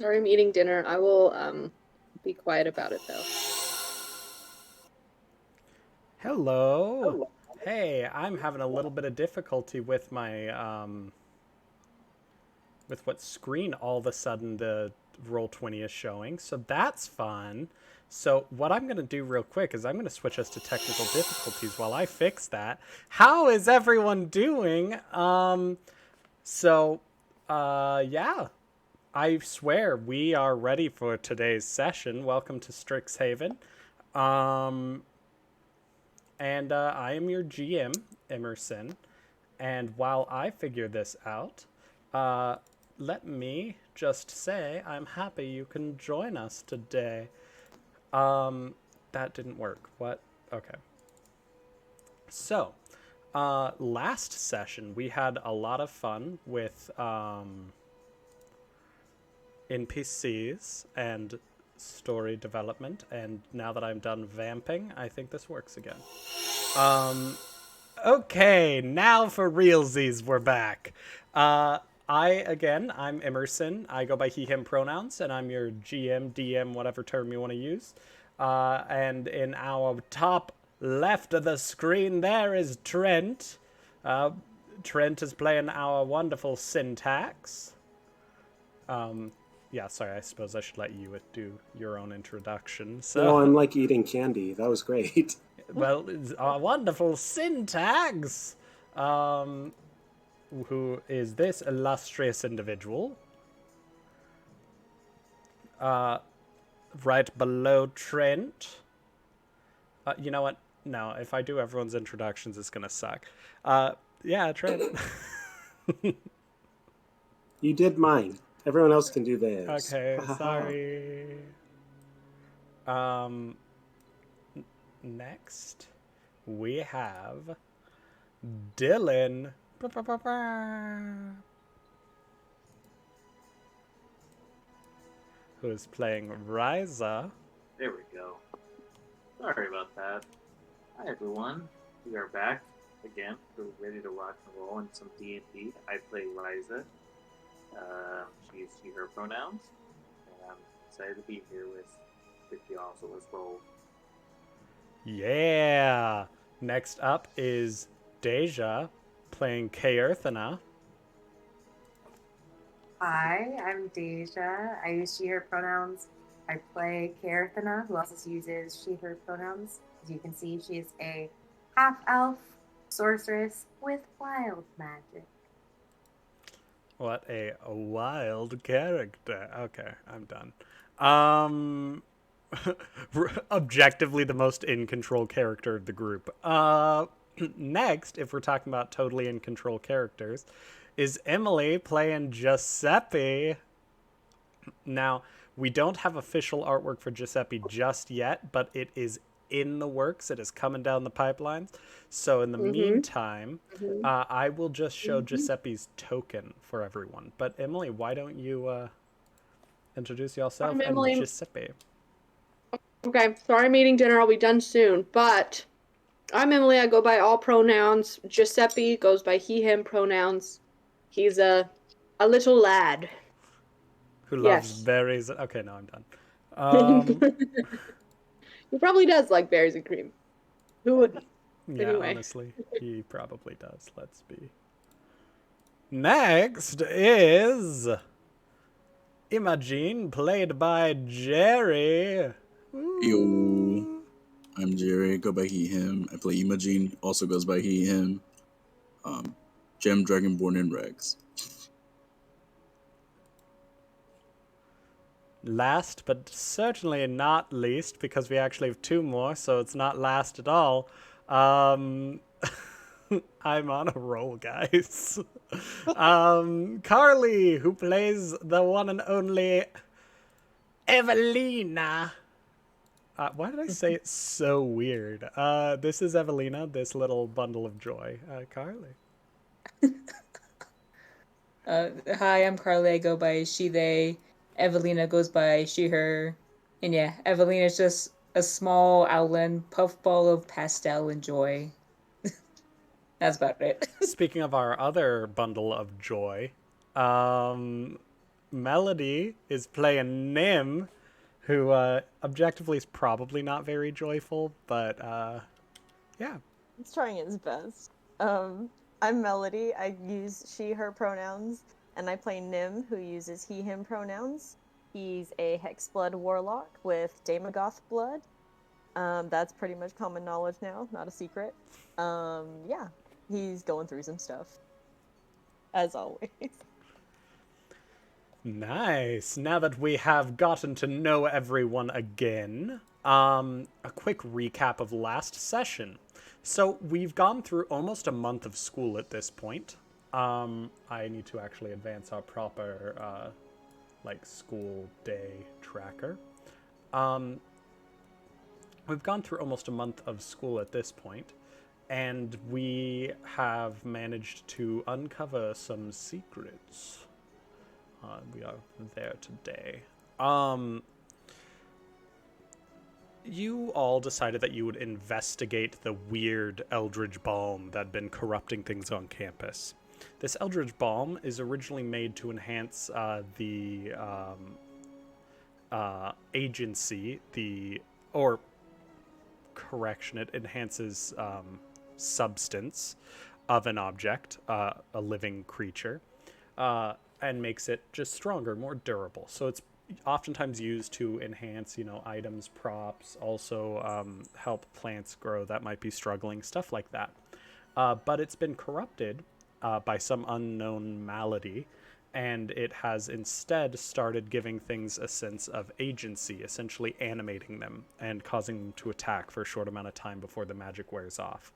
Sorry, I'm eating dinner. I will be quiet about it though. Hello. Oh. Hey, I'm having a little bit of difficulty with my with what screen all of a sudden the Roll20 is showing. So that's fun. So what I'm going to do real quick is I'm going to switch us to technical difficulties while I fix that. How is everyone doing? So yeah. I swear we are ready for today's session. Welcome to Strixhaven. Um and I am your GM, Emerson. And while I figure this out, uh, let me just say I'm happy you can join us today. That didn't work. What? Okay. So, last session we had a lot of fun with NPCs and story development, and now that I'm done vamping, I think this works again. Okay, now for realsies, we're back. Uh, I'm Emerson. I go by he, him pronouns, and I'm your GM, DM, whatever term you want to use. And in our top left of the screen, there is Trent. Uh, Trent is playing our wonderful Syntax. Yeah, sorry, I suppose I should let you do your own introduction. No, So, I'm like eating candy. That was great. well, it's our wonderful Syntax. Who is this illustrious individual? Right below Trent. You know what? No, if I do everyone's introductions, it's gonna suck. Yeah, Trent. You did mine. Everyone else can do theirs. Okay, Ha ha ha. sorry. Um, Next we have Dylan. Who is playing Ryza. There we go. Sorry about that. Hi everyone. We are back again. We're ready to rock and roll in some D&D. I play Liza. She's she/her pronouns, and I'm excited to be here with y'all. So let's roll. Yeah. Next up is Deja playing Kaerthana. Hi, I'm Deja. I use she, her pronouns. I play Kaerthana, who also uses she, her pronouns. As you can see, she is a half elf sorceress with wild magic. What a wild character. Okay, I'm done. Um Objectively the most in control character of the group. Next, if we're talking about totally in control characters, is Emily playing Giuseppe. Now, we don't have official artwork for Giuseppe just yet, but it is in the works. It is coming down the pipelines. So in the Mm-hmm. meantime, Mm-hmm. I will just show Mm-hmm. Giuseppe's token for everyone. But Emily, why don't you introduce yourself I'm and Emily. Giuseppe? Okay, sorry I'm eating dinner. I'll be done soon. But I'm Emily. I go by all pronouns. Giuseppe goes by he, him pronouns. He's a little lad. Who loves Yes. berries? Okay, no, I'm done. He probably does like berries and cream. Who wouldn't? Yeah, Anyway. honestly, he probably does. Let's be. Next is Imogene, played by Jerry. Yo, I'm Jerry. Go by he, him. I play Imogene. Also goes by he, him. Gem Dragonborn and Rex. Last, but certainly not least, because we actually have two more, so it's not last at all. I'm on a roll, guys. Carly, who plays the one and only Evelina. Why did I say it so weird? This is Evelina, this little bundle of joy. Carly. Hi, I'm Carly. I go by she, they. Evelina goes by she, her. And yeah, Evelina's just a small outland puffball of pastel and joy. That's about it. Speaking of our other bundle of joy, um, Melody is playing Nim, who objectively is probably not very joyful, but yeah. He's trying his best. I'm Melody. I use she, her pronouns, and I play Nim, who uses he, him pronouns. He's a Hexblood warlock with Daemogoth blood. That's pretty much common knowledge now, not a secret. Yeah, he's going through some stuff, as always. Nice. Now that we have gotten to know everyone again, a quick recap of last session. So we've gone through almost a month of school at this point. I need to actually advance our proper, school day tracker. We've gone through almost a month of school at this point, and we have managed to uncover some secrets. We are there today. You all decided that you would investigate the weird Eldritch Balm that had been corrupting things on campus. This Eldritch Balm is originally made to enhance the agency, it enhances substance of an object, a living creature, and makes it just stronger, more durable. So it's oftentimes used to enhance, items, props, also help plants grow that might be struggling, stuff like that. But it's been corrupted by some unknown malady, and it has instead started giving things a sense of agency, essentially animating them and causing them to attack for a short amount of time before the magic wears off.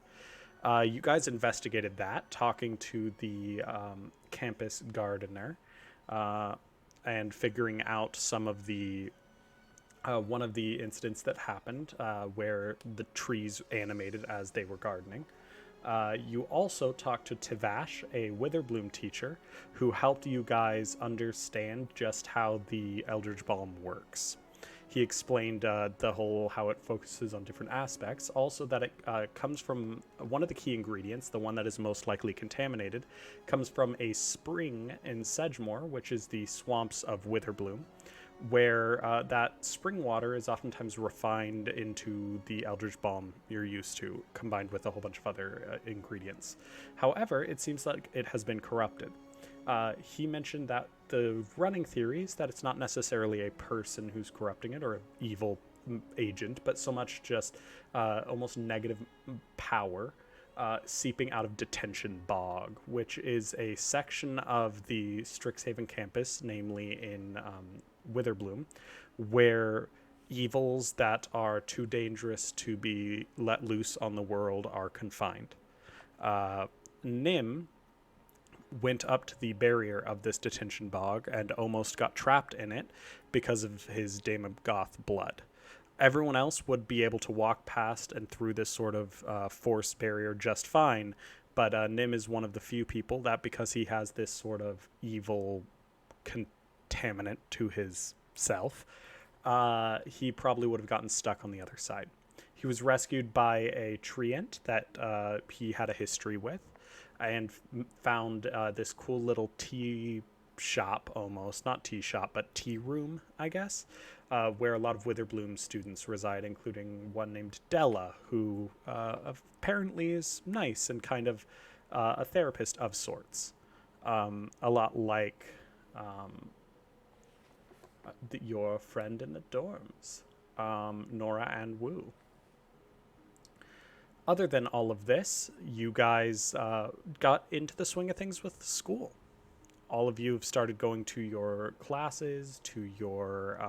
You guys investigated that, talking to the campus gardener and figuring out some of the one of the incidents that happened where the trees animated as they were gardening. You also talked to Tivash, a Witherbloom teacher, who helped you guys understand just how the Eldritch Balm works. He explained how it focuses on different aspects. Also that it comes from one of the key ingredients, the one that is most likely contaminated, comes from a spring in Sedgemoor, which is the swamps of Witherbloom, where that spring water is oftentimes refined into the Eldritch Balm you're used to, combined with a whole bunch of other ingredients. However, it seems like it has been corrupted. He mentioned that the running theory is that it's not necessarily a person who's corrupting it or an evil agent, but so much just almost negative power seeping out of Detention Bog, which is a section of the Strixhaven campus, namely in Witherbloom, where evils that are too dangerous to be let loose on the world are confined. Nim went up to the barrier of this detention bog and almost got trapped in it because of his Daemogoth blood. Everyone else would be able to walk past and through this sort of force barrier just fine, but Nim is one of the few people that, because he has this sort of evil contaminant to his self, he probably would have gotten stuck on the other side. He was rescued by a treant that he had a history with, and found this cool little tea shop, almost not tea shop but tea room, I guess, where a lot of Witherbloom students reside, including one named Della, who apparently is nice and kind of a therapist of sorts, a lot like your friend in the dorms, Nora and Wu. Other than all of this, you guys got into the swing of things with school. All of you have started going to your classes, to your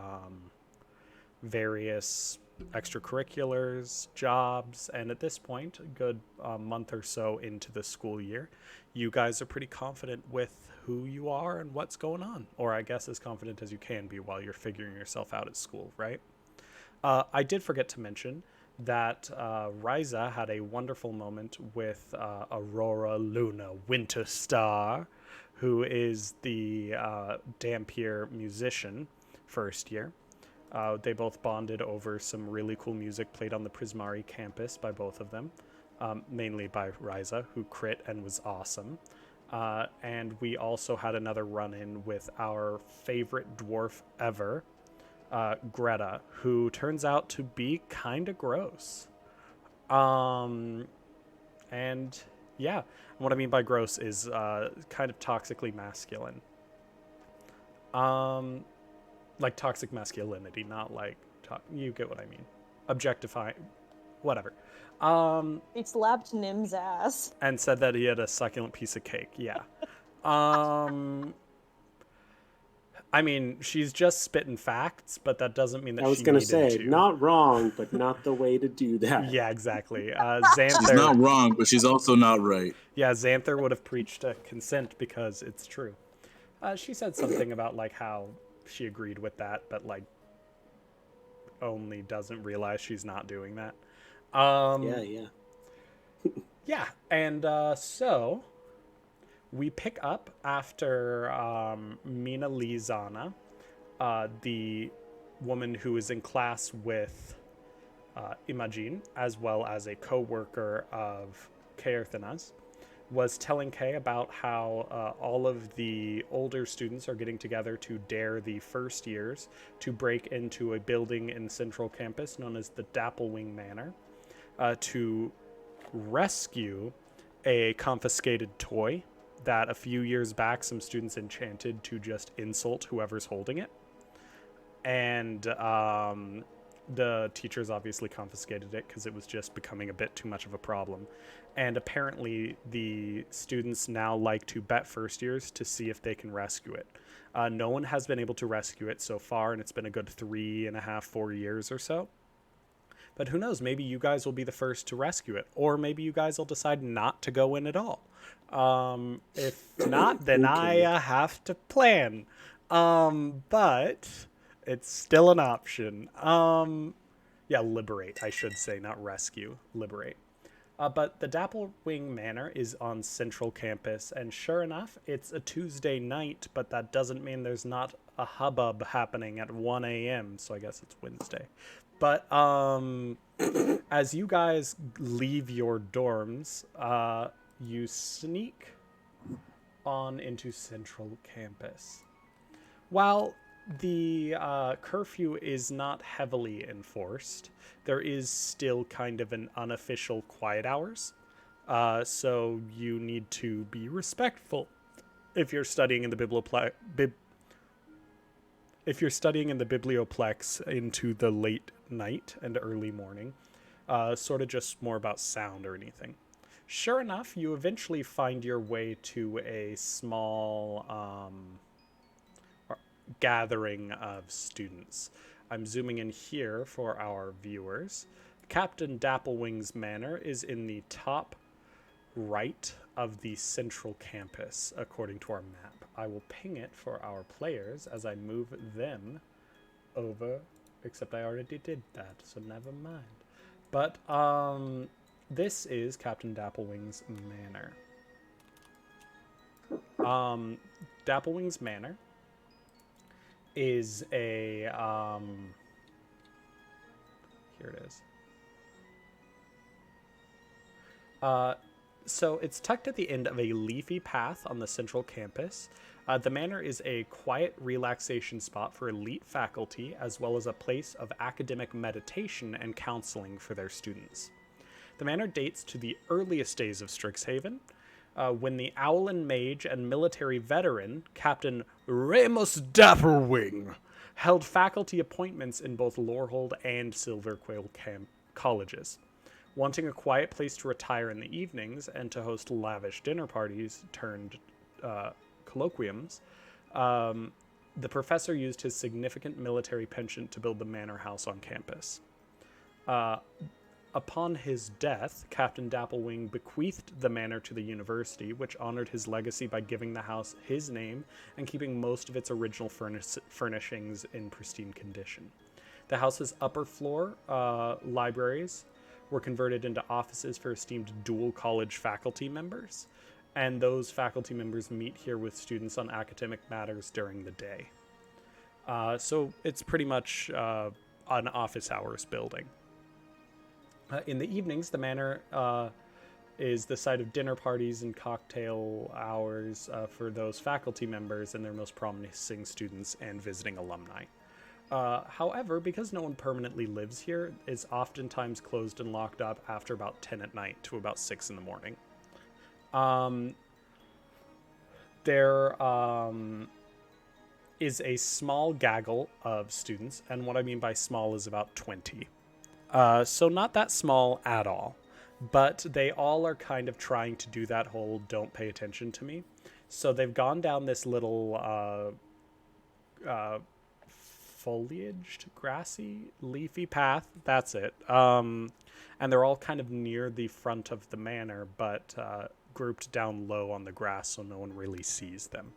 various extracurriculars, jobs, and at this point, a good month or so into the school year, you guys are pretty confident with who you are and what's going on. Or I guess as confident as you can be while you're figuring yourself out at school, right? I did forget to mention that Ryza had a wonderful moment with Aurora Luna Winterstar, who is the Dampier musician first year. They both bonded over some really cool music played on the Prismari campus by both of them, mainly by Ryza, who crit and was awesome. And we also had another run-in with our favorite dwarf ever, Greta, who turns out to be kind of gross. And yeah, what I mean by gross is kind of toxically masculine. Like toxic masculinity, not like you get what I mean. Objectifying, whatever. He slapped Nim's ass. And said that he had a succulent piece of cake. Yeah. I mean, she's just spitting facts, but that doesn't mean that I was she going to needed say, to. not wrong, but not the way to do that. Yeah, exactly. She's Xanther. not wrong, but she's also not right. Yeah, Xanther would have preached consent because it's true. She said something about like how she agreed with that, but like only doesn't realize she's not doing that. Yeah. Yeah, and so we pick up after Mina Lizana, the woman who is in class with Imagine, as well as a co-worker of Kaerthana's, was telling Kay about how all of the older students are getting together to dare the first years to break into a building in Central Campus known as the Dapplewing Manor to rescue a confiscated toy that a few years back some students enchanted to just insult whoever's holding it. And the teachers obviously confiscated it because it was just becoming a bit too much of a problem. And apparently the students now like to bet first years to see if they can rescue it. No one has been able to rescue it so far, and it's been a good 3.5, 4 years or so. But who knows, maybe you guys will be the first to rescue it, or maybe you guys will decide not to go in at all. If not, then I have to plan. But it's still an option. Yeah, liberate, I should say, not rescue, liberate. But the Dapplewing Manor is on Central Campus, and sure enough, it's a Tuesday night, but that doesn't mean there's not a hubbub happening at 1 a.m., so I guess it's Wednesday. But as you guys leave your dorms, you sneak on into Central Campus. While the curfew is not heavily enforced, there is still kind of an unofficial quiet hours. So you need to be respectful if you're studying in the biblioplex into the late night and early morning. Sort of just more about sound or anything. Sure enough, you eventually find your way to a small gathering of students. I'm zooming in here for our viewers. Captain Dapplewing's Manor is in the top right of the Central Campus, according to our map. I will ping it for our players as I move them over, except I already did that, so never mind. But this is Captain Dapplewing's Manor. Dapplewing's Manor is a here it is. So it's tucked at the end of a leafy path on the Central Campus. The manor is a quiet relaxation spot for elite faculty, as well as a place of academic meditation and counseling for their students. The manor dates to the earliest days of Strixhaven, when the Owlin mage and military veteran, Captain Remus Dapplewing, held faculty appointments in both Lorehold and Silverquail colleges. Wanting a quiet place to retire in the evenings and to host lavish dinner parties turned colloquiums, the professor used his significant military pension to build the manor house on campus. Upon his death, Captain Dapplewing bequeathed the manor to the university, which honored his legacy by giving the house his name and keeping most of its original furnishings in pristine condition. The house's upper floor libraries were converted into offices for esteemed dual college faculty members, and those faculty members meet here with students on academic matters during the day. So it's pretty much an office hours building. In the evenings, the manor is the site of dinner parties and cocktail hours for those faculty members and their most promising students and visiting alumni. However, because no one permanently lives here, it's oftentimes closed and locked up after about 10 at night to about 6 in the morning. There is a small gaggle of students, and what I mean by small is about 20. So not that small at all. But they all are kind of trying to do that whole don't pay attention to me. So they've gone down this little foliaged, grassy, leafy path. That's it. And they're all kind of near the front of the manor, but grouped down low on the grass so no one really sees them.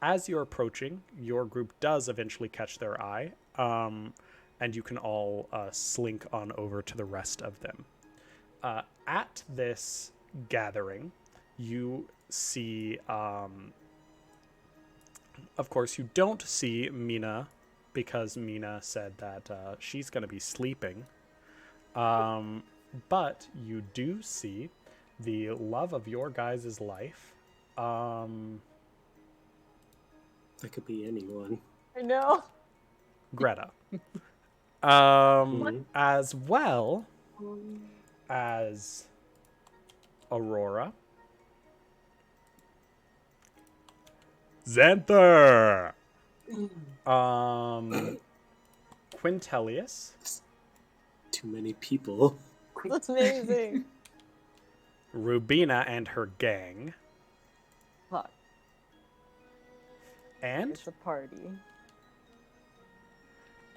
As you're approaching, your group does eventually catch their eye, and you can all slink on over to the rest of them. At this gathering, you see, of course, you don't see Mina, because Mina said that she's going to be sleeping. But you do see the love of your guys' life. That could be anyone. I know. Greta. As well as Aurora. Xanther! Quintelius. Too many people. That's amazing. Rubina and her gang. Fuck. And It's a party.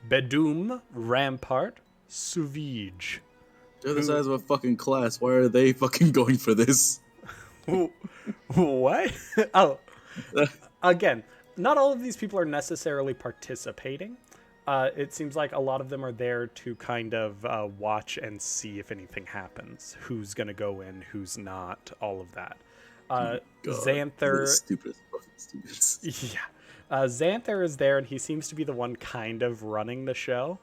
Bedum, Rampart, Suvige. They're the size of a fucking class. Why are they fucking going for this? What? Oh, again, not all of these people are necessarily participating. It seems like a lot of them are there to kind of watch and see if anything happens. Who's going to go in, who's not, all of that. Xanther... Stupid fucking students. Yeah. Xanther is there, and he seems to be the one kind of running the show.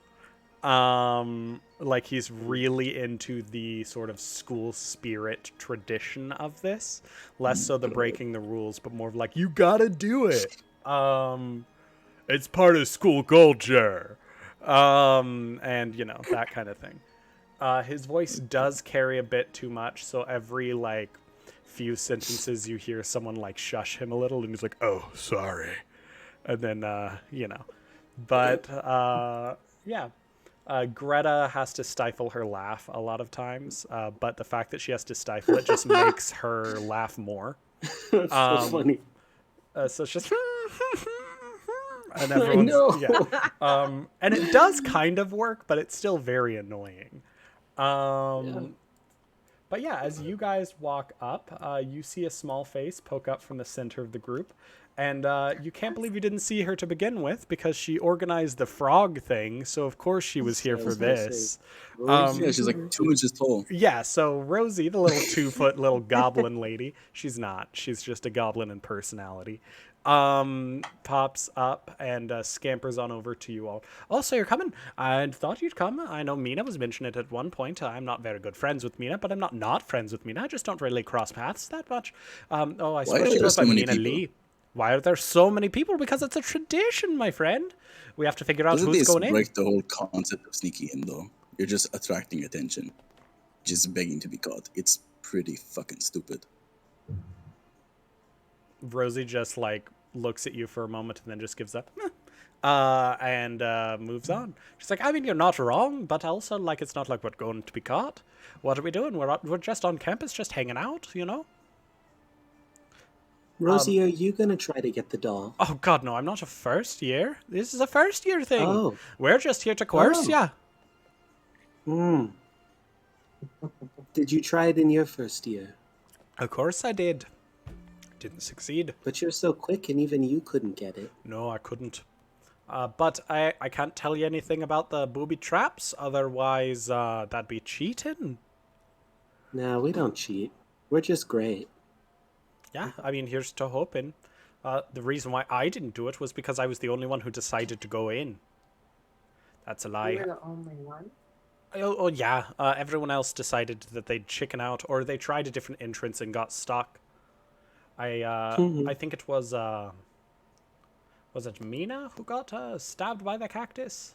Like he's really into the sort of school spirit tradition of this. Less so the breaking the rules, but more of like, you gotta do it. It's part of school culture. And, you know, that kind of thing. His voice does carry a bit too much, so every, like, few sentences you hear someone, like, shush him a little, and he's like, oh, sorry. And then, you know. But, yeah. Greta has to stifle her laugh a lot of times, but the fact that she has to stifle it just makes her laugh more. That's so funny. So it's just... and everyone's... Yeah. And it does kind of work, but it's still very annoying. But yeah, as you guys walk up, you see a small face poke up from the center of the group. And you can't believe you didn't see her to begin with, because she organized the frog thing, so of course she was here for this. Yeah, she's like 2 inches tall. Yeah, so Rosie, the little 2-foot little goblin lady, she's not. She's just a goblin in personality. Pops up and scampers on over to you all. Oh, so you're coming. I thought you'd come. I know Mina was mentioning it at one point. I'm not very good friends with Mina, but I'm not friends with Mina. I just don't really cross paths that much. Oh, I suppose she goes by Mina Lee. Why are there so many people? Because it's a tradition, my friend. We have to figure out who's going in. Doesn't this break the whole concept of sneaking in, though? You're just attracting attention. Just begging to be caught. It's pretty fucking stupid. Rosie just, like, looks at you for a moment and then just gives up. And moves on. She's like, I mean, you're not wrong, but also, like, it's not like we're going to be caught. What are we doing? We're just on campus, just hanging out, you know? Rosie, are you going to try to get the doll? Oh, God, no, I'm not a first year. This is a first year thing. Oh. We're just here to coerce ya. Did you try it in your first year? Of course I did. Didn't succeed. But you're so quick and even you couldn't get it. No, I couldn't. But I can't tell you anything about the booby traps, otherwise that'd be cheating. No, we don't cheat. We're just great. Yeah, I mean, here's to hoping. The reason why I didn't do it was because I was the only one who decided to go in. That's a lie. You were the only one? Oh yeah. Everyone else decided that they'd chicken out, or they tried a different entrance and got stuck. I think it was it Mina who got stabbed by the cactus?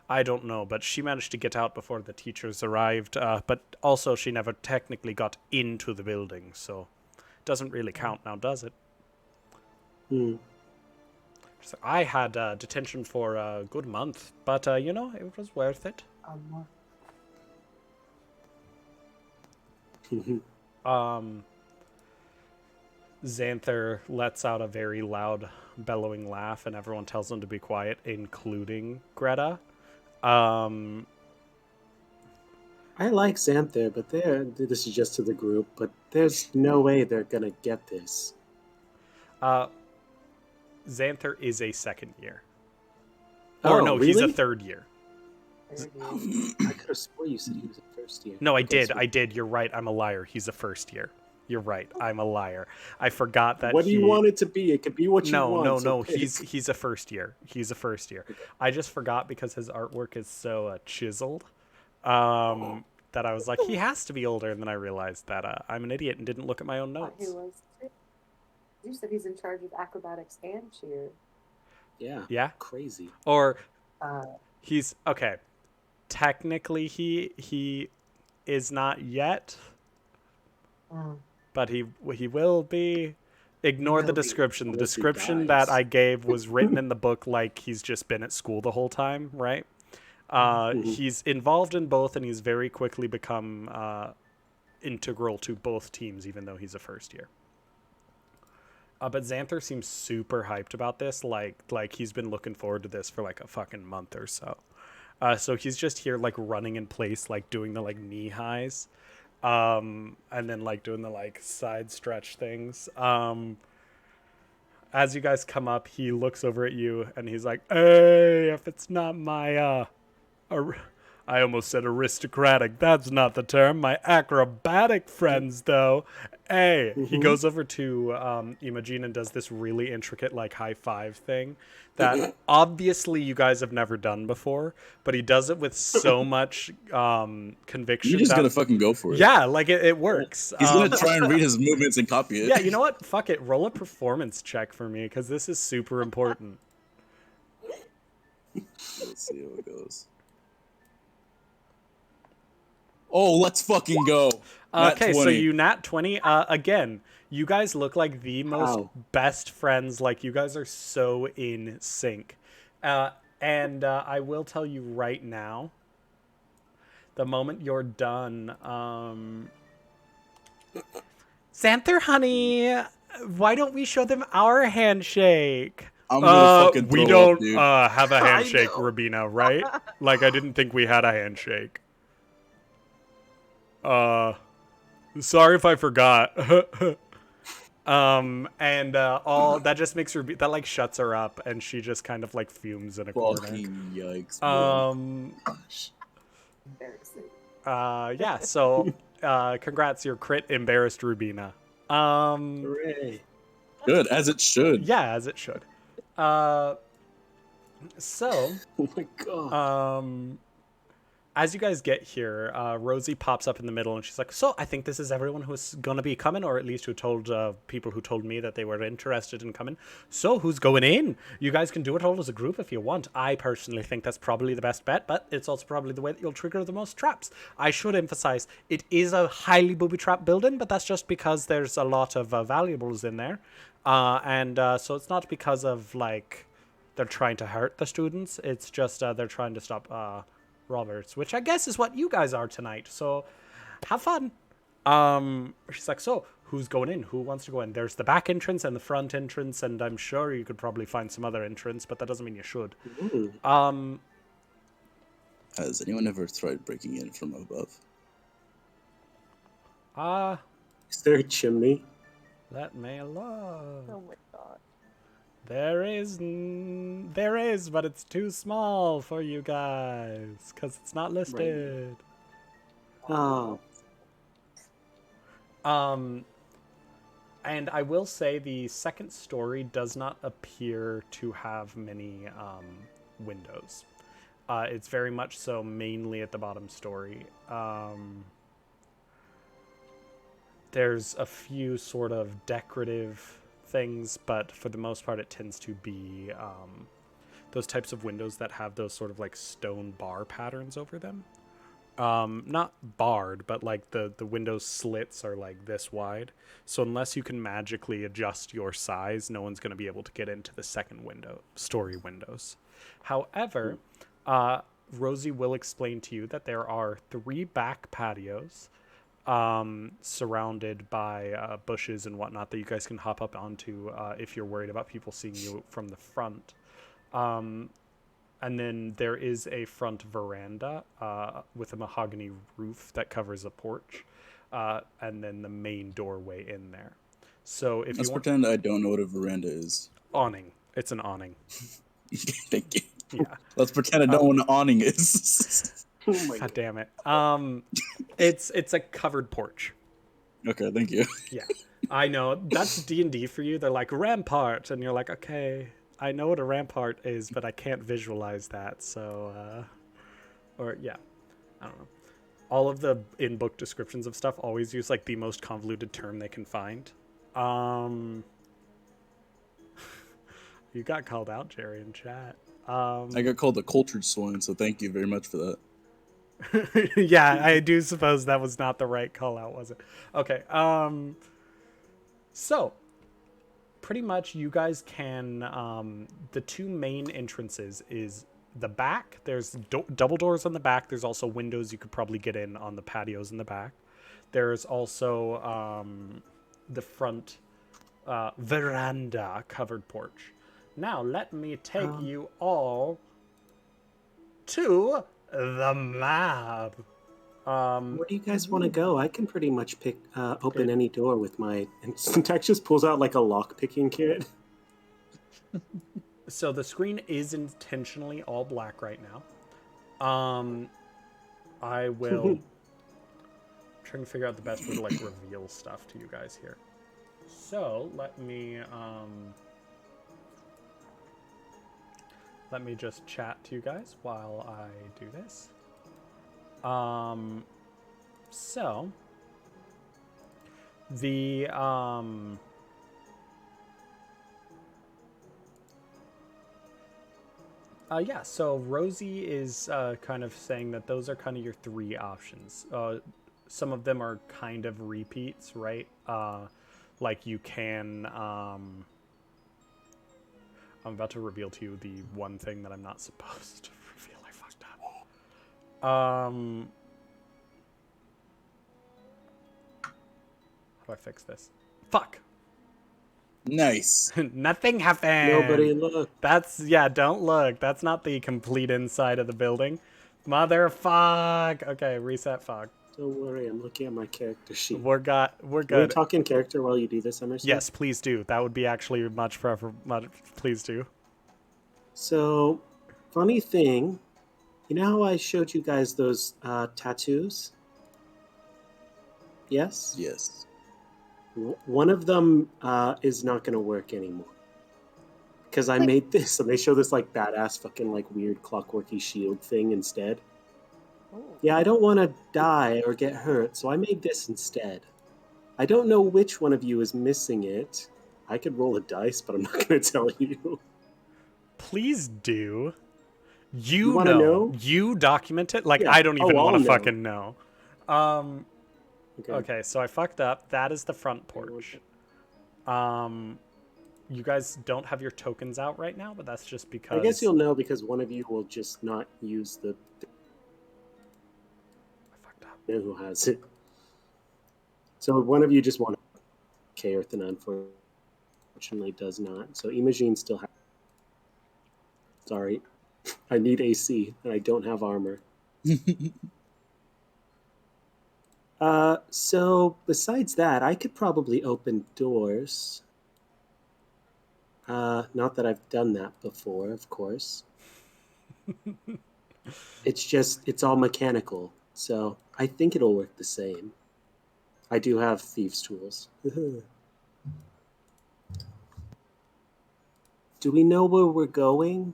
I don't know, but she managed to get out before the teachers arrived. But also, she never technically got into the building, so it doesn't really count now, does it? So I had detention for a good month, but you know, it was worth it. Xanther lets out a very loud, bellowing laugh, and everyone tells him to be quiet, including Greta. I like Xanther, but this is just to the group, but there's no way they're gonna get this. Xanther is a second year. Oh, Or no, really? he's a third year. I could have swore you said he was a first year. No, I Okay, did. so I did. You're right. I'm a liar. He's a first year. You're right. I'm a liar. I forgot that. What do you want it to be? It could be what you want. No. So pick. He's a first year. He's a first year. Okay. I just forgot because his artwork is so chiseled. That I was like, he has to be older, and then I realized that I'm an idiot and didn't look at my own notes. He was. You said he's in charge of acrobatics and cheer. Yeah. Yeah. Crazy. Or he's okay. Technically, he is not yet, but he will be. Ignore the description. The description that I gave was written in the book like he's just been at school the whole time, right? He's involved in both, and he's very quickly become integral to both teams, even though he's a first year. But Xanther seems super hyped about this, like he's been looking forward to this for like a fucking month or so. So he's just here like running in place, like doing the like knee highs, and then like doing the like side stretch things. As you guys come up, he looks over at you and he's like, "Hey, if it's not my I almost said aristocratic. That's not the term. My acrobatic friends, though. Hey." He goes over to Imogen and does this really intricate, like, high five thing that obviously you guys have never done before, but he does it with so much conviction. You're just going to fucking go for it. Yeah, like, it works. He's going to try and read his movements and copy it. Yeah, you know what? Fuck it. Roll a performance check for me, because this is super important. Let's see how it goes. Oh, let's fucking go. Okay, so you nat 20. Again, you guys look like the most best friends. Like, you guys are so in sync. And I will tell you right now, the moment you're done, Xanther, honey, why don't we show them our handshake? I'm gonna fucking we throw don't up, have a handshake, Rabina, right? Like, I didn't think we had a handshake. Sorry if I forgot. And all that just makes her that like shuts her up, and she just kind of like fumes in a corner. Yikes. Yeah, so congrats, your crit embarrassed Rubina. Hooray. Good, as it should. Yeah, as it should. So oh my god. As you guys get here, Rosie pops up in the middle, and she's like, "So, I think this is everyone who's going to be coming, or at least who told people who told me that they were interested in coming. So, who's going in? You guys can do it all as a group if you want. I personally think that's probably the best bet, but it's also probably the way that you'll trigger the most traps. I should emphasize, it is a highly booby-trap building, but that's just because there's a lot of valuables in there. So it's not because of, like, they're trying to hurt the students. It's just they're trying to stop... robbers, which I guess is what you guys are tonight. So have fun." She's like, "So who's going in? Who wants to go in? There's the back entrance and the front entrance, and I'm sure you could probably find some other entrance, but that doesn't mean you should." Has anyone ever tried breaking in from above? Is there a chimney? Let me alone. Oh my god. There is, but it's too small for you guys, because it's not listed. Oh. And I will say the second story does not appear to have many windows. It's very much so mainly at the bottom story. There's a few sort of decorative things, but for the most part, it tends to be those types of windows that have those sort of like stone bar patterns over them. Not barred, but like the window slits are like this wide. So unless you can magically adjust your size, no one's going to be able to get into the second story windows. However, Rosie will explain to you that there are 3 back patios surrounded by bushes and whatnot that you guys can hop up onto if you're worried about people seeing you from the front. And then there is a front veranda with a mahogany roof that covers a porch, and then the main doorway in there. So if Let's you want pretend I don't know what a veranda is. awning, it's an awning. Thank you. Yeah. Let's pretend I don't know what an awning is. Oh my God god. damn it. It's a covered porch. Okay, thank you. Yeah. I know. That's D&D for you. They're like rampart, and you're like, okay, I know what a rampart is, but I can't visualize that. So, or yeah, I don't know. All of the in-book descriptions of stuff always use like the most convoluted term they can find. You got called out, Jerry, in chat. I got called a cultured swine, so thank you very much for that. Yeah, I do suppose that was not the right call out, was it? Okay. So pretty much you guys can the 2 main entrances is the back. There's double doors on the back. There's also windows you could probably get in on the patios in the back. There's also the front veranda covered porch. Now let me take you all to the map. Where do you guys want to go? I can pretty much open any door with my... And Syntax just pulls out like a lock-picking kit. So the screen is intentionally all black right now. I will try and figure out the best way to like reveal stuff to you guys here. So let me just chat to you guys while I do this. So the yeah, so Rosie is kind of saying that those are kind of your 3 options. Some of them are kind of repeats, right? Like you can I'm about to reveal to you the one thing that I'm not supposed to reveal. I fucked up. How do I fix this? Fuck. Nice. Nothing happened. Nobody look. Don't look. That's not the complete inside of the building. Motherfuck. Okay, reset fuck. Don't worry, I'm looking at my character sheet. We're good. Can we talk in character while you do this, Emerson? Yes, please do. That would be actually much preferable. Please do. So, funny thing, you know how I showed you guys those tattoos? Yes? Yes. One of them is not going to work anymore. Because I made this, and they show this like badass fucking like weird clockworky shield thing instead. Ooh. Yeah, I don't want to die or get hurt, so I made this instead. I don't know which one of you is missing it. I could roll a dice, but I'm not going to tell you. Please do. You wanna know? You document it. Like Yeah. I don't even I'll want to know. fucking know. Okay, so I fucked up. That is the front porch. You guys don't have your tokens out right now, but that's just because... I guess you'll know because one of you will just not use the... I fucked up. Know who has it. So one of you just won't... Kaerthana, unfortunately, does not. So Imogene still has... Sorry. I need AC, and I don't have armor. So besides that, I could probably open doors. Not that I've done that before, of course. It's all mechanical, so I think it'll work the same. I do have thieves' tools. Do we know where we're going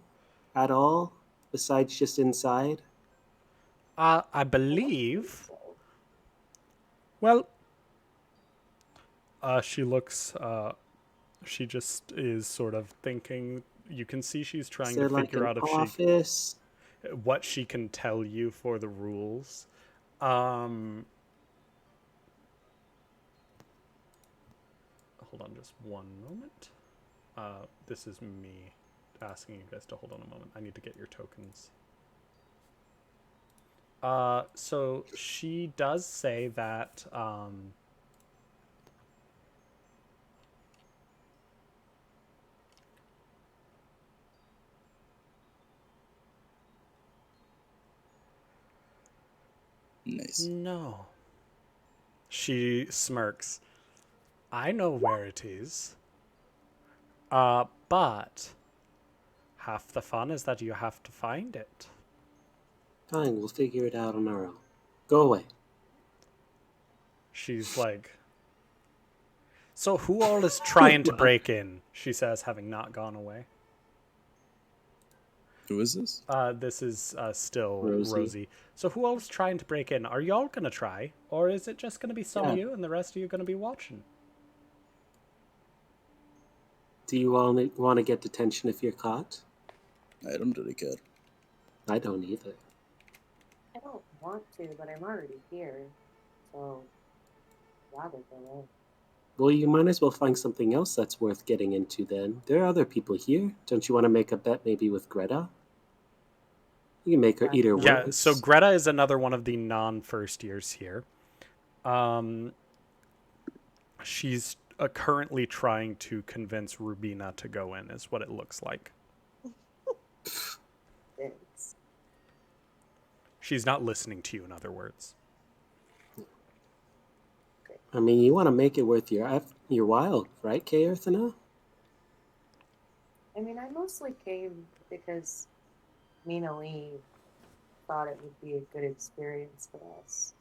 at all? besides just inside? I believe. Well, she looks. She just is sort of thinking. You can see she's Is trying there to like figure an out if office? what she can tell you for the rules. Hold on just one moment. This is me asking you guys to hold on a moment. I need to get your tokens. So she does say that, Nice. no. She smirks. I know where it is. But half the fun is that you have to find it. Fine, we'll figure it out on our own. Go away. She's like, so who all is trying to break in? She says, having not gone away. Who is this? This is still Rosie. Rosie. So who all is trying to break in? Are y'all gonna try? Or is it just gonna be some of Yeah. you and the rest of you gonna be watching? Do you all want to get detention if you're caught? I don't really care. I don't either. I don't want to, but I'm already here. So, rather go in. Well, you might as well find something else that's worth getting into then. There are other people here. Don't you want to make a bet maybe with Greta? You can make her eat her Yeah, words. so Greta is another one of the non-first years here. She's currently trying to convince Rubina to go in, is what it looks like. Thanks. She's not listening to you, in other words. I mean, you want to make it worth your while, right, Kaerthana? I mean, I mostly came because Mina Lee thought it would be a good experience for us.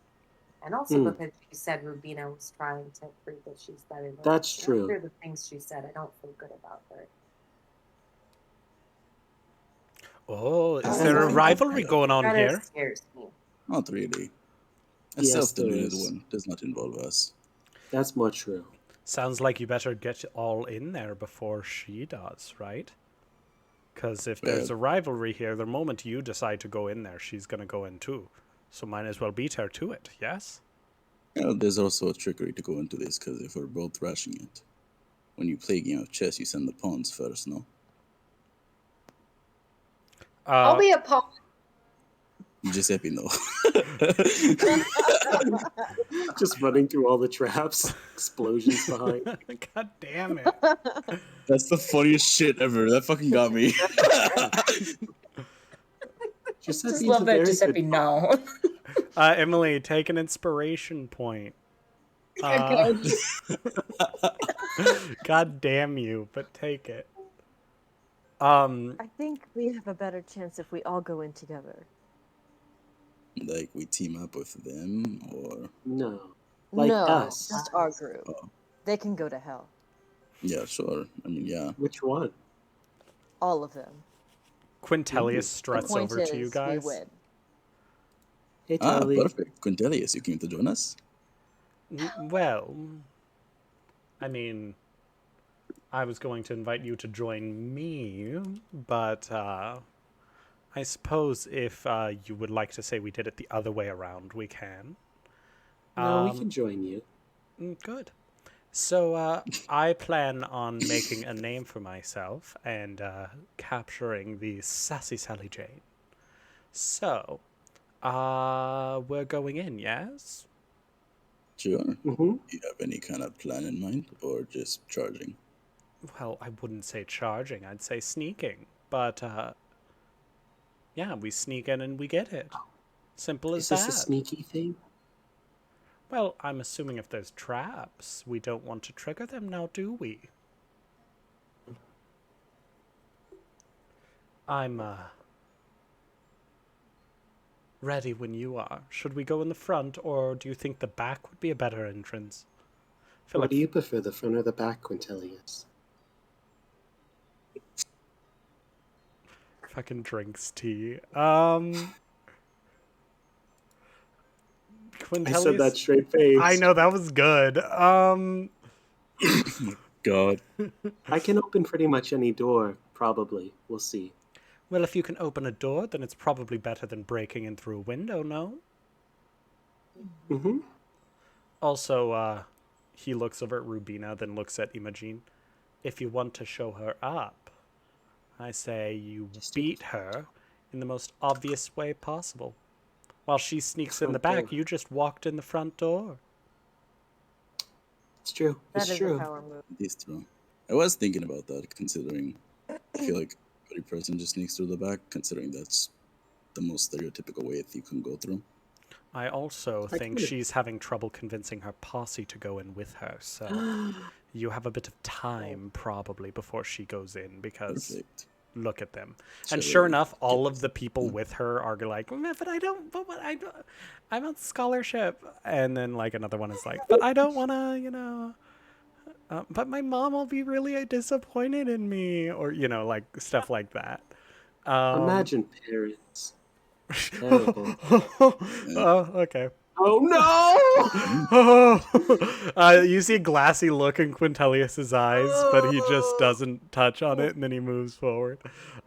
And also because she said Rubina was trying to prove that she's better than That's us. true. After the things she said, I don't feel good about her. Oh, is I there a like rivalry that. going on Greta here? scares me. Not really. A Yes, self-deluded there is. one does not involve us. That's more true. Sounds like you better get all in there before she does, right? Because if there's a rivalry here, the moment you decide to go in there, she's going to go in too. So might as well beat her to it, yes? Well, there's also a trickery to go into this, because if we're both rushing it, when you play a game of chess, you send the pawns first, no? I'll be a pawn. Giuseppe, no. Just running through all the traps, explosions behind. God damn it. That's the funniest shit ever. That fucking got me. Giuseppe's Just love a that very Giuseppe good no. Emily, take an inspiration point. God damn you, but take it. I think we have a better chance if we all go in together. Like, we team up with them, or... No. Like no, us. just our group. Oh. They can go to hell. Yeah, sure. I mean, yeah. Which one? All of them. Quintelius The struts point over is, to you we guys. win. Hey, Ah, Tali. perfect. Quintelius, you came to join us? Well, I mean, I was going to invite you to join me, but I suppose if you would like to say we did it the other way around, we can. No, we can join you. Good. So I plan on making a name for myself and capturing the sassy Sally Jane. So, we're going in, yes? Sure. Mm-hmm. Do you have any kind of plan in mind, or just charging? Well, I wouldn't say charging, I'd say sneaking. But, yeah, we sneak in and we get it. Simple as Is this that. a sneaky thing? Well, I'm assuming if there's traps, we don't want to trigger them now, do we? I'm, ready when you are. Should we go in the front, or do you think the back would be a better entrance? I feel What like do you prefer, the front or the back, Quintelius? fucking drinks tea. I said that Quintelius. straight face. I know that was good. God. I can open pretty much any door, probably. We'll see. Well, if you can open a door, then it's probably better than breaking in through a window, no? Mm-hmm. Also, he looks over at Rubina, then looks at Imogen. If you want to show her up, I say you beat her in the most obvious way possible. While she sneaks in the back, you just walked in the front door. It's true. That It's is true. a power move. These two. I was thinking about that, considering I feel like every person just sneaks through the back, considering that's the most stereotypical way that you can go through. I also I think kinda- she's having trouble convincing her posse to go in with her, so you have a bit of time probably before she goes in, because Perfect. look at them. Shall And sure we enough, all get of the people with her are like, but I don't, I'm on scholarship. And then like another one is like, but I don't want to, but my mom will be really disappointed in me, or, like stuff like that. Imagine parents. Terrible. Okay. Oh no! You see a glassy look in Quintelius's eyes, but he just doesn't touch on it, and then he moves forward.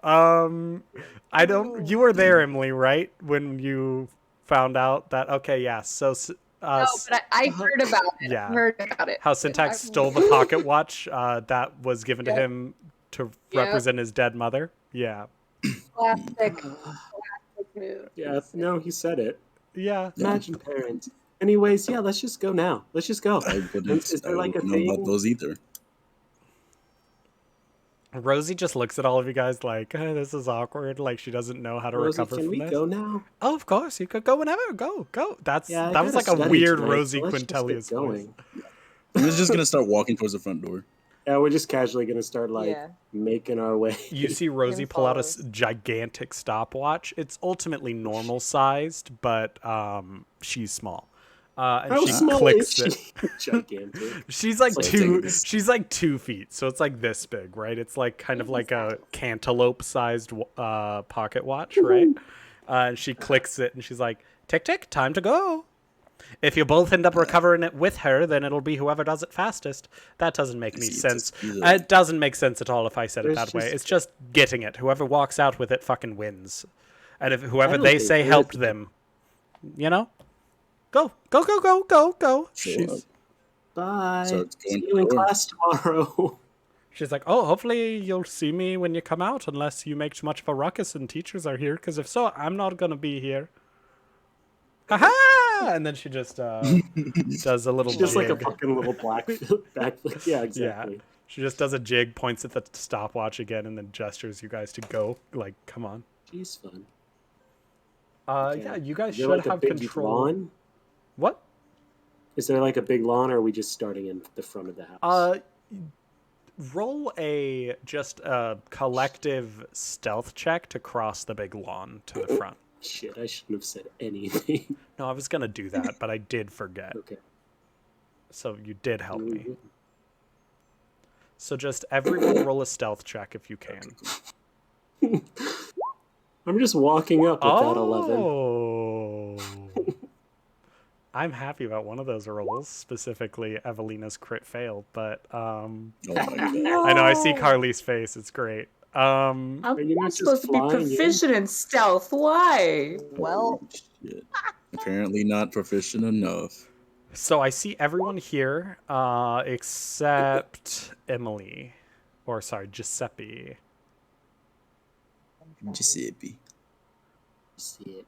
You were there, Emily, right? When you found out that, okay, yeah, so, No, but I heard about it. yeah. I heard about it. how Syntax stole the pocket watch that was given to him to represent his dead mother. Yeah. Classic move. Yeah, no, he said it. Yeah. Imagine parents. Anyways, yeah, let's just go now. Let's just go. I wouldn't, Is there I like a wouldn't know about thing? those either. Rosie just looks at all of you guys like, this is awkward. Like she doesn't know how to Rosie, recover can from we this. go now? Oh, of course. You could go whenever. Go. That Yeah, was gotta like a study weird tonight, Rosie so let's just get Quintelius voice. going. I'm just gonna start walking towards the front door. Yeah, we're just casually gonna start Yeah. making our way. You see Rosie Him pull out a follows. gigantic stopwatch. It's ultimately normal sized, but she's small. And How she small clicks is it. she? Gigantic. She's like It's like two. taking- She's like 2 feet, so it's like this big, right? It's like kind of like a cantaloupe-sized pocket watch, right? And she clicks it, and she's like, "Tick tick, time to go." If you both end up recovering it with her, then it'll be whoever does it fastest. That doesn't make any See, it's sense. just either- It doesn't make sense at all if I said it There's that way. just- It's just getting it. Whoever walks out with it fucking wins. And if I whoever don't they think say there helped is- them, go. Show She's, up. Bye. So it's going See you in to the door. class tomorrow. she's like, oh, hopefully you'll see me when you come out, unless you make too much of a ruckus and teachers are here, because if so, I'm not going to be here. Ha-ha! And then she just does a little She's just like a jig. fucking little backflip. Yeah, exactly. She just does a jig, points at the stopwatch again, and then gestures you guys to go. Like, come on. She's fun. Yeah, you guys Is there should like a have big control. lawn? What? Is there like a big lawn, or are we just starting in the front of the house? Roll a collective stealth check to cross the big lawn to the front. Shit, I shouldn't have said anything. No, I was gonna do that, but I did forget. Okay. So you did help me. Mhm. So just everyone roll a stealth check if you can. I'm just walking up with that 11. Oh. I'm happy about one of those rolls, specifically Evelina's crit failed, but Oh my god. I know I see Carly's face. It's great. I'm Are you not just supposed to be flying in? proficient in stealth. Why? Well, Shit. Apparently not proficient enough. So I see everyone here except Emily. Or sorry, Giuseppe. Giuseppe. See it.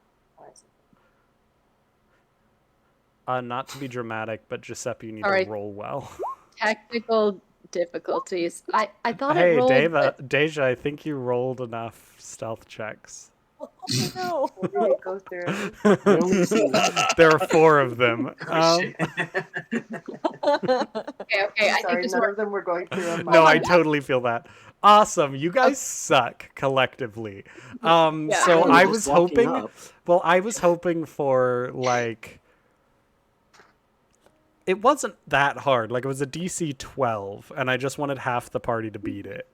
Not to be dramatic, but Giuseppe, you need All right. to roll well. Technical difficulties. I thought it Hey, rolled. Deja, I think you rolled enough stealth checks. oh no. What did it go through? I only see There are 4 of them. Okay, I Sorry, think this none worked. of them were going through on No, I mine. totally feel that. Awesome. You guys suck collectively. Yeah. So I'm I just was walking hoping, up. well, I was hoping for like, it wasn't that hard. Like it was a DC 12 and I just wanted half the party to beat it.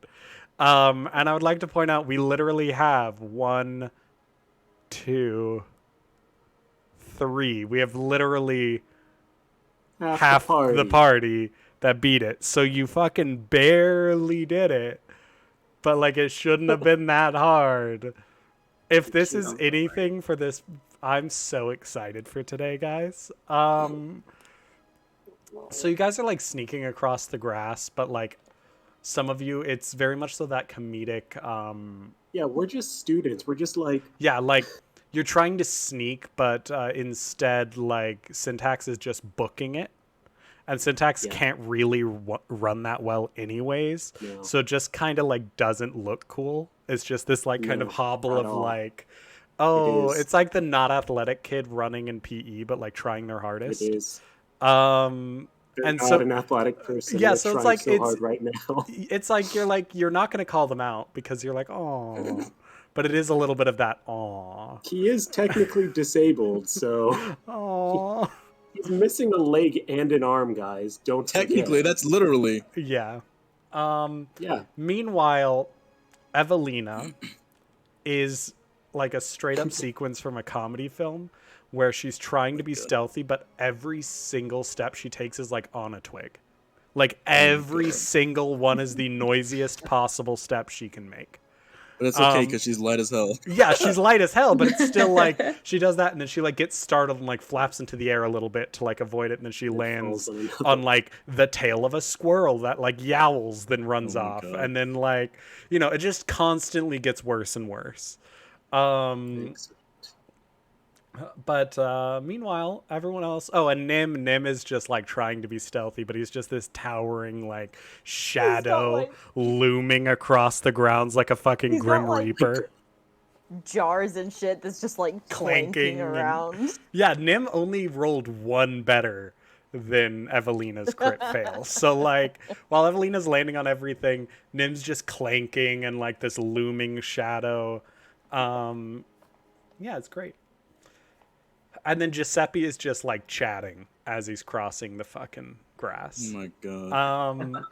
And I would like to point out we literally have 1, 2, 3. We have literally half the party that beat it. So you fucking barely did it. But like it shouldn't have been that hard. If this is anything for this, I'm so excited for today, guys. So you guys are like sneaking across the grass, but like some of you, it's very much so that comedic. Yeah, we're just students. We're just like, Yeah, like you're trying to sneak, but instead, like Syntax is just booking it. And Syntax can't really run that well anyways. No. So it just kind of like doesn't look cool. It's just this like kind of hobble of like, oh, it's like the not athletic kid running in PE, but like trying their hardest. It is. They're and not so, an athletic person. Yeah, so it's like so hard right now. It's like you're not going to call them out because you're like, oh, but it is a little bit of that aw. He is technically disabled, so aw. He's missing a leg and an arm, guys. Don't technically forget. That's literally. Yeah. Yeah. Meanwhile, Evelina is like a straight up sequence from a comedy film where she's trying to be stealthy, but every single step she takes is like on a twig. Like every single one is the noisiest possible step she can make. But it's okay because she's light as hell. Yeah, she's light as hell, but it's still like she does that and then she like gets startled and like flaps into the air a little bit to like avoid it, and then she lands on like the tail of a squirrel that like yowls, then runs off. God. And then like, you know, it just constantly gets worse and worse. But meanwhile, everyone else. Oh, and Nim is just like trying to be stealthy, but he's just this towering like shadow looming across the grounds like a fucking Grim Reaper. Jars and shit that's just like clanking around. Yeah, Nim only rolled one better than Evelina's crit fail. So like while Evelina's landing on everything, Nim's just clanking and like this looming shadow. Yeah, it's great. And then Giuseppe is just like chatting as he's crossing the fucking grass. Oh my god.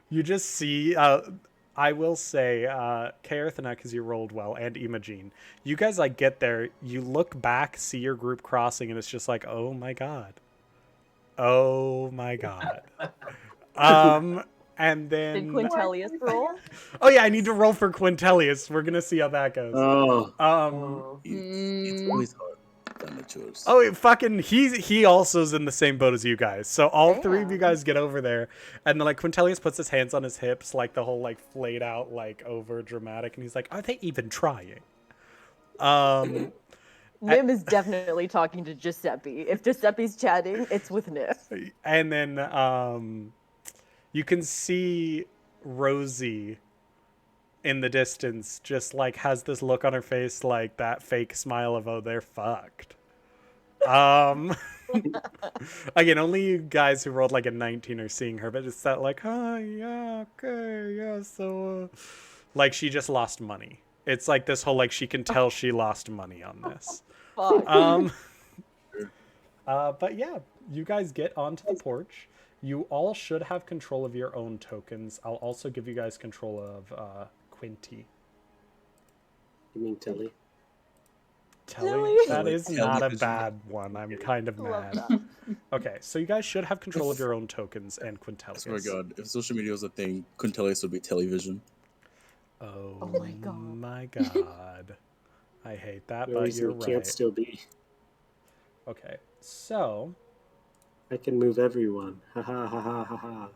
You just see, I will say, Kaerthana, because you rolled well, and Imogene, you guys like get there, you look back, see your group crossing, and it's just like, oh my god. Oh my god. And then... Did Quintilius roll? Oh yeah, I need to roll for Quintilius. We're gonna see how that goes. It's always hard. Oh, fucking, he also is in the same boat as you guys. So all three of you guys get over there, and then like Quintilius puts his hands on his hips, like the whole like flayed out, like over dramatic, and he's like, "Are they even trying?" Nim is definitely talking to Giuseppe. If Giuseppe's chatting, it's with Nim. And then you can see Rosie in the distance, just like has this look on her face, like that fake smile of, oh, they're fucked. Again, only you guys who rolled like a 19 are seeing her, but it's that like, oh yeah, okay, yeah, so like she just lost money. It's like this whole like she can tell she lost money on this. Fuck. But yeah, you guys get onto the porch. You all should have control of your own tokens. I'll also give you guys control of Quinty. You mean Tilly? Tilly? That is not a bad one. I'm kind of mad. Okay, so you guys should have control of your own tokens and Quintilius. Oh my god, if social media was a thing, Quintilius would be television. Oh my god. I hate that, but you're right. Can't still be. Okay, so... I can move everyone. Ha ha ha ha ha ha.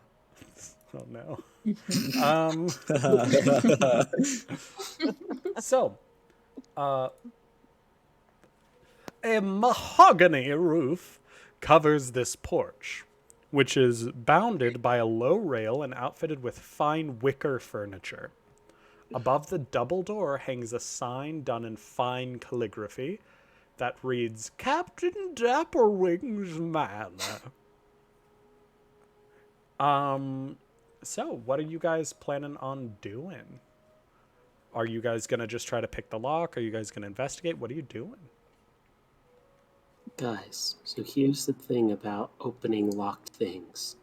Oh no. So, a mahogany roof covers this porch, which is bounded by a low rail and outfitted with fine wicker furniture. Above the double door hangs a sign done in fine calligraphy that reads, Captain Dapperwing's Manor. So, what are you guys planning on doing? Are you guys going to just try to pick the lock? Are you guys going to investigate? What are you doing? Guys, so here's the thing about opening locked things.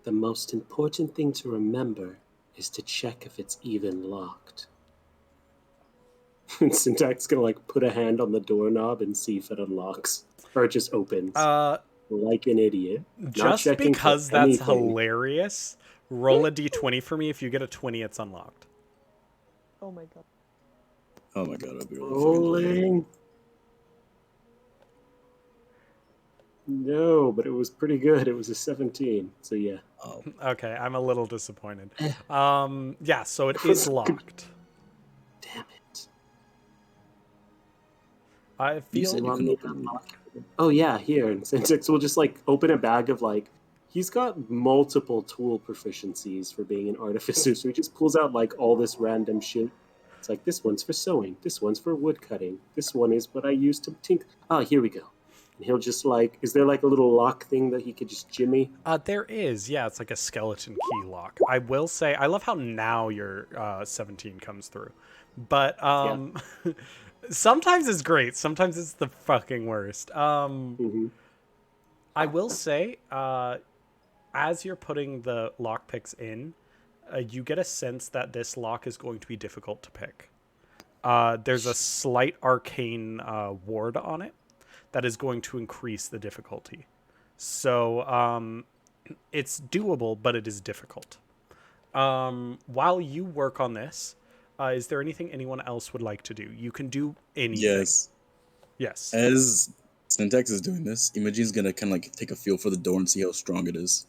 The most important thing to remember is to check if it's even locked. And Syntax gonna like put a hand on the doorknob and see if it unlocks or it just opens. Like an idiot. Just because that's hilarious, roll a d20 for me. If you get a 20, it's unlocked. Oh my god. Oh my god, I'll be really Rolling. No, but it was pretty good. It was a 17. So yeah. Oh. Okay, I'm a little disappointed. Yeah, so it is locked. Damn it. I feel. Oh yeah, here. And Syntax will just like open a bag of like. He's got multiple tool proficiencies for being an artificer, so he just pulls out like all this random shit. It's like this one's for sewing, this one's for wood cutting, this one is what I use to tinker. Oh, here we go. And he'll just like, is there like a little lock thing that he could just jimmy? There is, yeah. It's like a skeleton key lock. I will say, I love how now your 17 comes through, but Yeah. sometimes it's great. Sometimes it's the fucking worst. I will say, as you're putting the lockpicks in, you get a sense that this lock is going to be difficult to pick. There's a slight arcane ward on it that is going to increase the difficulty. So it's doable, but it is difficult. While you work on this, is there anything anyone else would like to do? You can do anything. Yes. As Syntax is doing this, Imogene's gonna kind of like take a feel for the door and see how strong it is.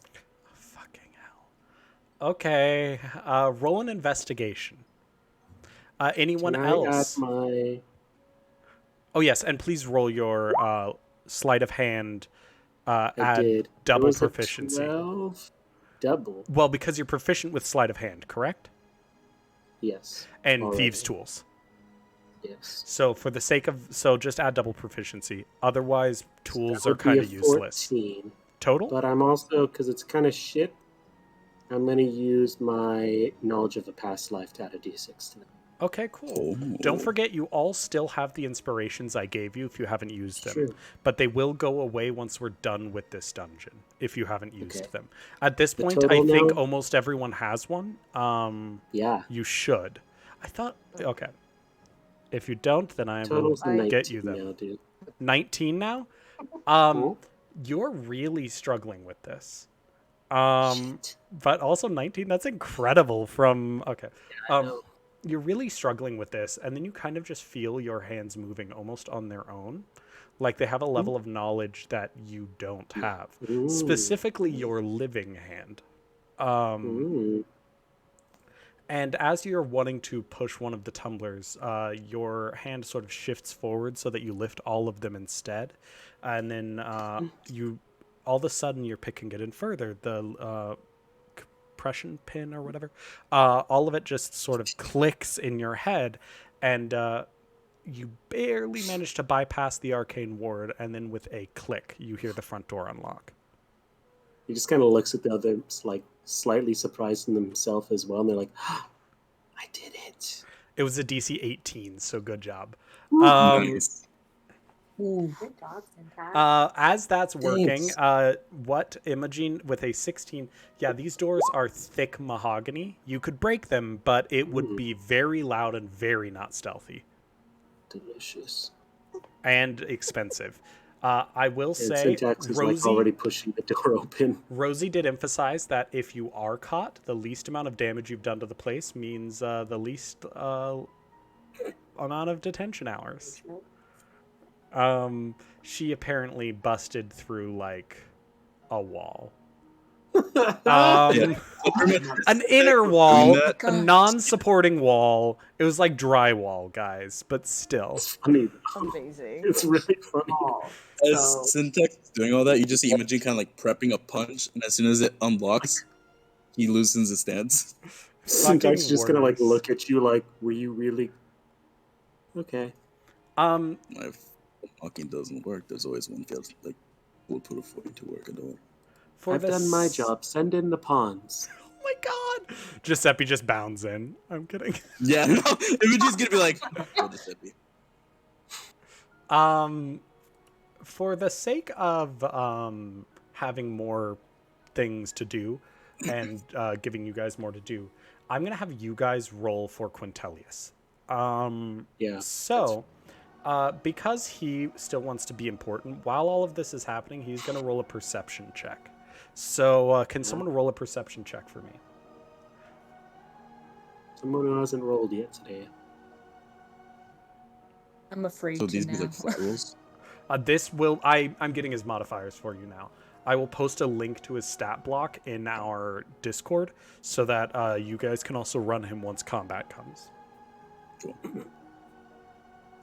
Fucking hell. Okay. Roll an investigation. Anyone else? Oh yes, and please roll your sleight of hand. Add double proficiency. 12 double. Well, because you're proficient with sleight of hand, correct? Yes. And already. thieves' tools. Yes. So for the sake of, just add double proficiency. Otherwise, tools are kind of useless. 14, total. But I'm also, because it's kind of shit, I'm going to use my knowledge of a past life to add a d6 to that. Okay, cool. Don't forget, you all still have the inspirations I gave you if you haven't used them. True. But they will go away once we're done with this dungeon if you haven't used them. At this point, I think almost everyone has one. Yeah. You should. I thought, okay. If you don't, then I will get you them. Now, dude. 19 now? You're really struggling with this. But also 19, that's incredible from, okay. You're really struggling with this, and then you kind of just feel your hands moving almost on their own. Like they have a level of knowledge that you don't have. Specifically your living hand. And as you're wanting to push one of the tumblers, your hand sort of shifts forward so that you lift all of them instead. And then you, all of a sudden, you're picking it in further. The compression pin or whatever, all of it just sort of clicks in your head, and you barely manage to bypass the arcane ward, and then with a click, you hear the front door unlock. He just kind of looks at the others, like slightly surprised in themselves as well, and they're like, I did it. It was a DC 18, so good job. Nice. Good job, Syntax. As that's working, what Imogen with a 16? Yeah, these doors are thick mahogany. You could break them, but it would be very loud and very not stealthy. Delicious. And expensive. I will say, Syntax is like already pushing the door open. Rosie did emphasize that if you are caught, the least amount of damage you've done to the place means the least amount of detention hours. She apparently busted through like a wall. An inner wall, a non-supporting wall. It was like drywall, guys, but still. It's funny. Amazing. It's really funny. As Syntax is doing all that, you just see Imogen kind of like prepping a punch, and as soon as it unlocks, he loosens his stance. Syntax just gonna like look at you like, were you really okay? If unlocking doesn't work, there's always one failed. Like, we'll put a 40 to work. I've done my job. Send in the pawns. Oh my god! Giuseppe just bounds in. I'm kidding. Yeah, no, Imogen's gonna be like, oh, Giuseppe. For the sake of having more things to do and giving you guys more to do, I'm gonna have you guys roll for Quintilius. Yeah. So, because he still wants to be important, while all of this is happening, he's gonna roll a perception check. So, can someone roll a perception check for me? Someone who hasn't rolled yet today. I'm afraid So to these now. be like flat rolls. I'm getting his modifiers for you now. I will post a link to his stat block in our Discord so that you guys can also run him once combat comes. Cool.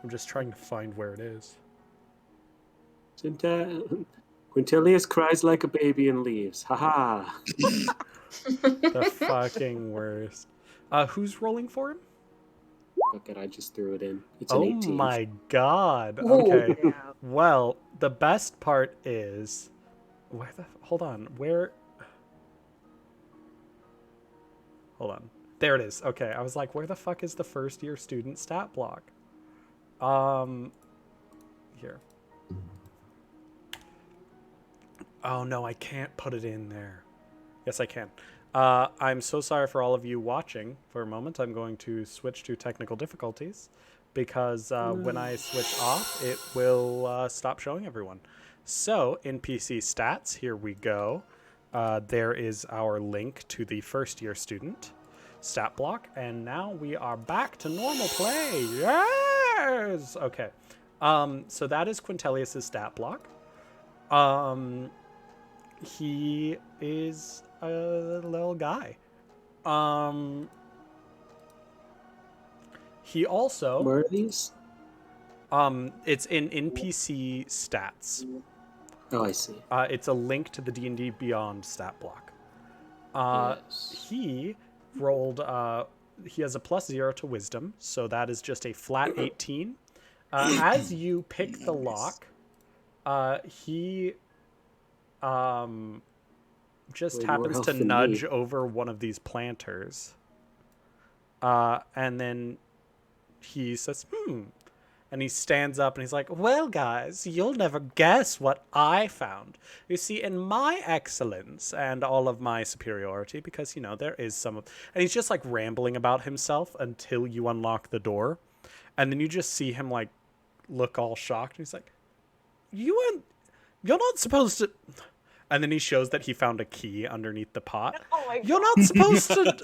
I'm just trying to find where it is. Quintilius cries like a baby and leaves. Haha. The fucking worst. Who's rolling for him? Fuck it, I just threw it in. It's an 18. Oh my god. Ooh. Okay. Yeah. Well, the best part is hold on. Hold on. There it is. Okay. I was like, where the fuck is the first year student stat block? Here. Oh no, I can't put it in there. Yes, I can. I'm so sorry for all of you watching. For a moment, I'm going to switch to technical difficulties because when I switch off, it will stop showing everyone. So, in PC stats, here we go. There is our link to the first year student stat block, and now we are back to normal play. Yes! Okay. So that is Quintilius's stat block. He is a little guy. He also Where are these? it's in NPC stats. Oh, I see. It's a link to the D&D Beyond stat block. Yes. He rolled he has a +0 to wisdom, so that is just a flat 18. As you pick the lock, he just Way more happens health to than nudge me. over one of these planters. And then he says, and he stands up and he's like, well, guys, you'll never guess what I found. You see, in my excellence and all of my superiority, because, you know, there is some of... And he's just, like, rambling about himself until you unlock the door. And then you just see him, like, look all shocked. And he's like, you're not supposed to... And then he shows that he found a key underneath the pot. Oh my You're god. not supposed to...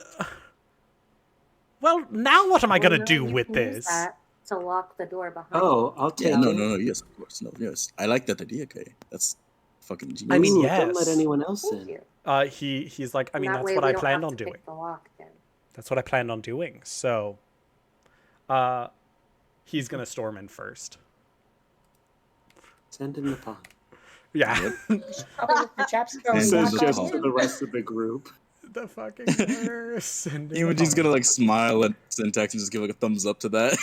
Well, now what am I going to no, do you with can use this? that to lock the door behind Oh, I'll take Yeah, it. no, yes, of course, no, yes. I like that idea, Kay. That's fucking genius. I mean, Ooh, yes. Don't let anyone else Thank in. you. He's like, I mean, that that's way what we I don't planned have on to doing. pick the lock then. That's what I planned on doing. So, he's gonna storm in first. Send in the pot. Yeah, Oh, the chaps He throwing He says says rock just just on to him. the rest of the group. the fucking worst. Imogen's gonna like smile at Syntax and just give like a thumbs up to that.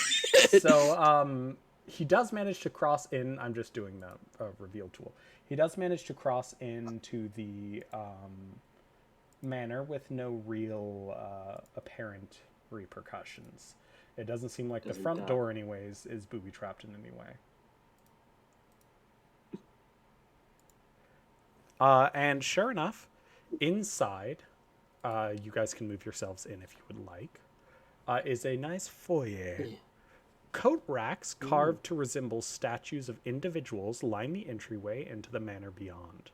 So, he does manage to cross in. I'm just doing the reveal tool. He does manage to cross into the manor with no real apparent repercussions. It doesn't seem like the Doesn't front die. door, anyways, is booby trapped in any way. And sure enough, inside, you guys can move yourselves in if you would like, is a nice foyer. Coat racks carved to resemble statues of individuals line the entryway into the manor beyond.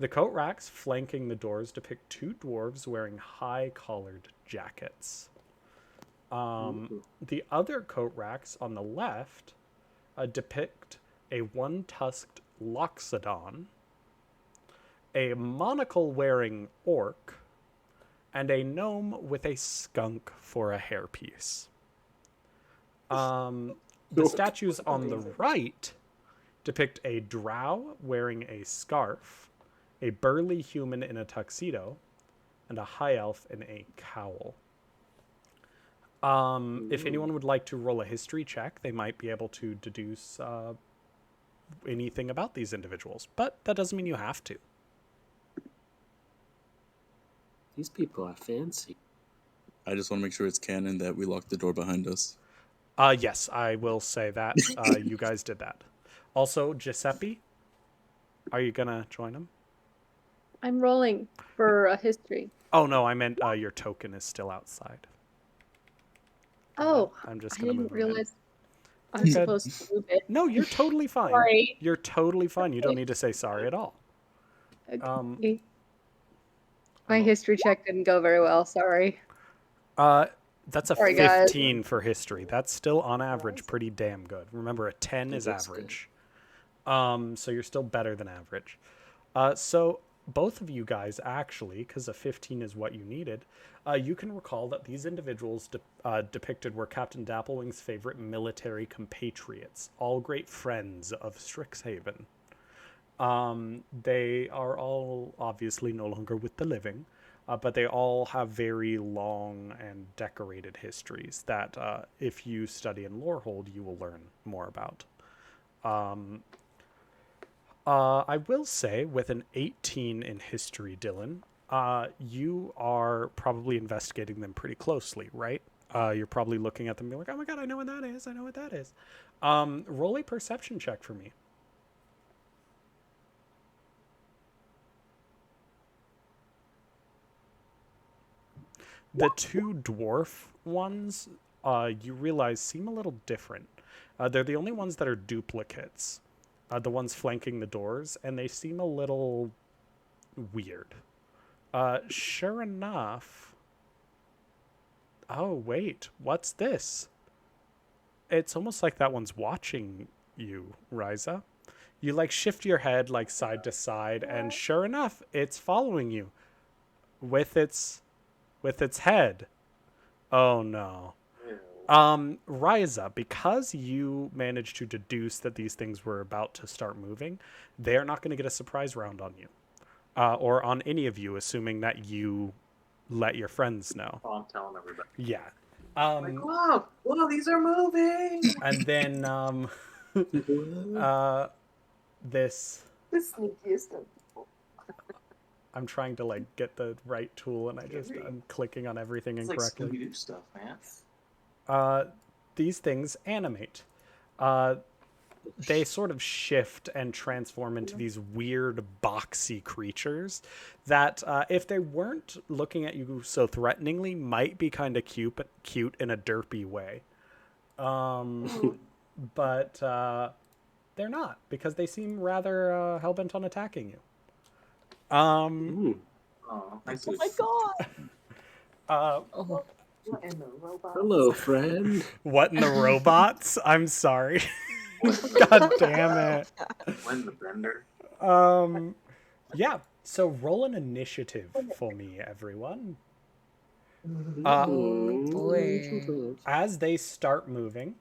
The coat racks flanking the doors depict two dwarves wearing high-collared jackets. The other coat racks on the left depict a one-tusked loxodon, a monocle-wearing orc, and a gnome with a skunk for a hairpiece. The statues on the right depict a drow wearing a scarf, a burly human in a tuxedo, and a high elf in a cowl. If anyone would like to roll a history check, they might be able to deduce anything about these individuals, but that doesn't mean you have to. These people are fancy. I just want to make sure it's canon that we locked the door behind us. Yes, I will say that. You guys did that. Also, Giuseppe, are you gonna join him? I'm rolling for a history. Oh no, I meant your token is still outside. Oh, I'm just I gonna didn't move them in. realize I'm You're good. supposed to move it. No, you're totally fine. Sorry. You're totally fine. You don't need to say sorry at all. Okay. My I'm- history check didn't go very well. Sorry. That's a Sorry, guys. 15 for history. That's still on average pretty damn good. Remember, a 10 is That's average. So you're still better than average. So both of you guys actually, because a 15 is what you needed, you can recall that these individuals depicted were Captain Dapplewing's favorite military compatriots, all great friends of Strixhaven. They are all obviously no longer with the living, but they all have very long and decorated histories that, if you study in Lorehold, you will learn more about. I will say, with an 18 in history, Dylan, you are probably investigating them pretty closely, right? You're probably looking at them and being like, oh my god, I know what that is. I know what that is. Roll a perception check for me. The two dwarf ones, you realize, seem a little different. They're the only ones that are duplicates. The ones flanking the doors, and they seem a little weird. Sure enough... Oh, wait. What's this? It's almost like that one's watching you, Ryza. You, like, shift your head, like, side to side, and sure enough, it's following you. With its head. Oh, no. Ryza, because you managed to deduce that these things were about to start moving, they're not going to get a surprise round on you. Or on any of you, assuming that you let your friends know. Oh, I'm telling everybody. Yeah. Like, whoa, these are moving. And then this... The sneakiest of people. I'm trying to like get the right tool, and I'm clicking on everything It's incorrectly. like Scooby-Doo stuff, man. These things animate. They sort of shift and transform into these weird boxy creatures that, if they weren't looking at you so threateningly, might be kind of cute in a derpy way. But they're not, because they seem rather hell-bent on attacking you. Oh, I see. Oh my god! Oh, What in the robot? Hello, friend. What in the robots? I'm sorry. God damn it. When the bender. Yeah. So roll an initiative for me, everyone. oh boy. As they start moving,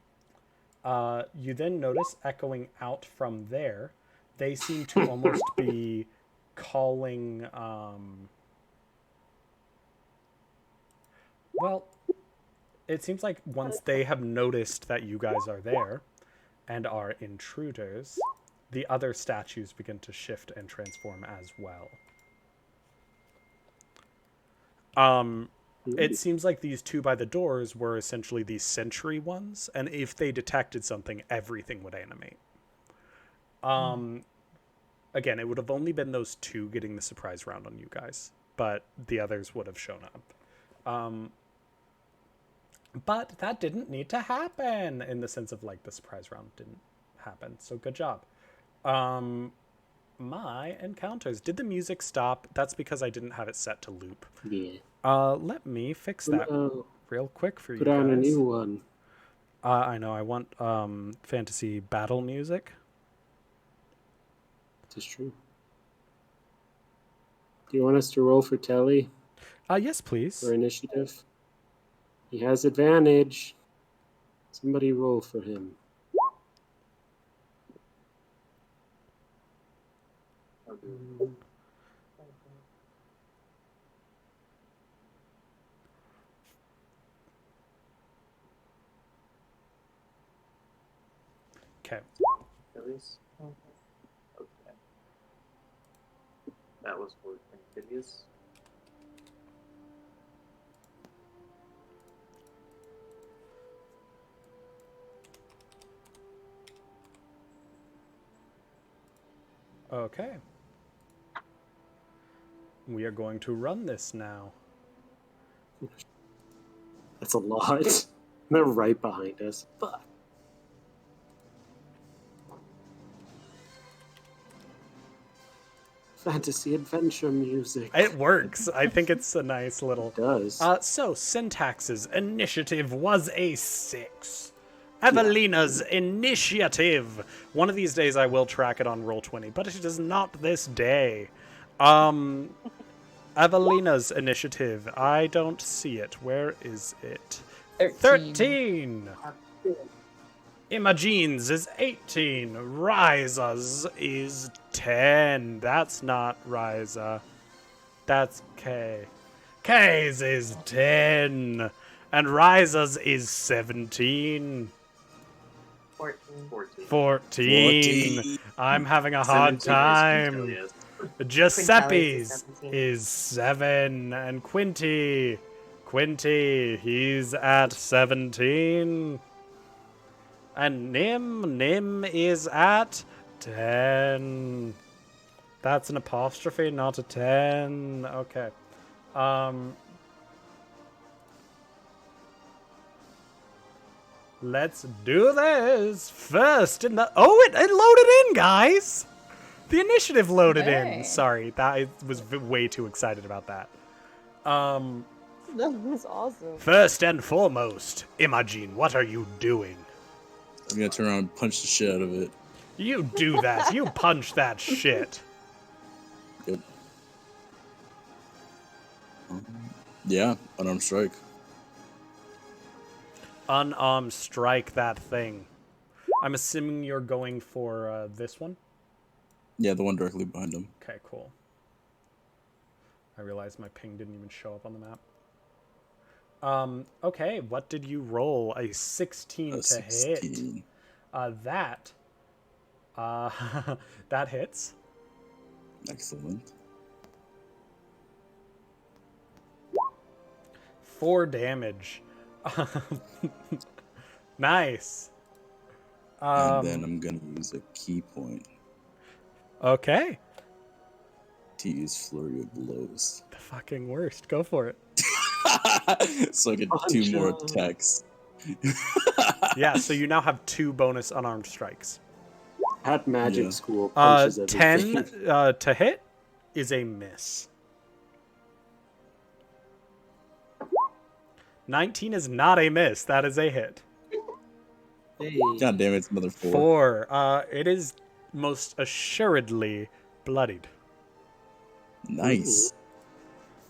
you then notice echoing out from there, they seem to almost be calling. Well, it seems like once they have noticed that you guys are there and are intruders, the other statues begin to shift and transform as well. It seems like these two by the doors were essentially these sentry ones, and if they detected something, everything would animate. Again, it would have only been those two getting the surprise round on you guys, but the others would have shown up. But that didn't need to happen, in the sense of, like, the surprise round didn't happen, so good job. My encounters. Did the music stop? That's because I didn't have it set to loop. Yeah. Let me fix that real quick for you Put guys. on a new one. I know. I want fantasy battle music. This is true. Do you want us to roll for Telly Yes, please. for initiative? He has advantage. Somebody roll for him. Okay. Achilles? Okay. That was for Amphibious. Okay. We are going to run this now. That's a lot. They're right behind us. Fuck. Fantasy adventure music. It works. I think it's a nice little... It does. So, Syntax's initiative was a 6. Evelina's initiative. One of these days I will track it on Roll20, but it is not this day. Evelina's initiative. I don't see it. Where is it? 13. Imogene's is 18. Riza's is 10. That's not Riza. That's K. K's is 10. And Riza's is 17. 14. I'm having a hard time. Giuseppe's is 7. And Quinty, he's at 17. And Nim is at 10. That's an apostrophe, not a 10. Okay. Let's do this. First in the... Oh, it loaded in, guys. The initiative loaded in. Sorry, I was way too excited about that. That was awesome. First and foremost, Imogene, what are you doing? I'm gonna turn around and punch the shit out of it. You do that. You punch that shit. Yep. Yeah, unarmed strike. Unarmed strike that thing. I'm assuming you're going for this one? Yeah, the one directly behind him. Okay, cool. I realized my ping didn't even show up on the map. Okay, what did you roll? A 16 to hit. That hits. Excellent. 4 damage. Nice. And then I'm gonna use a key point. Okay. To use Flurry of Blows. The fucking worst. Go for it. So I get 2 more attacks. Yeah, so you now have 2 bonus unarmed strikes. At magic school, punches 10 to hit is a miss. 19 is not a miss. That is a hit. Hey. God damn it, it's another 4. 4. It is most assuredly bloodied. Nice.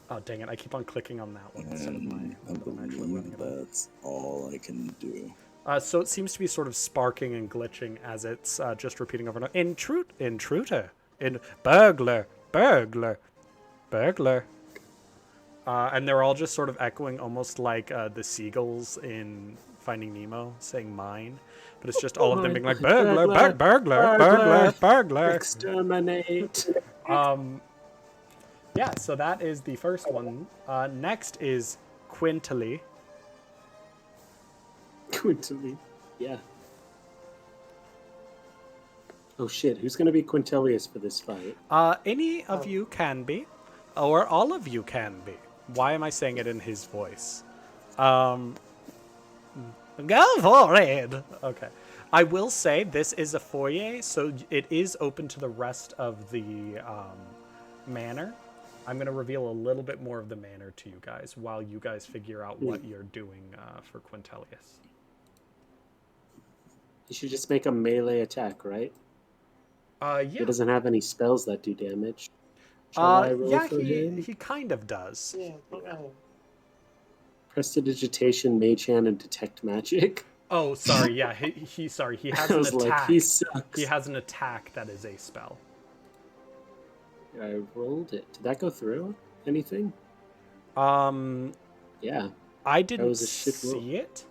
Oh, dang it. I keep on clicking on that one instead of my... I believe that's all I can do. So it seems to be sort of sparking and glitching as it's just repeating over and over. Intruder. Burglar. And they're all just sort of echoing almost like the seagulls in Finding Nemo saying mine. But it's just all of them being like, burglar. Exterminate. Yeah, so that is the first one. Next is Quintily. Quintily. Yeah. Oh shit, who's gonna be Quintilius for this fight? Any of you can be, or all of you can be. Why am I saying it in his voice? Go for it! Okay. I will say this is a foyer, so it is open to the rest of the manor. I'm going to reveal a little bit more of the manor to you guys while you guys figure out what you're doing for Quintilius. You should just make a melee attack, right? Yeah. He doesn't have any spells that do damage. Shall I roll yeah, for him? he kind of does. Yeah, alright. Prestidigitation, Mage Hand, and Detect Magic. Oh, sorry. Yeah, he has I an was attack. like, he sucks. He has an attack that is a spell. I rolled it. Did that go through? Anything? Yeah. I didn't was a shit roll. see it.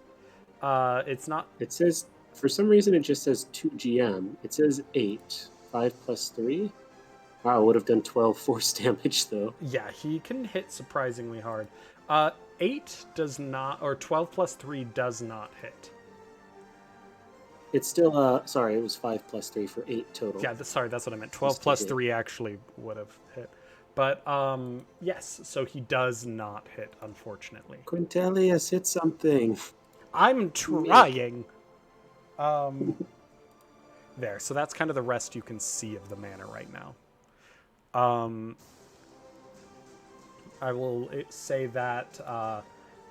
It's not. It says, for some reason, it just says 2 GM. It says 8. 5 plus 3. Wow, would have done 12 force damage, though. Yeah, he can hit surprisingly hard. 8 does not, or 12 plus 3 does not hit. It's still, sorry, it was 5 plus 3 for 8 total. Yeah, sorry, that's what I meant. 12 plus 3 actually would have hit. But yes, so he does not hit, unfortunately. Quintilius, hit something. I'm trying. There. So that's kind of the rest you can see of the manor right now. I will say that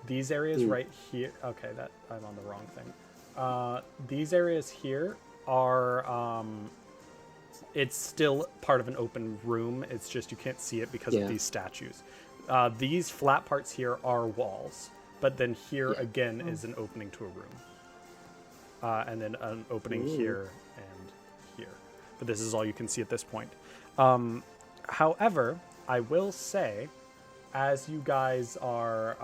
these areas right here. Okay, that I'm on the wrong thing. These areas here are. It's still part of an open room. It's just you can't see it because of these statues. These flat parts here are walls, but then here again is an opening to a room. And then an opening here and here. But this is all you can see at this point. However, I will say, as you guys are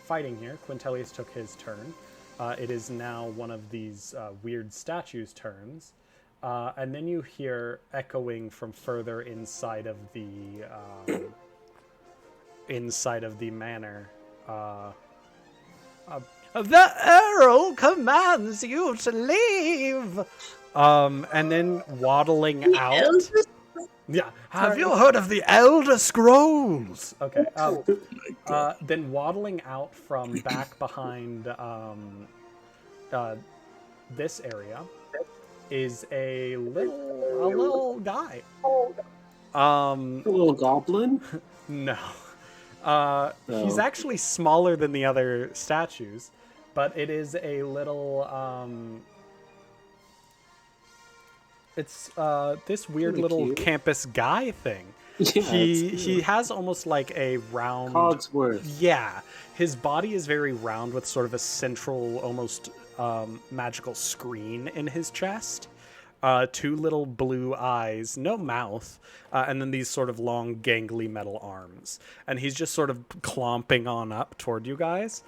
fighting here, Quintilius took his turn. It is now one of these weird statues' turns. And then you hear echoing from further inside of the manor. The Earl commands you to leave. And then waddling out. Yeah. Have you heard of the Elder Scrolls? Okay. Then waddling out from back behind this area is a little guy. A little goblin? No. He's actually smaller than the other statues, but it is a little it's this weird Really little cute. campus guy thing. Yeah, He has almost like a round Cogsworth. Yeah. His body is very round with sort of a central almost magical screen in his chest. Two little blue eyes, no mouth, and then these sort of long, gangly metal arms. And he's just sort of clomping on up toward you guys,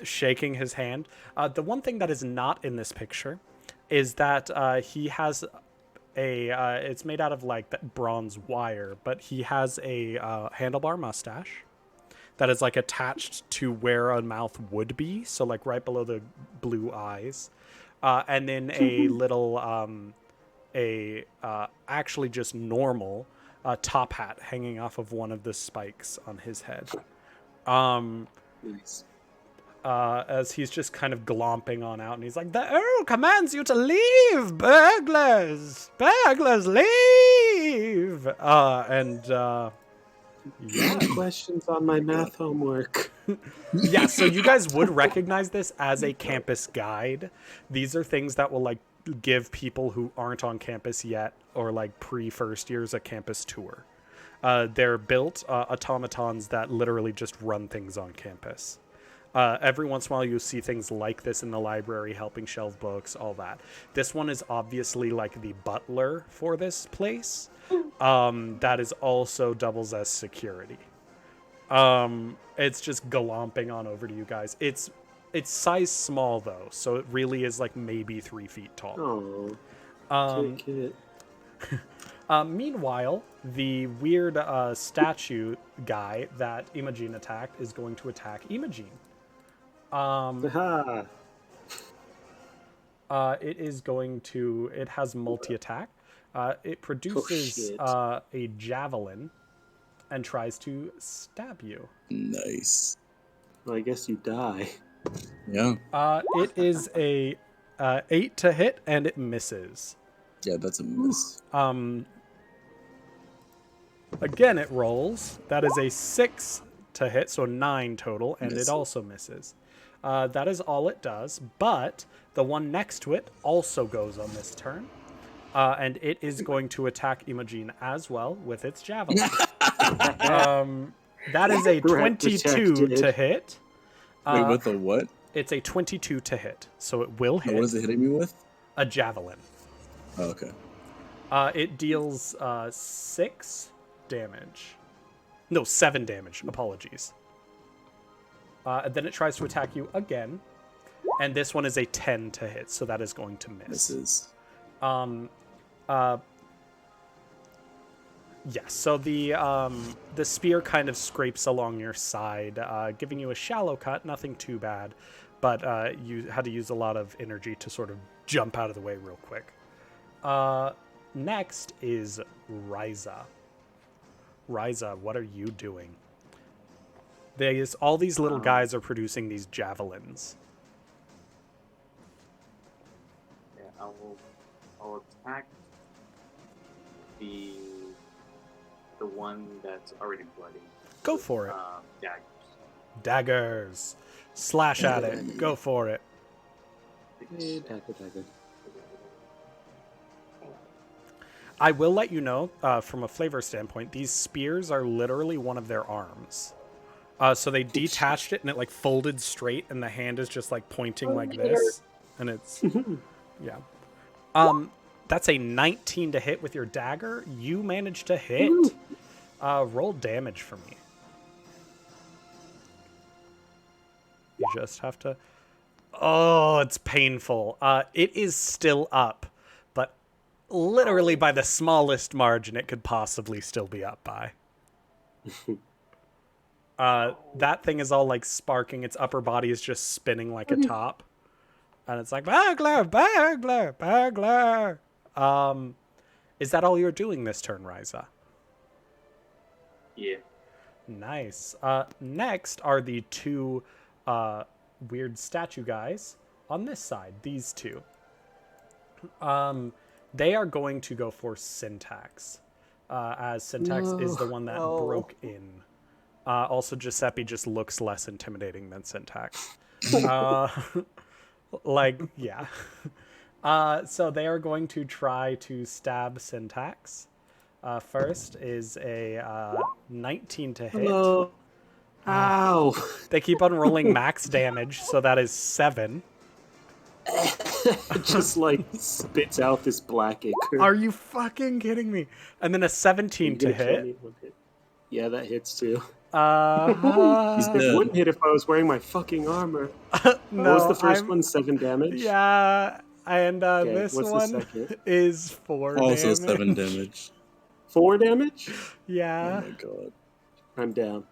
shaking his hand. The one thing that is not in this picture is that he has it's made out of like that bronze wire, but he has a handlebar mustache that is like attached to where a mouth would be, so like right below the blue eyes. And then a little, actually just normal top hat hanging off of one of the spikes on his head. Nice. As he's just kind of glomping on out, and he's like, "The Earl commands you to leave, burglars! Burglars, leave!" Yeah. Questions on my math homework. Yeah, so you guys would recognize this as a campus guide. These are things that will like give people who aren't on campus yet or like pre-first years a campus tour. They're built automatons that literally just run things on campus. Every once in a while you see things like this in the library, helping shelve books, all that. This one is obviously like the butler for this place. That is also doubles as security. It's just galomping on over to you guys. It's size small though, so it really is like maybe 3 feet tall. Oh, cute. Meanwhile, the weird statue guy that Imogen attacked is going to attack Imogen. Aha. It has multi-attack. It produces a javelin and tries to stab you. Nice. Well, I guess you die. Yeah. It is a 8 to hit, and it misses. Yeah, that's a miss. Again, it rolls. That is a 6 to hit, so 9 total, and it also misses. That is all it does, but the one next to it also goes on this turn. And it is going to attack Imogen as well with its javelin. That is a 22 to hit. Wait, with the what? It's a 22 to hit, so it will hit. What is it hitting me with? A javelin. Oh, okay. It deals 6 damage. No, 7 damage. Apologies. And then it tries to attack you again. And this one is a 10 to hit, so that is going to miss. Misses. Yes, so the spear kind of scrapes along your side, giving you a shallow cut, nothing too bad, but you had to use a lot of energy to sort of jump out of the way real quick. Next is Ryza. Ryza, what are you doing? All these little guys are producing these javelins. Yeah, I'll attack the one that's already bloody. Go for it. Daggers. Daggers. Slash at it. Go for it. Hey, dagger. I will let you know, from a flavor standpoint, these spears are literally one of their arms. So they detached it and it like folded straight, and the hand is just like pointing like this, and it's yeah. That's a 19 to hit with your dagger. You managed to hit. Roll damage for me. You just have to. Oh, it's painful. It is still up, but literally by the smallest margin it could possibly still be up by. That thing is all like sparking. Its upper body is just spinning like a top. And it's like, bagler. Is that all you're doing this turn, Ryza? Yeah. Nice. Next are the two weird statue guys on this side. These two. They are going to go for Syntax. As Syntax is the one that broke in. Also, Giuseppe just looks less intimidating than Syntax. Yeah. So they are going to try to stab Syntax. First is a 19 to hit. Hello. Ow. They keep on rolling max damage, so that is 7. It just like spits out this black ichor. Are you fucking kidding me? And then a 17 to hit. Yeah, that hits too. He's It dead. wouldn't hit if I was wearing my fucking armor. No, What was the first one? 7 damage? Yeah, and Okay, this what's the one second? is 4 Also damage. 7 damage. 4 damage? Yeah. Oh my god. I'm down.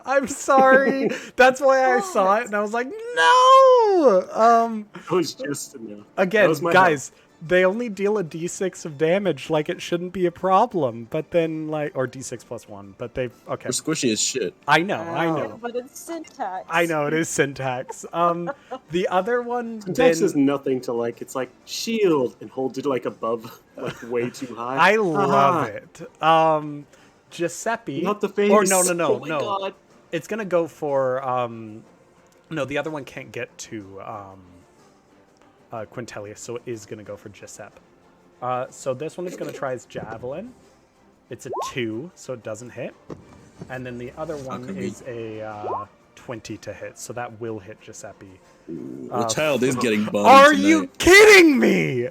I'm sorry. That's why I saw it and I was like, no! It was just enough. Again, That was my guys, they only deal a d6 of damage, like it shouldn't be a problem. But then, like, or d6 plus 1, but they've, okay. They're squishy as shit. I know. But it's Syntax. I know, it is Syntax. The other one, Syntax then, is nothing to like. It's like shield and holds it like above, like way too high. I love it. Giuseppe, Not the face. or no, Oh my God. it's gonna go for no, the other one can't get to Quintelia, so it is gonna go for Giuseppe. So this one is gonna try his javelin. It's a 2, so it doesn't hit. And then the other one is a 20 to hit, so that will hit Giuseppe. The child is getting bombed Are tonight. you kidding me?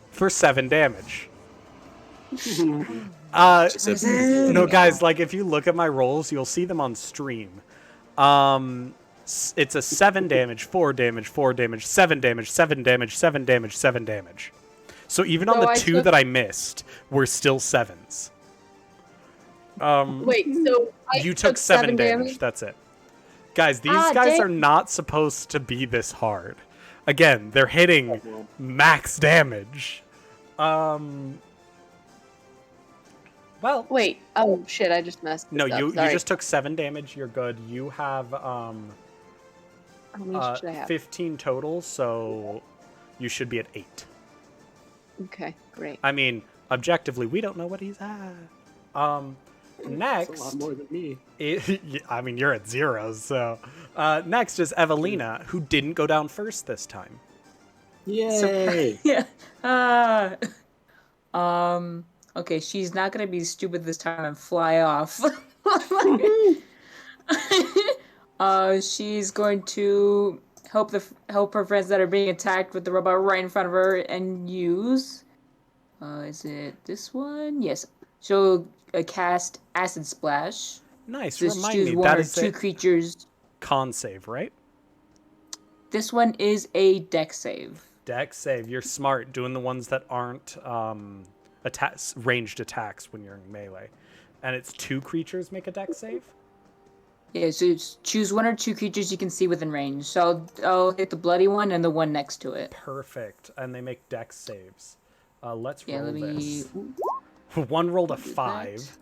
For 7 damage. No, guys, like if you look at my rolls, you'll see them on stream. It's a 7 damage, 4 damage, 4 damage, 7 damage, 7 damage, 7 damage, 7 damage. So even on So the I 2 took- that I missed, we're still 7s. Wait, so I You took 7 damage. That's it. Guys, these guys dang. are not supposed to be this hard. Again, they're hitting max damage. Well, Wait. Oh shit! I just messed. no, this up. you Sorry. just took 7 damage. You're good. You have How many should I have? 15 total, so you should be at 8. Okay, great. I mean, objectively, we don't know what he's at. Next, That's a lot more than me. I mean, you're at 0, so next is Evelina, who didn't go down first this time. Yay! Yeah. Okay, she's not gonna be stupid this time and fly off. She's going to help her friends that are being attacked with the robot right in front of her and use. Is it this one? Yes. She'll cast Acid Splash. Nice. Just Remind choose me, one that or is two a creatures. con save, right? This one is a deck save. Deck save. You're smart, doing the ones that aren't ranged attacks when you're in melee. And it's 2 creatures make a deck save? Yeah, so just choose one or 2 creatures you can see within range. So I'll hit the bloody one and the one next to it. Perfect. And they make dex saves. Let's Yeah, roll let me. this. One rolled a do 5.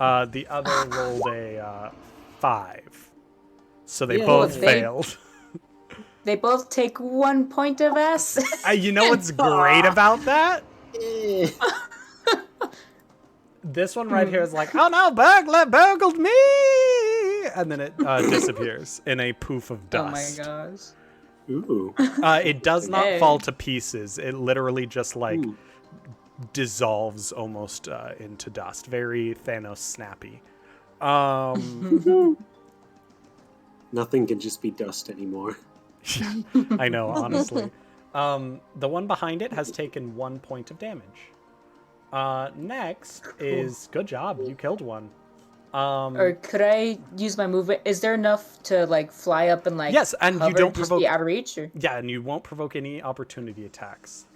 The other rolled a 5. So they Yay. both They- failed. They both take 1 point of S. You know what's great about that? Eh. This one right here is like, oh no, burglar burgled me! And then it disappears in a poof of Oh my dust. gosh. Ooh. It does not Hey. fall to pieces. It literally just like Ooh. dissolves almost into dust. Very Thanos snappy. Um, Nothing can just be dust anymore. I know, honestly. The one behind it has taken 1 point of damage. Next is good job. You killed one. Or could I use my movement? Is there enough to like fly up and like Yes, and you hover, don't just provoke- be out of reach? Or? Yeah, and you won't provoke any opportunity attacks.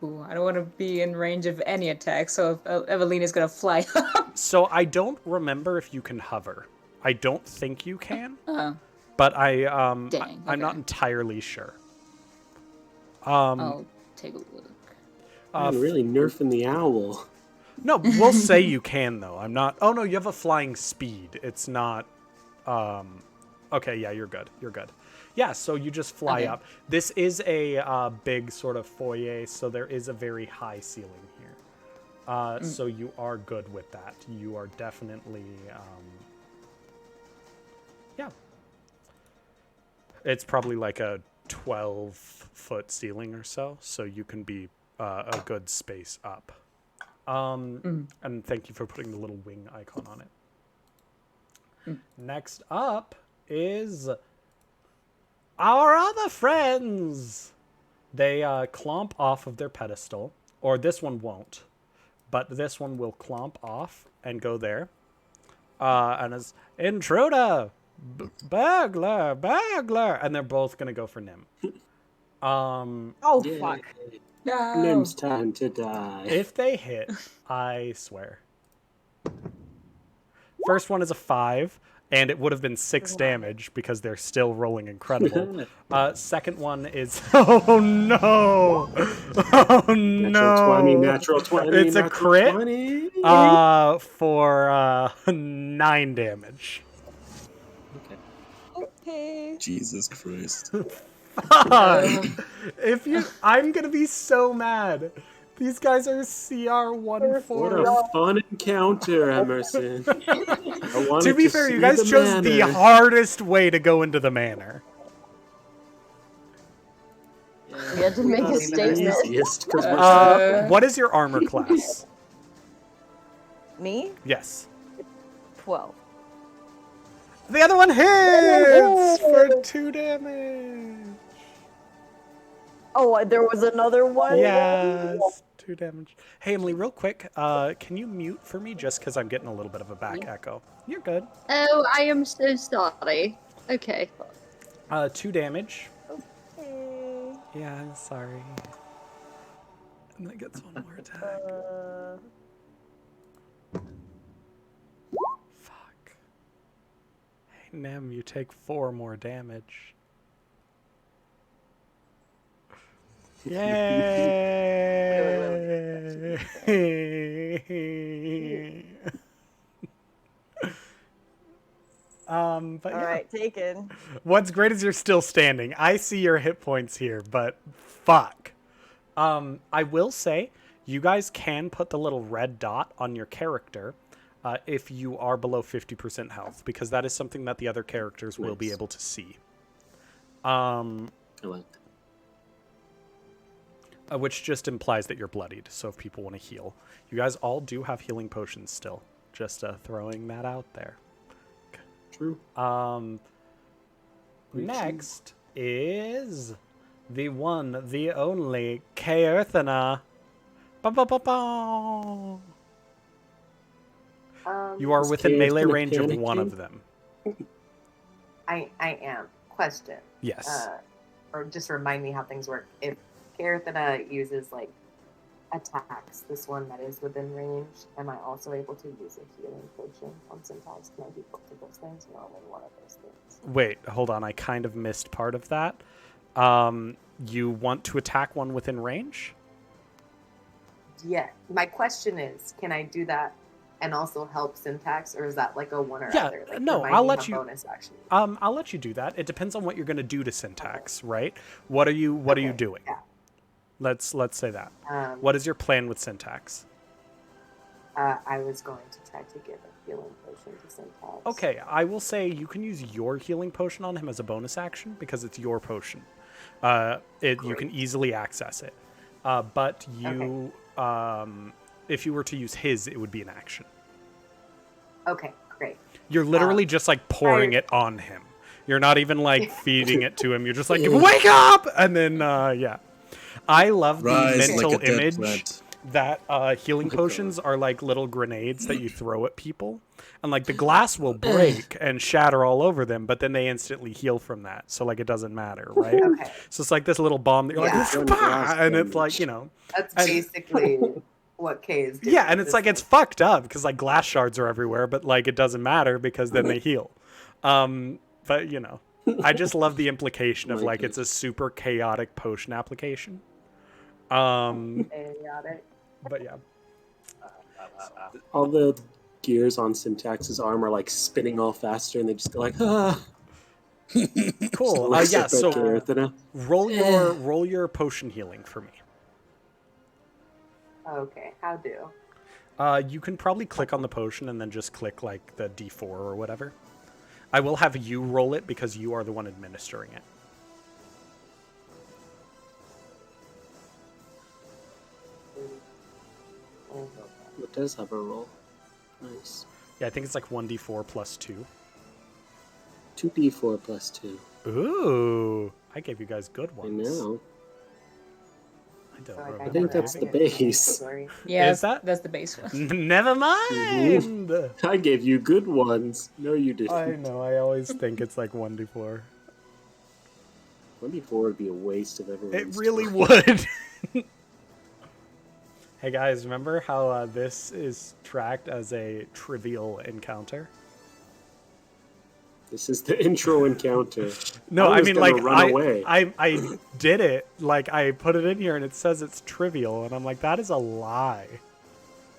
Ooh, I don't want to be in range of any attack, so if Evelina's gonna fly up. So I don't remember if you can hover. I don't think you can, Oh, but I'm not okay. entirely sure. I'll take a look. Man, really nerfing the owl. No, we'll say you can though. I'm not. Oh no, you have a flying speed. It's not. Okay, yeah, you're good. You're good. Yeah, so you just fly Okay. up. This is a big sort of foyer, so there is a very high ceiling here. So you are good with that. You are definitely. Yeah. It's probably like a 12-foot ceiling or so, so you can be a good space up. And thank you for putting the little wing icon on it. Next up is our other friends. They clomp off of their pedestal, or this one won't, but this one will clomp off and go there. And as intruder, burglar, burglar, and they're both gonna go for Nim. Oh, Yay. fuck. No. Nim's time to die. If they hit, I swear. First one is a 5, and it would have been 6 damage because they're still rolling incredible. Second one is oh no, oh no, Natural 20. It's a natural crit. 20. For 9 damage. Okay. Jesus Christ. If you, I'm gonna be so mad. These guys are CR What 140. a fun encounter, Emerson. I wanted To be fair, see you guys the chose the manor. hardest way to go into the manor. We had to make a That's the statement. easiest, 'cause we're What is your armor class? Me? Yes. 12. The other one hits for 2 damage. Oh, there was another one? Yes, 2 damage. Hey, Emily, real quick, can you mute for me just because I'm getting a little bit of a back echo? You're good. Oh, I am so sorry. Okay. 2 damage. Okay. Yeah, I'm sorry. And that gets one more attack. Fuck. Hey, Nem, you take 4 more damage. Yay! But yeah. Alright, taken. What's great is you're still standing. I see your hit points here, but fuck. I will say, you guys can put the little red dot on your character if you are below 50% health, because that is something that the other characters will be Nice. able to see. I like that. Which just implies that you're bloodied, so if people want to heal. You guys all do have healing potions still. Just throwing that out there. True. Next is the one, the only Kaerthana. Ba-ba-ba-ba. You are within melee Kaerthana range of panicking? one of them. I am. Question. Yes. Or just remind me how things work. If Kaerthana uses like attacks, this one that is within range, am I also able to use a healing potion on Centaurs? Can I do both of those things or only one of those things? Wait, hold on. I kind of missed part of that. You want to attack one within range? Yeah. My question is, can I do that and also help syntax, or is that like a one or Yeah, other? Like, no, there might I'll be let a you. bonus action. I'll let you do that. It depends on what you're gonna do to syntax, right? What are you Okay, doing? yeah. Let's say that. Um, What is your plan with syntax? I was going to try to give a healing potion to syntax. Okay, I will say you can use your healing potion on him as a bonus action because it's your potion. You can easily access it. But you, if you were to use his, it would be an action. Okay, great. You're literally just like pouring it on him. You're not even like feeding it to him. You're just like, wake up! And then, yeah. I love the Rise mental like a dead image plant. that healing potions are like little grenades that you throw at people. And like the glass will break and shatter all over them, but then they instantly heal from that. So like it doesn't matter, right? Okay. So it's like this little bomb that you're Yeah. like, "Pah!" And it's like, you know. That's and- basically what Kay is doing. Yeah, and it's like it's fucked up because like glass shards are everywhere, but like it doesn't matter because then they heal. But you know, I just love the implication of like it's a super chaotic potion application. chaotic. But yeah. All the gears on Syntax's arm are like spinning all faster, and they just go like, ah. Cool. Looks Yeah, up at so Garethina. roll your potion healing for me. Okay, how do? You can probably click on the potion and then just click like the D4 or whatever. I will have you roll it because you are the one administering it. It does have a roll. Nice. Yeah, I think it's like 1d4 plus 2. 2d4 plus 2. Ooh, I gave you guys good I ones. know. I don't So, like, remember. I think that's the base. Yeah, Is that? that's the base one. Never mind. I gave you good ones. No, you didn't. I know. I always think it's like 1d4. 1d4 would be a waste of everyone's It really time. would. Hey guys, remember how this is tracked as a trivial encounter? This is the intro encounter. No, I was mean gonna like run away. I did it. Like I put it in here and it says it's trivial, and I'm like, that is a lie.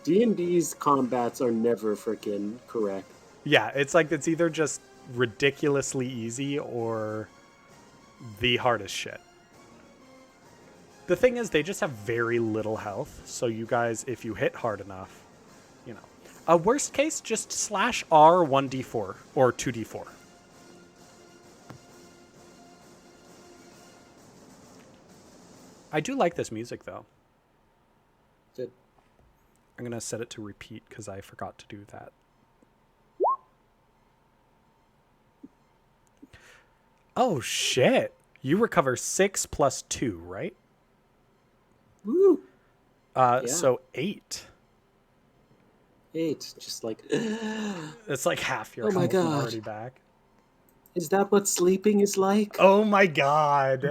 D&D's combats are never freaking correct. Yeah, it's like it's either just ridiculously easy or the hardest shit. The thing is, they just have very little health, so you guys, if you hit hard enough, you know. Worst case, just slash R 1d4 or 2d4. I do like this music, though. Good. I'm going to set it to repeat because I forgot to do that. Oh, shit. You recover 6 plus 2, right? Woo! Yeah. So 8. 8. Just like... It's like half your Oh my health God. already back. Is that what sleeping is like? Oh my god.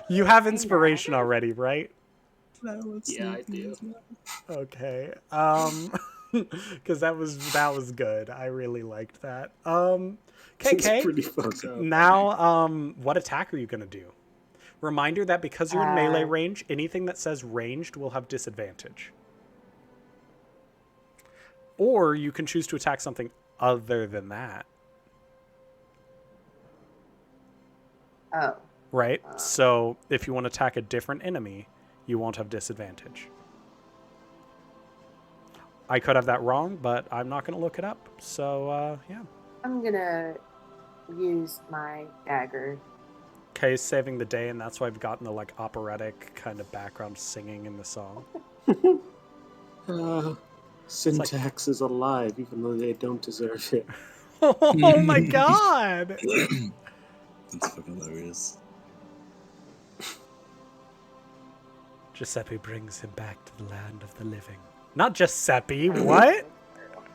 You have inspiration already, right? Yeah, I do. Okay. Because that was good. I really liked that. It's KK, pretty fucked up. now what attack are you gonna do? Reminder that because you're in melee range, anything that says ranged will have disadvantage. Or you can choose to attack something other than that. Oh. Right? So if you want to attack a different enemy, you won't have disadvantage. I could have that wrong, but I'm not going to look it up. So, yeah. I'm gonna use my dagger. Kay is saving the day, and that's why I've gotten the, like, operatic kind of background singing in the song. Syntax is alive, even though they don't deserve it. Oh my god! That's fucking hilarious. Giuseppe brings him back to the land of the living. Not Giuseppe, what?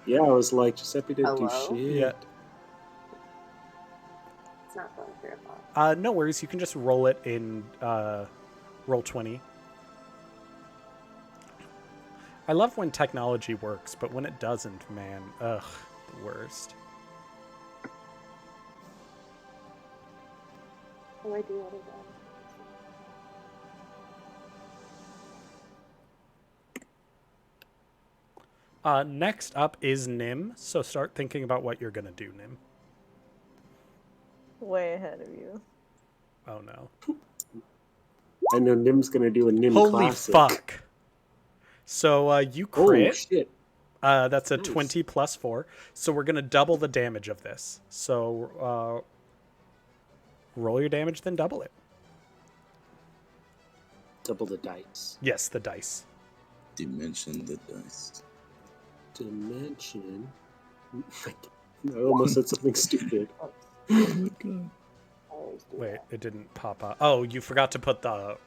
Yeah, I was like, Giuseppe didn't Hello? do shit. Yeah. It's not going very well. No worries, you can just roll it in roll 20. I love when technology works, but when it doesn't, man, ugh, the worst. How do I do all of that? Next up is Nim. So start thinking about what you're gonna do, Nim. Way ahead of you. Oh no. I know Nim's gonna do a Nim Holy classic. fuck. So you Oh crit. shit! That's a Nice. 20 plus 4. So we're gonna double the damage of this. So roll your damage, then double it. Double the dice. Yes, the dice. Dimension the dice. Dimension. I almost said something stupid. Oh my god. Wait, it didn't pop up. Oh, you forgot to put the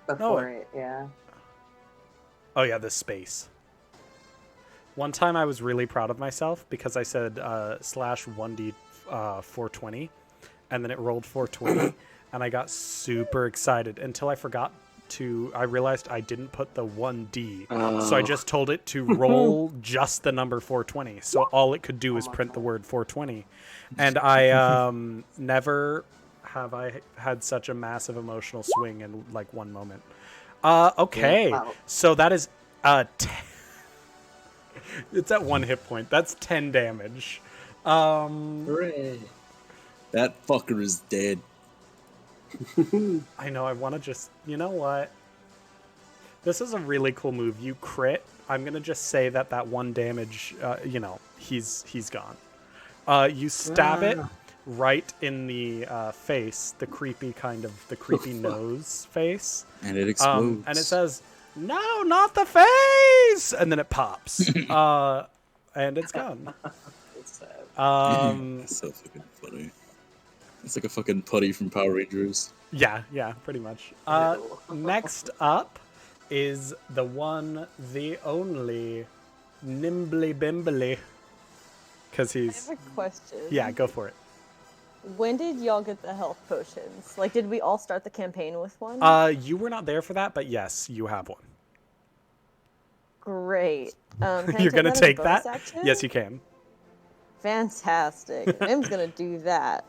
Before it, yeah. Oh yeah, the space. One time I was really proud of myself because I said /1d 420, and then it rolled 420, and I got super excited until I forgot to. I realized I didn't put the 1d, so I just told it to roll just the number 420. So all it could do is print the word 420, and I never have I had such a massive emotional swing in like one moment. Okay, Wow. so that is 10. It's at 1 hit point. That's 10 damage. Hooray! That fucker is dead. I know, I want to just... You know what? This is a really cool move. You crit. I'm going to just say that that 1 damage, he's gone. You stab it right in the face, the creepy nose face. And it explodes. And it says, "No, not the face!" And then it pops. And it's gone. It's sad. That's so fucking funny. It's like a fucking putty from Power Rangers. Yeah, pretty much. Next up is the one, the only, Nimbly Bimbly. Because I he's... have a question. Yeah, go for it. When did y'all get the health potions? Like, did we all start the campaign with one? You were not there for that, but yes, you have one. Great. Can I You're going to as a take bonus that? action? Yes, you can. Fantastic. Nim's gonna do that.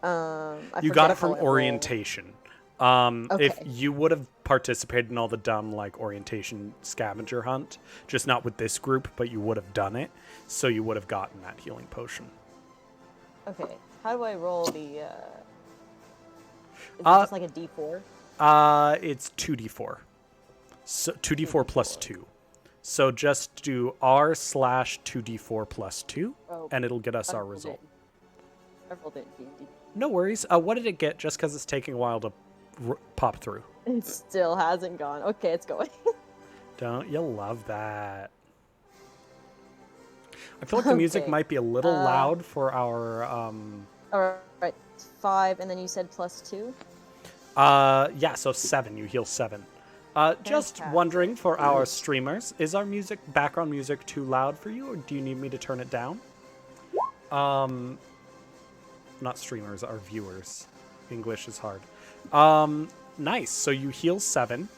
I You forget got it how from I roll. orientation. If Okay. you would have participated in all the dumb like orientation scavenger hunt, just not with this group, but you would have done it, so you would have gotten that healing potion. Okay. How do I roll the? Is it Uh, just like a D4? It's 2d4. So 2d4 plus 2. So just do r/2d4 plus 2, Oh, and it'll get us I our rolled result. I rolled it in D&D. No worries. What did it get? Just because it's taking a while to pop through. It still hasn't gone. Okay, it's going. Don't you love that? I feel like the music Okay. might be a little loud for our... All right, 5, and then you said +2. Yeah, so 7. You heal 7. Just Fantastic. wondering for our streamers, is our background music too loud for you, or do you need me to turn it down? Not streamers, our viewers. English is hard. Nice. So you heal 7.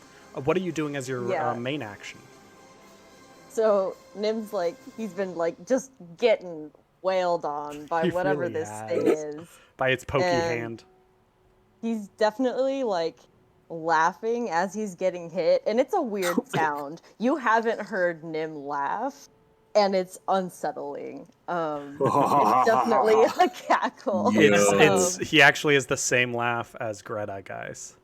What are you doing as your Yeah. main action? So Nim's like, he's been like just getting wailed on by He whatever really this has. thing is. By its pokey And- hand. He's definitely like laughing as he's getting hit, and it's a weird sound. You haven't heard Nim laugh, and it's unsettling. It's definitely a cackle. It's he actually has the same laugh as Greta, guys.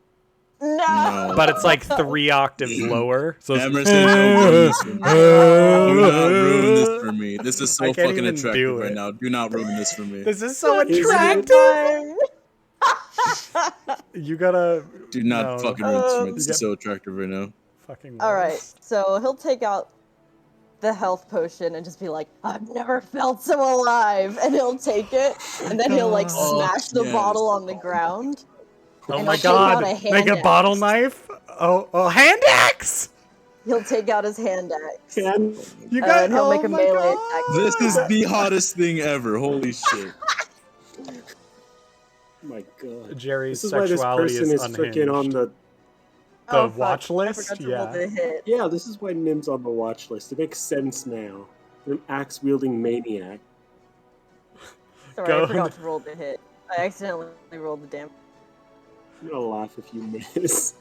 No. But it's like 3 octaves lower. So it's... Emerson, don't ruin this for me. Do not ruin this for me. This is I so can't fucking even do attractive it. right now. Do not ruin this for me. This is so Is it? attractive. You gotta... Do not no. fucking ruin this for me. This Yep. is so attractive right now. Fucking All right, worst. so he'll take out the health potion and just be like, "I've never felt so alive," and he'll take it, and then he'll like Oh, smash the yes. bottle on the ground. Oh and my he'll take out god. a Make a hand bottle axe. knife? Oh, hand axe! He'll take out his hand axe. And You got... and he'll make oh a my melee god. attack. This is the hottest thing ever. Holy shit. oh my god, Jerry's this is why this sexuality person is unhinged. freaking on the. The fuck, watch I list? forgot to Yeah. roll the hit. Yeah, this is why Nim's on the watch list. It makes sense now. You're an axe wielding maniac. Sorry, Go I forgot on. to roll the hit. I accidentally rolled the damage. I'm gonna laugh if you miss.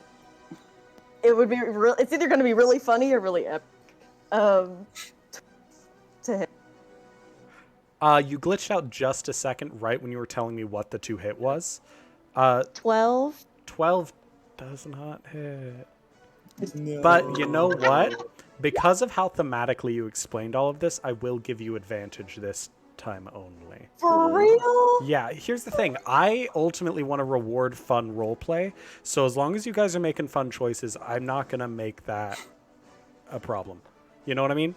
It would be it's either going to be really funny or really epic. To hit. You glitched out just a second right when you were telling me what the 2 hit was. 12. 12 does not hit. No. But you know what? Because of how thematically you explained all of this, I will give you advantage this time only. For real? Yeah, here's the thing. I ultimately want to reward fun roleplay. So as long as you guys are making fun choices, I'm not going to make that a problem. You know what I mean?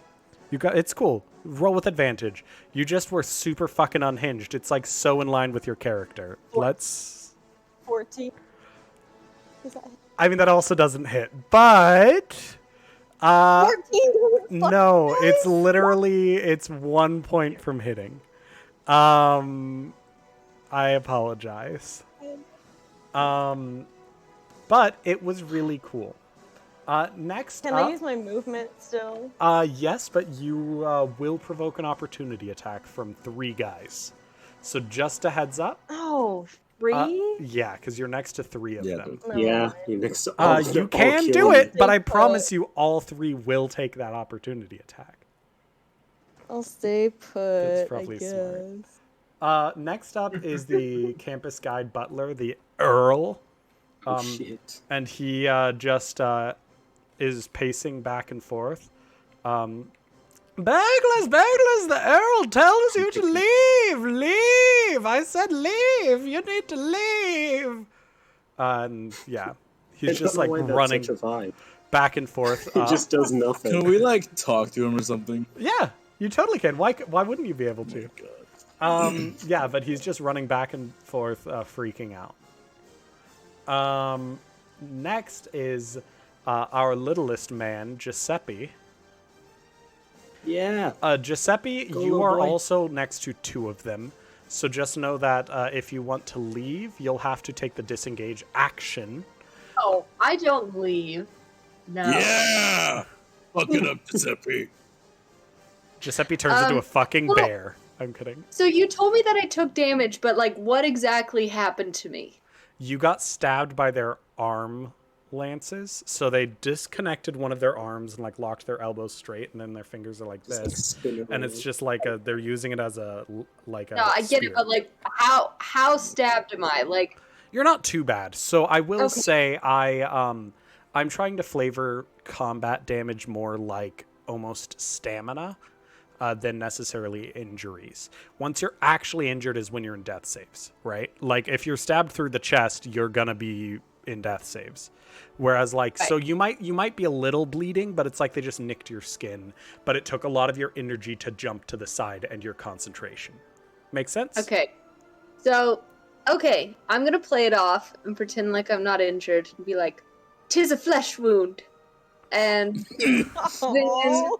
It's cool. Roll with advantage. You just were super fucking unhinged. It's like so in line with your character. Let's... 14. Is that I mean, that also doesn't hit, but... 14? No, it's literally, it's 1 point from hitting. I apologize. But it was really cool. Next Can up... I use my movement still? Yes, but you will provoke an opportunity attack from 3 guys. So just a heads up. Oh, 3? Yeah, because you're next to 3 of them. Yeah, you're next to all You all can do killing. it, but I Stay promise you all 3 will take that opportunity attack. I'll stay put. That's probably smart. Next up is the campus guide butler, the Earl. Oh, shit. And he just is pacing back and forth. Bagglers, the Earl tells you to leave! Leave! I said leave! You need to leave! And yeah, he's just like running Such a vibe. back and forth. He just does nothing. Can we like talk to him or something? Yeah, you totally can. Why wouldn't you be able to? Yeah, but he's just running back and forth, freaking out. Next is our littlest man, Giuseppe. Yeah. Giuseppe, Go, you little are boy. also next to 2 of them. So just know that if you want to leave, you'll have to take the disengage action. Oh, I don't leave. No. Yeah! Fuck it up, Giuseppe. Giuseppe turns into a fucking well- bear. I'm kidding. So you told me that I took damage, but like, what exactly happened to me? You got stabbed by their arm lances, so they disconnected one of their arms and like locked their elbows straight, and then their fingers are like Just, like, this, spin and around. it's just like they're using it as a like a No, I get it, spear. but like, how stabbed am I? Like, You're not too bad. So I will Okay. say I'm trying to flavor combat damage more like almost stamina than necessarily injuries. Once you're actually injured is when you're in death saves, right? Like if you're stabbed through the chest, you're gonna be in death saves. Whereas like Right. so you might be a little bleeding, but it's like they just nicked your skin, but it took a lot of your energy to jump to the side and your concentration. Make sense? okay. So, okay, I'm gonna play it off and pretend like I'm not injured and be like, "'Tis a flesh wound," and Oh.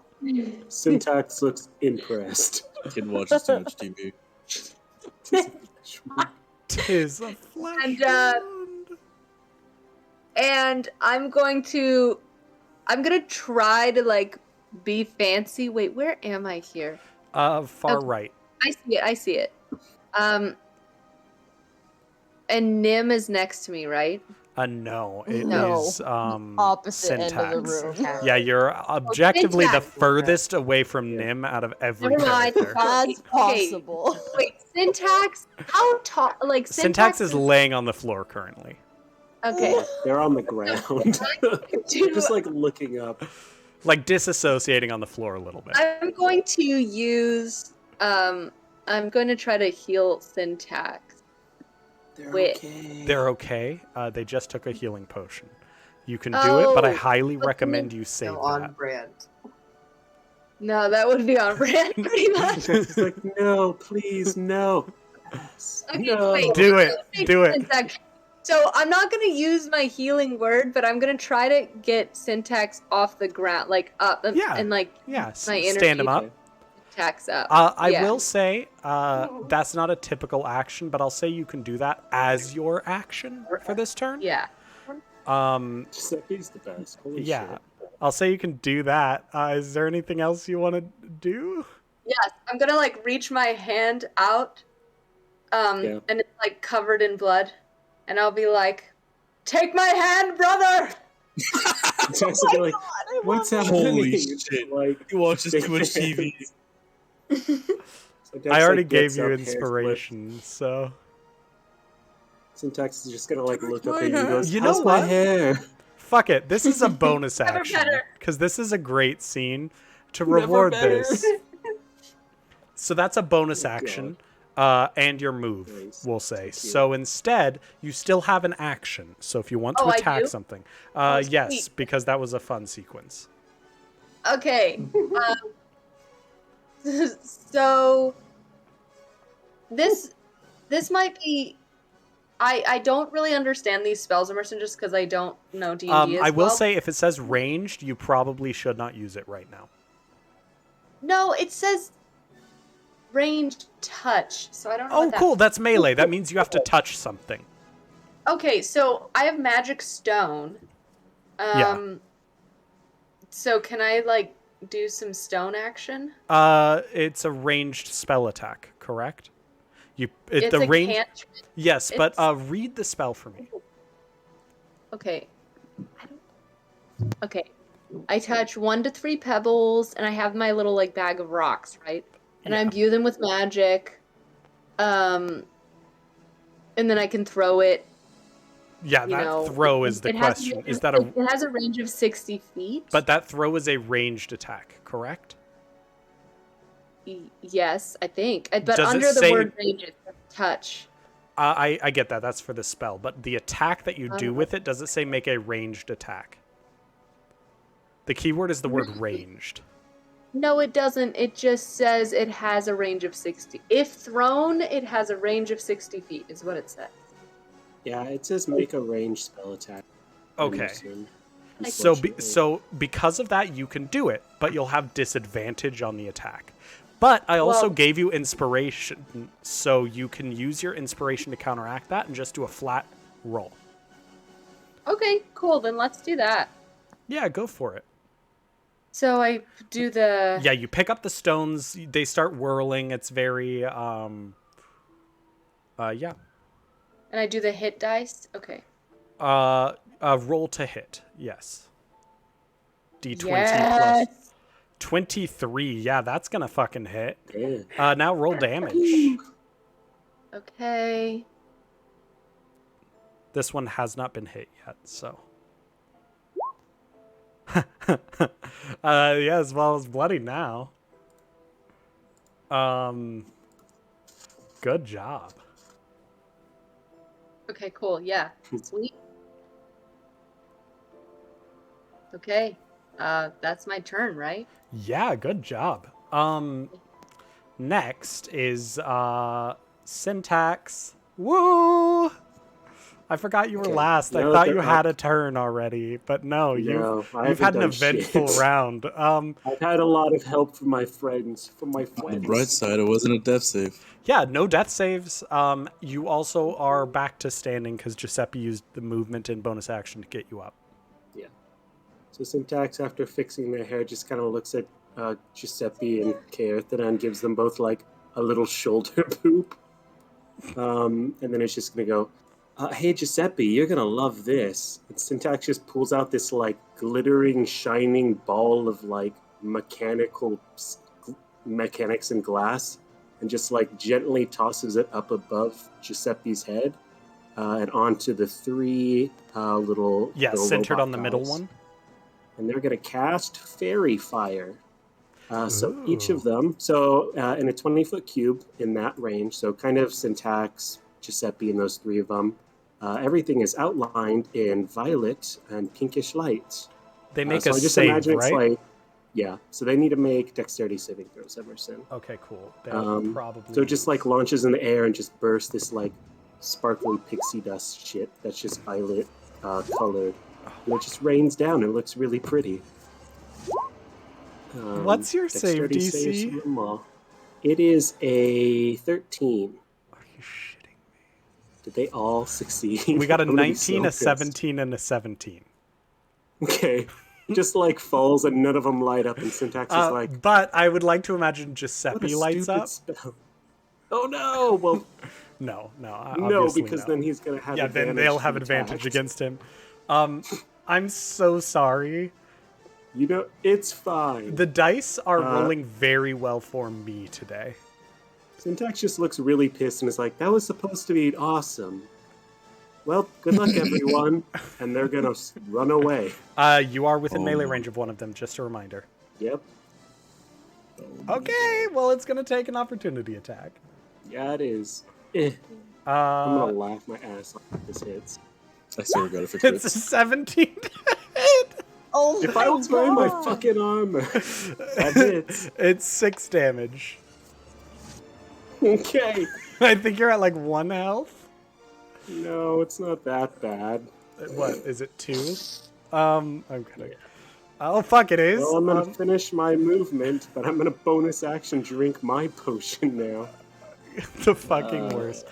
Syntax looks impressed. Kid watches too much TV. Tis a flesh And, wound. and I'm gonna try to like be fancy. Wait, where am I here? Far Okay. right. I see it. And Nim is next to me, right? No, it is No. Opposite end of the syntax. room. Yeah, you're objectively the syntax. furthest away from Yeah. Nim out of every Never mind. character. That's Okay. possible. Wait, syntax? How tall? Like Syntax is laying on the floor currently. okay. They're on the ground. Just like looking up. Like disassociating on the floor a little bit. I'm going to use. I'm going to try to heal syntax. They're Wait. okay. They're okay. They just took a healing potion. You can do it, but I Oh, highly but recommend then- you save on that. brand. No, that would be on brand pretty much. It's like, no, please, no. Yes. Okay, No. wait. Do it. Do it. Syntax. So I'm not gonna use my healing word, but I'm gonna try to get syntax off the ground, like up, Yeah. and like Yeah, my stand him up. Okay. syntax up. I Yeah. will say that's not a typical action, but I'll say you can do that as your action for this turn. Yeah. Giuseppe's the best. Holy Yeah. shit. I'll say you can do that. Is there anything else you want to do? Yes, I'm gonna like reach my hand out, Yeah. and it's like covered in blood, and I'll be like, "Take my hand, brother." Syntax will be like, what's happening? Holy It's shit. Like, He watches shake too much your TV. hands. Syntax, I already like, gave gets you up, hair flips. inspiration, so Syntax is just gonna like look up my at you and hair. goes, You how's know my what? hair? fuck it. This is a bonus Never action better. because this is a great scene to Never reward better. this. So that's a bonus Oh, action, and your move, Nice. we'll say. So cute. So instead, you still have an action. So if you want to Oh, I attack do? something, Oh, yes, sweet. because that was a fun sequence. Okay. So this might be. I don't really understand these spells, Emerson, just because I don't know D&D as I will well. say, if it says ranged, you probably should not use it right now. No, it says ranged touch, so I don't know. Oh, what that cool. That's melee. That means you have to touch something. Okay, so I have magic stone. Yeah. So can I like do some stone action? It's a ranged spell attack, correct? It's the a range. cantrip. Yes, but It's- read the spell for me. Okay. Okay. I touch 1 to 3 pebbles, and I have my little like bag of rocks, right? And I Yeah. imbue them with magic. And then I can throw it. Yeah, You that know, throw is the it has- question. Is that a? It has a range of 60 feet. But that throw is a ranged attack, correct? Yes, I think. But Does it under the say- word range, it says touch. I get that. That's for the spell. But the attack that you do Uh-huh. with it, does it say make a ranged attack? The keyword is the word ranged. No, it doesn't. It just says it has a range of 60. If thrown, it has a range of 60 feet, is what it says. Yeah, it says make a ranged spell attack. Okay. Emerson, So, unfortunately. because of that, you can do it, but you'll have disadvantage on the attack. But I also Well- gave you inspiration, so you can use your inspiration to counteract that and just do a flat roll. Okay, cool. Then let's do that. Yeah, go for it. So I do the. Yeah, you pick up the stones. They start whirling. It's very, yeah. And I do the hit dice. Okay. Roll to hit. Yes. D20 Yes. plus 23. Yeah, that's gonna fucking hit. Yeah. Now roll damage. Okay. This one has not been hit yet, so. Yeah, as well as bloody now. Good job. Okay, cool. Yeah. Sweet. Okay. That's my turn, right? Yeah, good job. Next is Syntax. Woo! I forgot you were Okay. last. I No, thought you they're had up. a turn already, but no, No, I you've haven't had an done eventful shit. round. I've had a lot of help from my friends. On the bright side, it wasn't a death save. Yeah, no death saves. You also are back to standing because Giuseppe used the movement and bonus action to get you up. Yeah. So Syntax, after fixing their hair, just kind of looks at Giuseppe and Keirthana and gives them both like a little shoulder poop. And then it's just gonna go, hey Giuseppe, you're gonna love this. And Syntax just pulls out this like glittering, shining ball of like mechanics and glass, and just like gently tosses it up above Giuseppe's head and onto the 3 little Centered robot on the middle guys. one. And they're going to cast Fairy Fire. So each Ooh. of them, in a 20-foot cube in that range, so kind of Syntax, Giuseppe, and those 3 of them, everything is outlined in violet and pinkish light. They make So a I just save, imagine it's right? like, yeah, so they need to make dexterity saving throws, Emerson. Okay, cool. They'll probably. So it just like launches in the air and just bursts this like sparkly pixie dust shit that's just violet colored. And it just rains down. It looks really pretty. What's your save dexterity saves DC? from them all. It is a 13. Are you shitting me? Did they all succeed? We got a I'm gonna be 19, so a pissed. 17, and a 17. Okay. Just like falls and none of them light up, and Syntax is like, But I would like to imagine what a Giuseppe lights stupid up. spell. Oh no! Well, No, no, obviously because no. then he's gonna have Yeah, advantage then they'll have to advantage attacks. against him. I'm so sorry. You know, it's fine. The dice are rolling very well for me today. Syntax just looks really pissed and is like, that was supposed to be awesome. Well, good luck, everyone. And they're going to run away. You are within melee range of one of them, just a reminder. Yep. Okay, well, it's going to take an opportunity attack. Yeah, it is. I'm going to laugh my ass off if this hits. I swear to God, if it It's a crits. 17 to hit. Oh If my I was wearing my God. fucking armor, that hits. It's 6 damage. Okay. I think you're at like 1 health. No, it's not that bad. What, is it 2? I'm kidding. Oh, fuck, it is. Well, I'm going to finish my movement, but I'm going to bonus action drink my potion now. The fucking worst.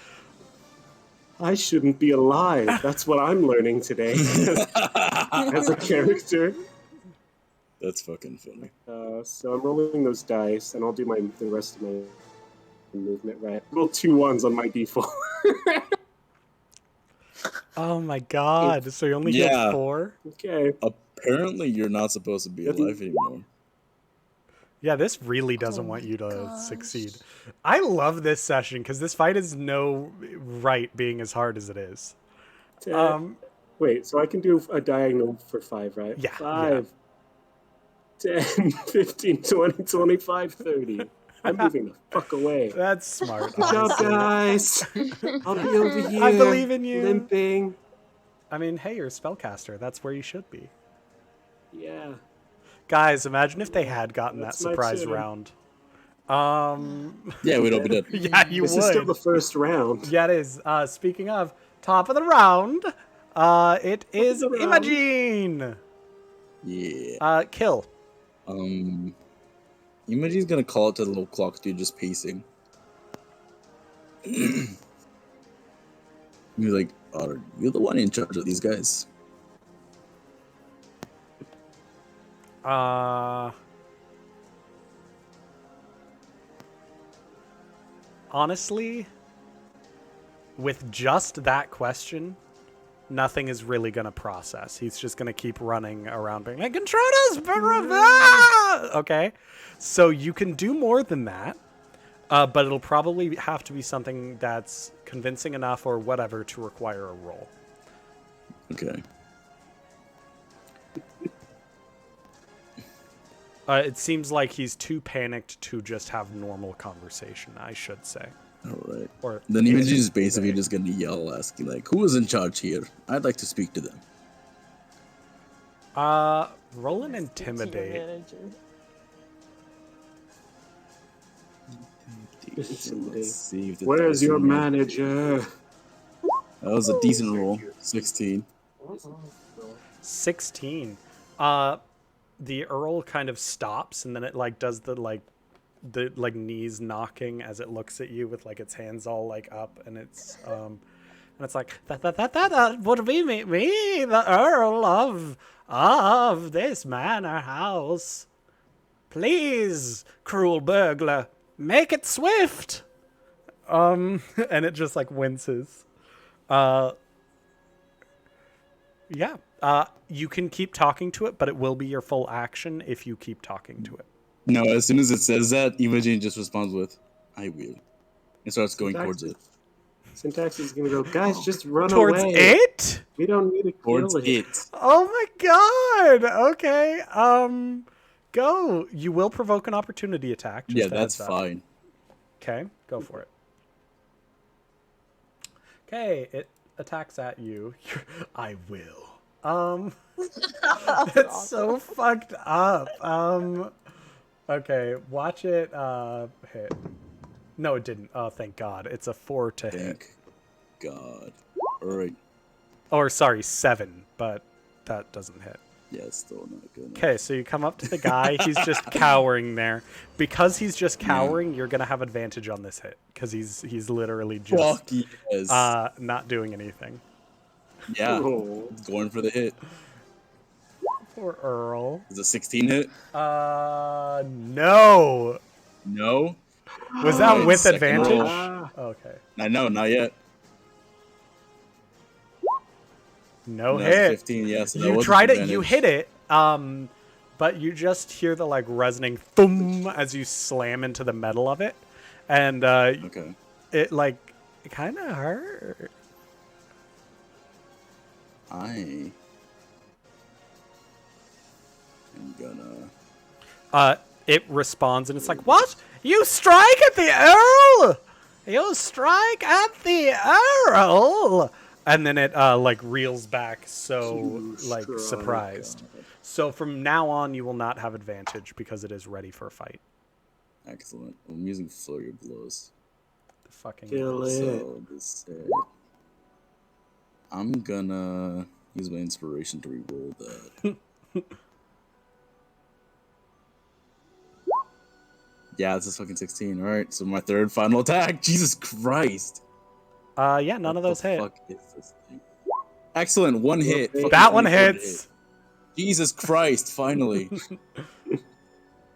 I shouldn't be alive. That's what I'm learning today as a character. That's fucking funny. So I'm rolling those dice, and I'll do the rest of my movement right. Roll 2 1s on my default. Oh my god, so you only Yeah. healed 4? Okay. Apparently, you're not supposed to be alive anymore. Yeah, this really doesn't want you to succeed. I love this session because this fight is no right being as hard as it is. Wait, so I can do a diagonal for 5, right? Yeah, 5, 10, 15, 20, 25, 30. I'm moving the fuck away. That's smart. Good job, honestly. guys. I'll be over here. I believe in you. Limping. I mean, hey, you're a spellcaster. That's where you should be. Yeah. Guys, imagine if they had gotten That's that my surprise turn. round. Yeah, we'd all be dead. Yeah, you This would. is still the first round. Yeah, it is. Speaking of, top of the round, it is the round. Imogene. Yeah. Kill. Imogene's gonna call it to the little clock dude just pacing. He's like, "Are you the one in charge of these guys?" Honestly, with just that question, nothing is really going to process. He's just going to keep running around being like, Contronus! Okay? So you can do more than that, but it'll probably have to be something that's convincing enough or whatever to require a roll. Okay. It seems like he's too panicked to just have normal conversation, I should say. All right. Or Then Imogene's basically just gonna yell, asking like, "Who is in charge here? I'd like to speak to them." roll an intimidate. Let's see if the Where's dice your are- manager? That was a decent roll. 16. 16. The Earl kind of stops and then it like does the knees knocking as it looks at you with like its hands all like up and it's like that would be me, the Earl of this manor house. Please, cruel burglar, make it swift. And it just like winces. Yeah. You can keep talking to it, but it will be your full action if you keep talking to it. No, as soon as it says that, Imogene just responds with, "I will," and starts going towards it. Syntax is gonna go, guys, just run Towards away. it? We don't need to Towards kill it. it. Oh my god. Okay. Go. You will provoke an opportunity attack. Just Yeah, a that's heads up. fine. Okay, go for it. Okay, it attacks at you. I will. It's so fucked up. Okay, watch it hit. No, it didn't. Oh, thank God. It's a 4 to hit. Thank God. Alright. Or sorry, 7, but that doesn't hit. Yeah, it's still not good. Okay, so you come up to the guy. He's just cowering there. Because he's just cowering, you're gonna have advantage on this hit because he's literally just Fuck yes. not doing anything. Yeah, Oh. going for the hit. Poor Earl. Is a 16 hit? No. No. Was that Alright, with second advantage? roll. Ah, Okay. No, not yet. No And that's hit. 15, yes. Yeah, so You tried it. You hit it. But you just hear the like resonating thum as you slam into the metal of it, and Okay. it like it kind of hurt. I am gonna. It responds and it's like, "What? You strike at the Earl? You strike at the Earl?" And then it like reels back, so like surprised. So from now on, you will not have advantage because it is ready for a fight. Excellent. I'm using Flurry of Blows. The fucking Kill it. So this. I'm gonna use my inspiration to reroll that. Yeah, this is fucking 16. All right, so my third final attack. Jesus Christ. Yeah, none of those hit. What the fuck is this thing? Excellent, one hit. That Fucking That one 24 to hits. hit. Jesus Christ, finally.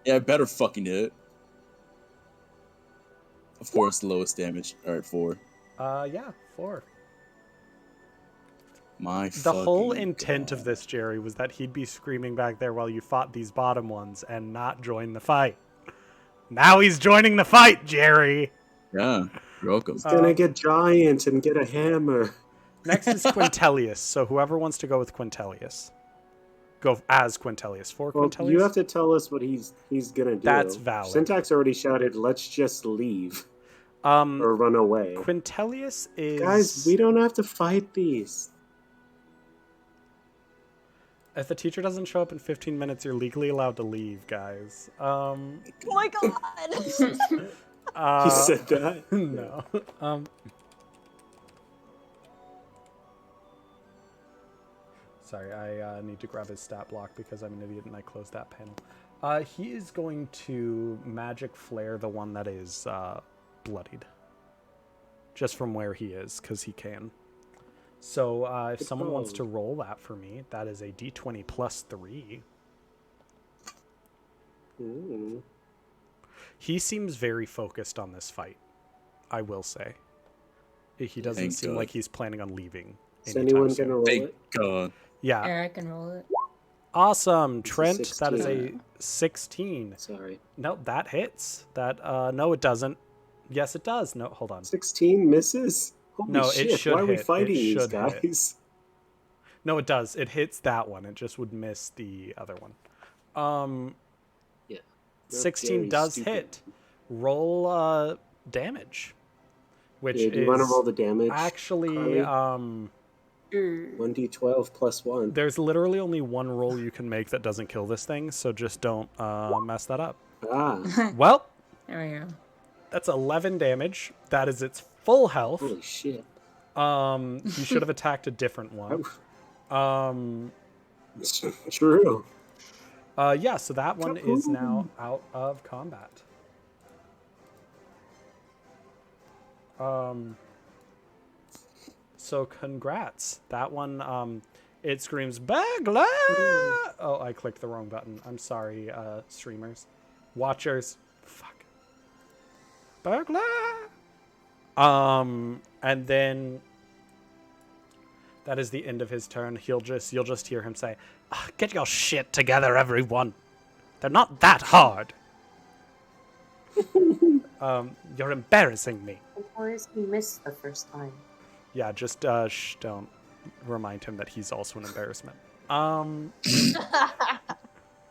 Yeah, I better fucking hit. Of course, lowest damage. All right, 4. Yeah, 4. My The whole fucking intent God. of this, Jerry, was that he'd be screaming back there while you fought these bottom ones and not join the fight. Now he's joining the fight, Jerry. Yeah, you're welcome. He's gonna get giant and get a hammer. Next is Quintilius. So whoever wants to go with Quintilius, go as Quintilius. For Well, Quintilius, you have to tell us what he's gonna do. That's valid. Syntax already shouted, "Let's just leave um, or run away." Quintilius is Guys, we don't have to fight these. If the teacher doesn't show up in 15 minutes, you're legally allowed to leave, guys. Oh my god! He said that. No. Sorry, I need to grab his stat block because I'm an idiot and I closed that panel. He is going to magic flare the one that is bloodied. Just from where he is, because he can. So if someone wants to roll that for me, that is a d20 plus 3. Ooh. He seems very focused on this fight, I will say. He doesn't Thank seem God. like he's planning on leaving. Is anytime anyone soon. gonna roll Thank it? God. Yeah. Yeah, I can roll it. Awesome, It's a Trent. That is a 16. 16. Sorry. No, that hits. That no, it doesn't. Yes, it does. No, hold on. 16 misses? Holy No, it shit, should why are we hit. It fighting these should hit. guys? No, it does. It hits that one. It just would miss the other one. Yeah. 16 very does stupid. hit. Roll damage, which Yeah, do you is want to roll the damage? actually Carly? 1d12 plus 1. there's literally only one roll you can make that doesn't kill this thing, so just don't mess that up. Ah, Well, There we go. that's 11 damage. That is its full health. holy shit. You should have attacked a different one. True. Yeah, so that one is now out of combat. So congrats. That one, it screams, Bagla! Oh, I clicked the wrong button. I'm sorry, streamers. Watchers. Fuck. Bagla! And then that is the end of his turn. You'll just hear him say, "Get your shit together, everyone. They're not that hard. You're embarrassing me." Of course, he missed the first time. Yeah, just don't remind him that he's also an embarrassment.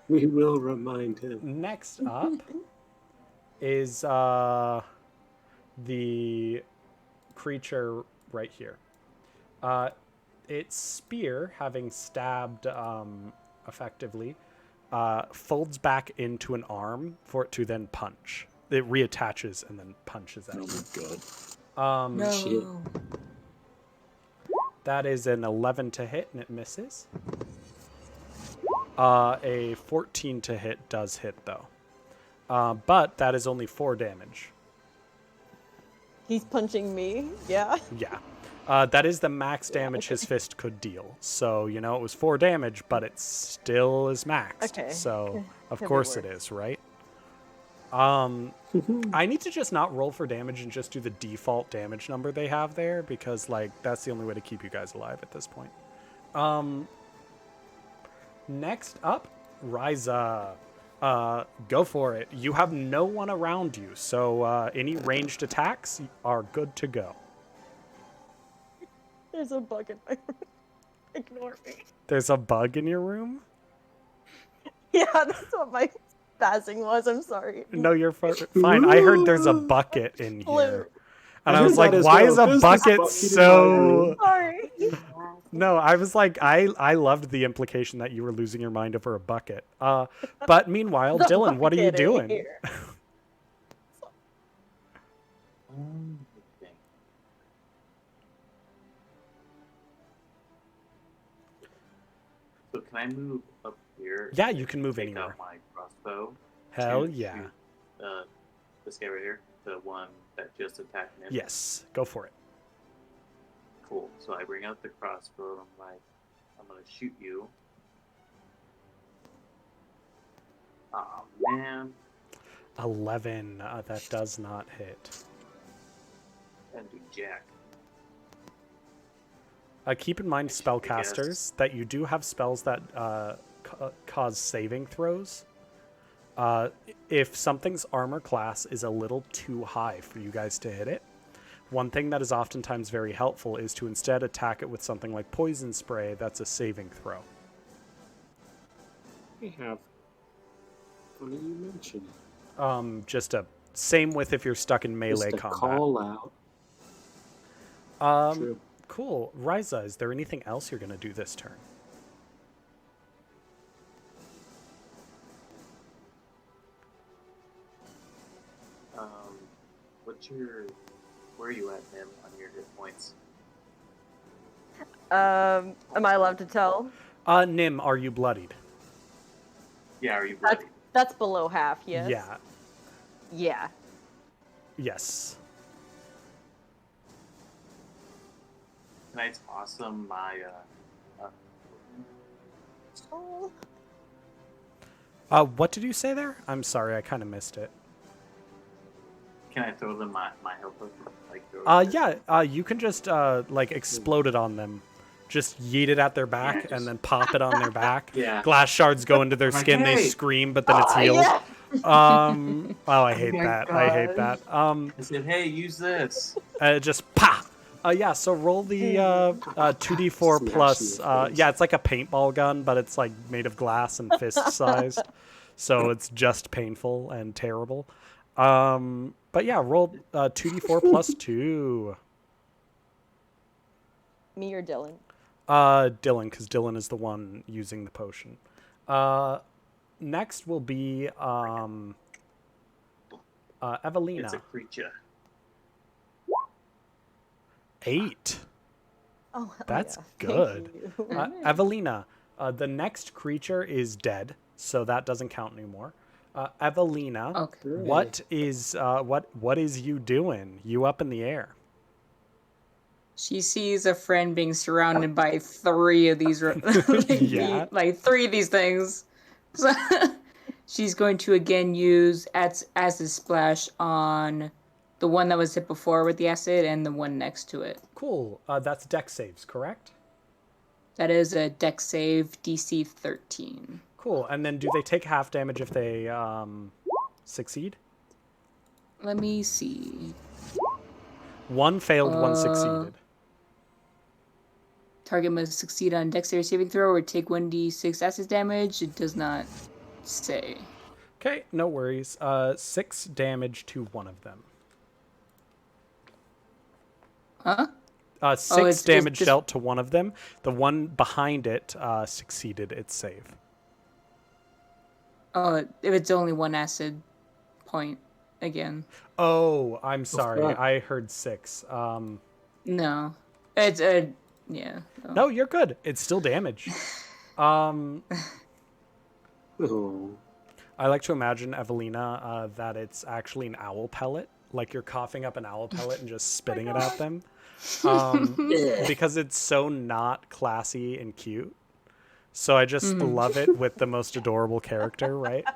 We will remind him. Next up is the creature right here. Its spear, having stabbed effectively, folds back into an arm for it to then punch. It reattaches and then punches Oh out. my God. No. Shit. That is an 11 to hit, and it misses. A 14 to hit does hit, though. But that is only 4 damage. He's punching me. Yeah. Yeah. That is the max damage his fist could deal. So, it was 4 damage, but it still is maxed. Okay. So, of Could be course it worse. is, right? I need to just not roll for damage and just do the default damage number they have there because, that's the only way to keep you guys alive at this point. Next up, Ryza. Go for it. You have no one around you, so any ranged attacks are good to go. There's a bug in my room. Ignore me. There's a bug in your room? Yeah, that's what my spazzing was. I'm sorry. No, you're fine. I heard there's a bucket in here. And I was like, heard that as why well. is a There's this bucket bucket in my so... room. Sorry. No, I was like, I loved the implication that you were losing your mind over a bucket. But meanwhile, The Dylan, what are you bucket in doing? here. Okay. So can I move up here? Yeah, and you can move take anywhere. out my crossbow. Hell to yeah. shoot, this guy right here, the one that just attacked me. Yes, go for it. Cool. So I bring out the crossbow. And I'm like, I'm gonna shoot you. Oh man. 11. That does not hit. And do jack. Keep in mind, spellcasters, that you do have spells that cause saving throws. If something's armor class is a little too high for you guys to hit it, one thing that is oftentimes very helpful is to instead attack it with something like poison spray that's a saving throw. We have. What do you mention? Just a same with if you're stuck in melee Just a combat. call out. True. Cool. Ryza, is there anything else you're going to do this turn? Where are you at, Nim, on your hit points? Am I allowed to tell? Nim, are you bloodied? Yeah, are you bloody? That's below half, yes? Yeah. Yeah. Yes. Can I toss him my Oh. What did you say there? I'm sorry, I kind of missed it. Can I throw them my health potion? Yeah, you can just like explode it on them. Just yeet it at their back and then pop it on their back. Yeah. Glass shards go into their I'm like, skin, they "Hey!" scream, but then it's healed. Yeah. Oh, I hate my that. I hate that. I said, hey, use this. Just pa. Yeah, so roll the 2d4 Smash plus. in your face. Yeah, it's like a paintball gun, but it's like made of glass and fist sized. So it's just painful and terrible. But yeah, roll 2d4 plus 2. Me or Dylan? Dylan, because Dylan is the one using the potion. Next will be Evelina. It's a creature. 8. Oh, hell That's yeah. good. Thank you. Evelina, the next creature is dead, so that doesn't count anymore. Evelina, Okay. what is you doing? You up in the air? She sees a friend being surrounded by 3 of these, Yeah. like 3 of these things. So she's going to again use acid splash on the one that was hit before with the acid and the one next to it. Cool. That's dex saves, correct? That is a dex save, DC 13. Cool. And then do they take half damage if they succeed? Let me see. 1 failed, 1 succeeded. Target must succeed on dexterity saving throw or take 1d6 acid damage. It does not say. Okay, no worries. 6 damage to one of them. Huh? 6 it's damage just- dealt to one of them. The one behind it succeeded its save. Oh, if it's only 1 acid point again. Oh, I'm sorry. fuck? I heard 6. No. It's a yeah. No, you're good. It's still damage. Oh. I like to imagine, Evelina, that it's actually an owl pellet. Like you're coughing up an owl pellet and just spitting it at them. Because it's so not classy and cute. So I just love it with the most adorable character, right?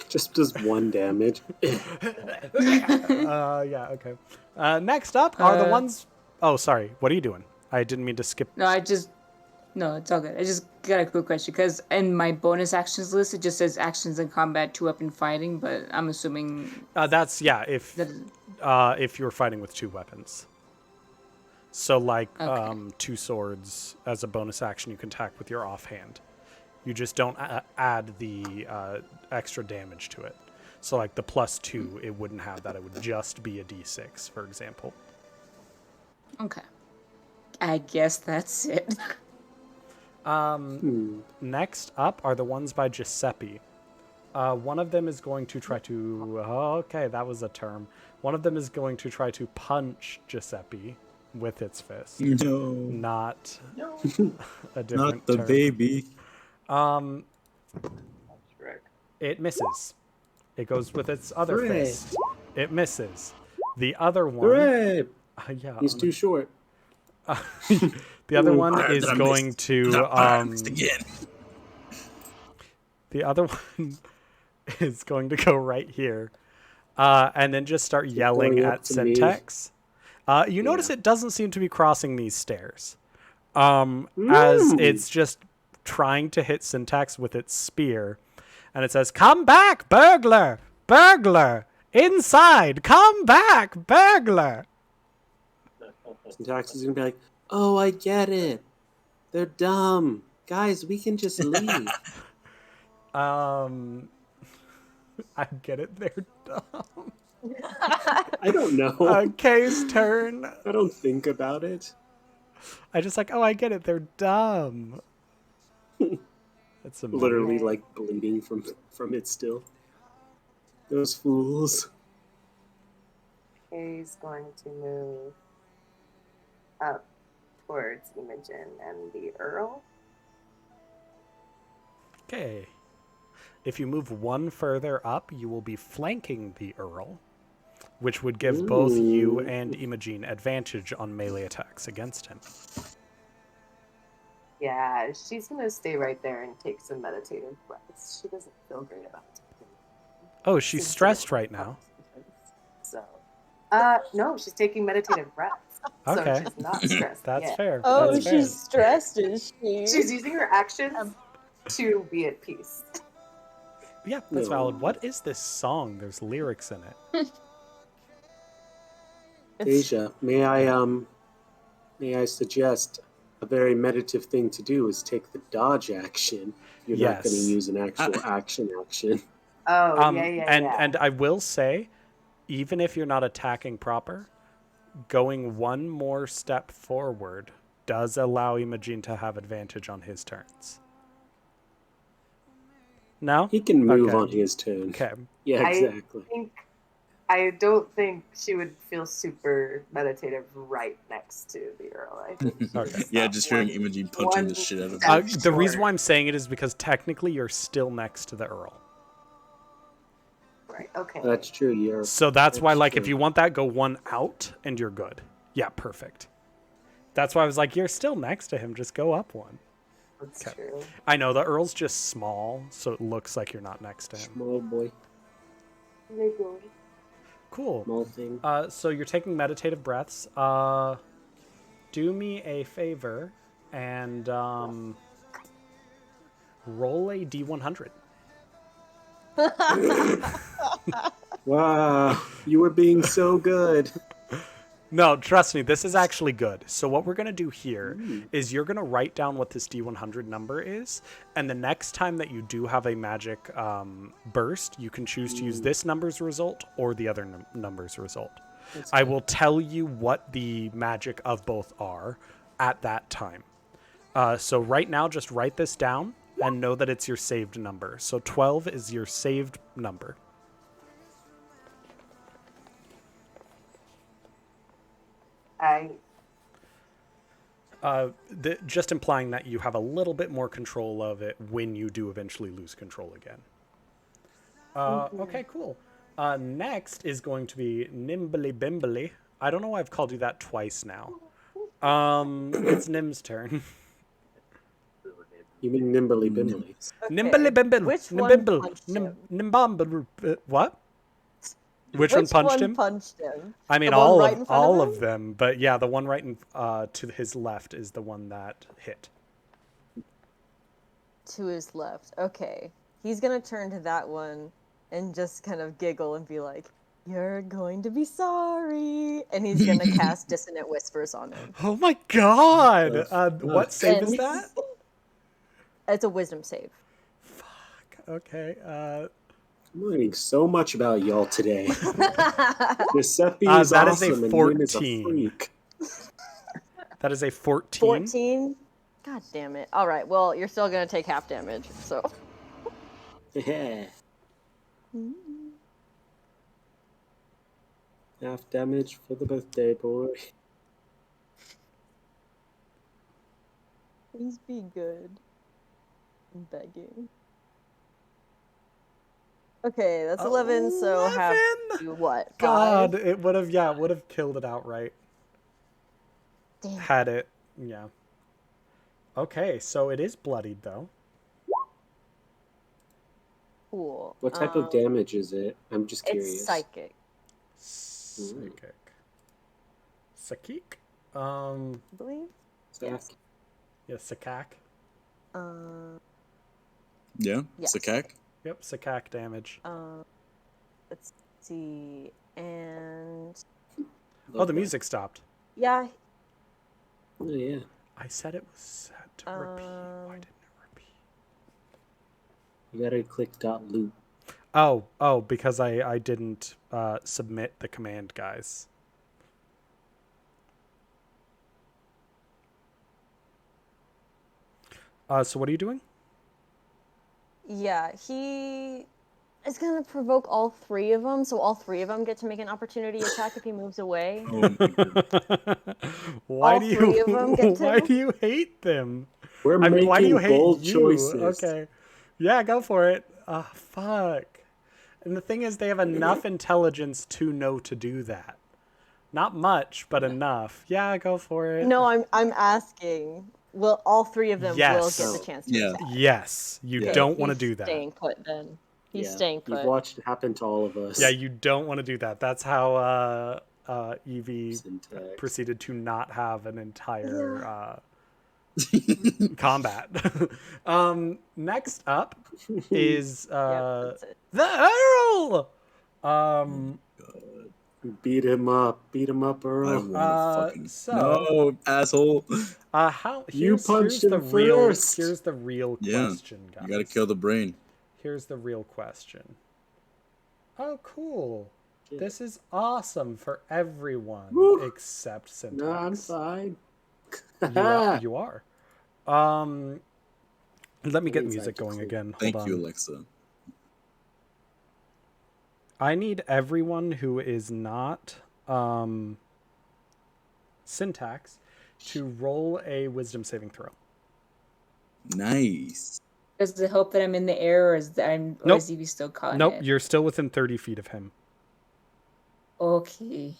Just does 1 damage. Yeah, okay. Next up are the ones... Oh, sorry. What are you doing? I didn't mean to skip. No, it's all good. I just got a quick question because in my bonus actions list it just says actions in combat, 2-weapon fighting, but I'm assuming That's if that if you're fighting with 2 weapons. So like Okay. 2 swords as a bonus action, you can attack with your offhand. You just don't add the extra damage to it. So like the +2, it wouldn't have that. It would just be a d6, for example. Okay. I guess that's it. Next up are the ones by Giuseppe. One of them is going to try to... Okay, that was a term. One of them is going to try to punch Giuseppe with its fist. No, Not No. a different not the term. baby. Shrek. It misses. It goes with its other Hooray. fist. It misses. The other one... Hooray! Yeah, He's too short. the other one Alright, is then I going missed. to... No, I missed again. The other one is going to go right here, and then just start yelling going up at to me. Syntax. You notice it doesn't seem to be crossing these stairs, as it's just trying to hit Syntax with its spear, and it says, "Come back, burglar! Burglar! Inside! Come back, burglar!" Syntax is gonna be like, "Oh, I get it. They're dumb, guys. We can just leave." I get it. They're dumb. I don't know. Kay's turn. I don't think about it. I just like, oh, I get it. They're dumb. That's amazing. Literally, like bleeding from it still. Those fools. Kay's going to move up towards Imogen and the Earl. Okay. If you move one further up, you will be flanking the Earl, which would give both you and Imogen advantage on melee attacks against him. Yeah, she's going to stay right there and take some meditative breaths. She doesn't feel great about it. Oh, she's stressed right now. So, no, she's taking meditative breaths. Okay. So she's not stressed. That's yet. fair. Oh, That's fair. she's stressed, is she? She's using her actions to be at peace. Yeah, that's No. valid. What is this song? There's lyrics in it. Asia, may I suggest a very meditative thing to do is take the dodge action. You're not going to Yes. use an actual action. Oh, yeah. And I will say, even if you're not attacking proper, going one more step forward does allow Imogen to have advantage on his turns. No? He can move Okay. on his turn. Okay. Yeah, exactly. I don't think she would feel super meditative right next to the Earl. I think she's Okay. Yeah, not just hearing one- Imogen punching the one shit out of step him. The reason short. why I'm saying it is because technically you're still next to the Earl. Right, okay. That's true. You're So that's why, That's like, true. if you want that, go one out and you're good. Yeah, perfect. That's why I was like, you're still next to him. Just go up one. That's Okay. true. I know, the Earl's just small, so it looks like you're not next to him. small boy, Cool. small thing. So you're taking meditative breaths. Do me a favor and roll a D100. Wow, you were being so good. No, trust me, this is actually good. So what we're going to do here is you're going to write down what this D100 number is, and the next time that you do have a magic burst, you can choose to use this number's result or the other number's result. I will tell you what the magic of both are at that time. So right now, just write this down and know that it's your saved number. So 12 is your saved number. Just implying that you have a little bit more control of it when you do eventually lose control again. Okay, cool. Next is going to be Nimbly Bimbly. I don't know why I've called you that twice now. It's Nim's turn. You mean nimbly bimbly? Nimbly Bimble. Which one Nimbimble. punched him? Nimbamble. What? Which one Which punched one him? punched him? I mean, The one all right of in front all of of him? them, but yeah, the one right to his left is the one that hit. To his left. Okay. He's gonna turn to that one and just kind of giggle and be like, "You're going to be sorry." And he's gonna cast Dissonant Whispers on him. Oh my god! The What save is And- that? It's a wisdom save. Fuck. Okay. I'm learning so much about y'all today. Giuseppe is that is a awesome and Nin is a 14. freak. That is a 14. 14? God damn it. Alright, well, you're still gonna take half damage, so. Yeah. Half damage for the birthday boy. Please be good. I'm begging. Okay, that's 11, so have 11? you what? 5? God, it would have killed it outright. Damn. Had it, yeah. Okay, so it is bloodied though. Cool. What type of damage is it? I'm just curious. It's psychic. Psychic. Psychic? I believe. Yes. Yeah, Sakak. Yeah, Yes. Sakak. Yep, Sakak damage. Let's see. And Oh, the music stopped. yeah, Oh, yeah. I said it was set to repeat. Why didn't it repeat? You gotta click .loop. Oh, because I didn't submit the command, guys. So what are you doing? yeah, he is gonna provoke all 3 of them, so all 3 of them get to make an opportunity attack if he moves away. Oh my god. Why All do you 3 of them get to. why do you hate them? We're I mean, why do you making hate bold you? choices. Okay. Yeah, go for it. Ah, fuck. And the thing is, they have enough intelligence to know to do that. Not much, but enough. Yeah, go for it. No, I'm asking. Will all 3 of them Yes. will get the chance to Yeah. attack? Yes, you Okay, don't want to He's do that. Staying put then. He's Yeah, staying put. You've watched it happen to all of us. Yeah, you don't want to do that. That's how Evie Syntax. proceeded to not have an entire combat. Next up is Yep, that's it. the Earl. Beat him up, I Earl. wanna fucking so- no, asshole. You punched him the real first. here's the real Yeah, question, guys. You gotta kill the brain. Here's the real question. Oh, cool. Shit. This is awesome for everyone Woo. except Syntax. No, I'm fine. You are. Let me get Means music I'm going cool. again. Hold Thank on. you, Alexa. I need everyone who is not Syntax to roll a wisdom saving throw. Nice. Does it help that I'm in the air, or is Nope. Evie still caught in Nope, it? you're still within 30 feet of him. Okay.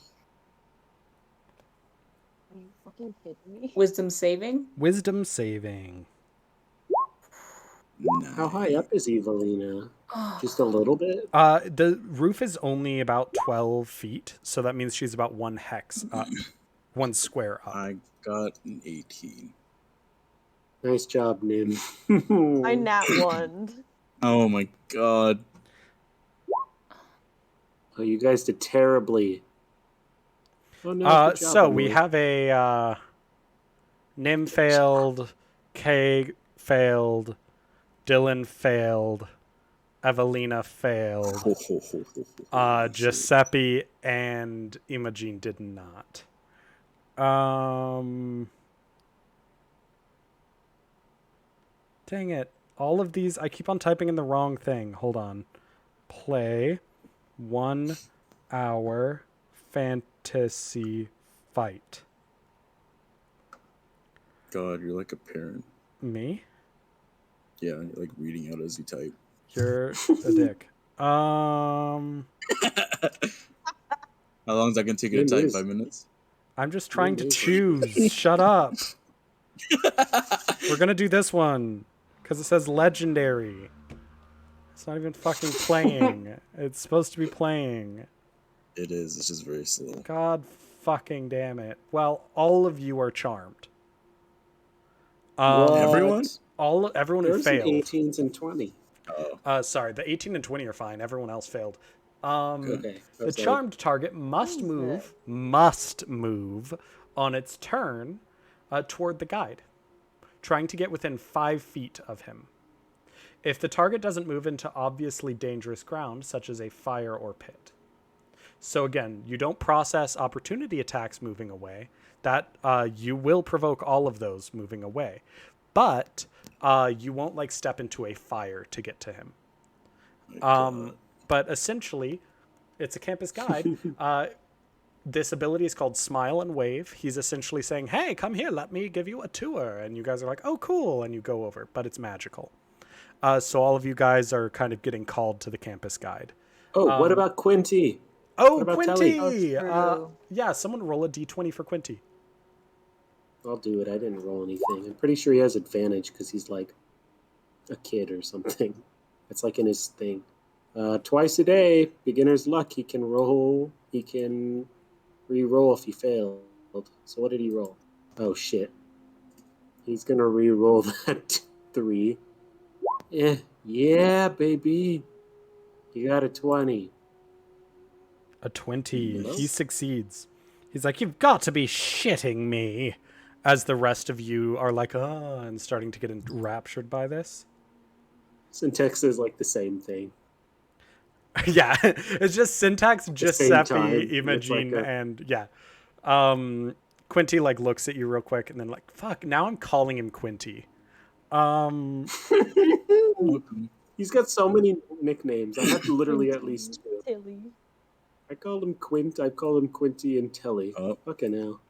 Are you fucking kidding me? Wisdom saving? Wisdom saving. Nice. How high up is Evelina? Just a little bit? The roof is only about 12 feet, so that means she's about 1 hex up. 1 square up. I got an 18. Nice job, Nim. I nat 1. Oh my god. Oh, you guys did terribly. Oh, no, good job, So we Emily. have a Nim failed, Kay failed, Dylan failed, Evelina failed, Ho, ho, ho, ho, ho. Giuseppe and Imogen did not. Dang it. All of these, I keep on typing in the wrong thing. Hold on. Play 1 hour fantasy fight. God, you're like a parent. Me? Yeah, you're like reading out as you type. You're a dick. How long is that gonna take you to It type? is. 5 minutes? I'm just trying to Amazing. choose. Shut up. We're gonna do this one because it says legendary. It's not even fucking playing. It's supposed to be playing. It is. It's just very slow. God fucking damn it. Well, all of you are charmed. What? Everyone? Everyone who There's an failed. 18s and 20. Oh, Sorry, the 18 and 20 are fine. Everyone else failed. Okay. The charmed target must move on its turn toward the guide, trying to get within 5 feet of him. If the target doesn't move into obviously dangerous ground, such as a fire or pit. So again, you don't process opportunity attacks moving away. That you will provoke all of those moving away, but you won't like step into a fire to get to him. But essentially, it's a campus guide. This ability is called Smile and Wave. He's essentially saying, "Hey, come here, let me give you a tour," and you guys are like, "Oh, cool," and you go over. But it's magical. So all of you guys are kind of getting called to the campus guide. Oh, what about Quinty? Oh, What about Quinty! True. Yeah, someone roll a d20 for Quinty. I'll do it. I didn't roll anything. I'm pretty sure he has advantage because he's like a kid or something. It's like in his thing. Twice a day, beginner's luck. He can roll. He can re-roll if he failed. So what did he roll? Oh shit. He's gonna re-roll that 3. Yeah, baby. You got a 20. A 20. Yes. He succeeds. He's like, "You've got to be shitting me." As the rest of you are like, "Oh," and starting to get enraptured by this. Syntax is like the same thing. Yeah, it's just Syntax, same Giuseppe, time. It's Imogen, like and yeah. Quinty like looks at you real quick and then like, "Fuck, now I'm calling him Quinty." He's got so many nicknames. I have literally at least 2. Tilly. I call him Quint. I call him Quinty and Telly. Oh. Fucking hell.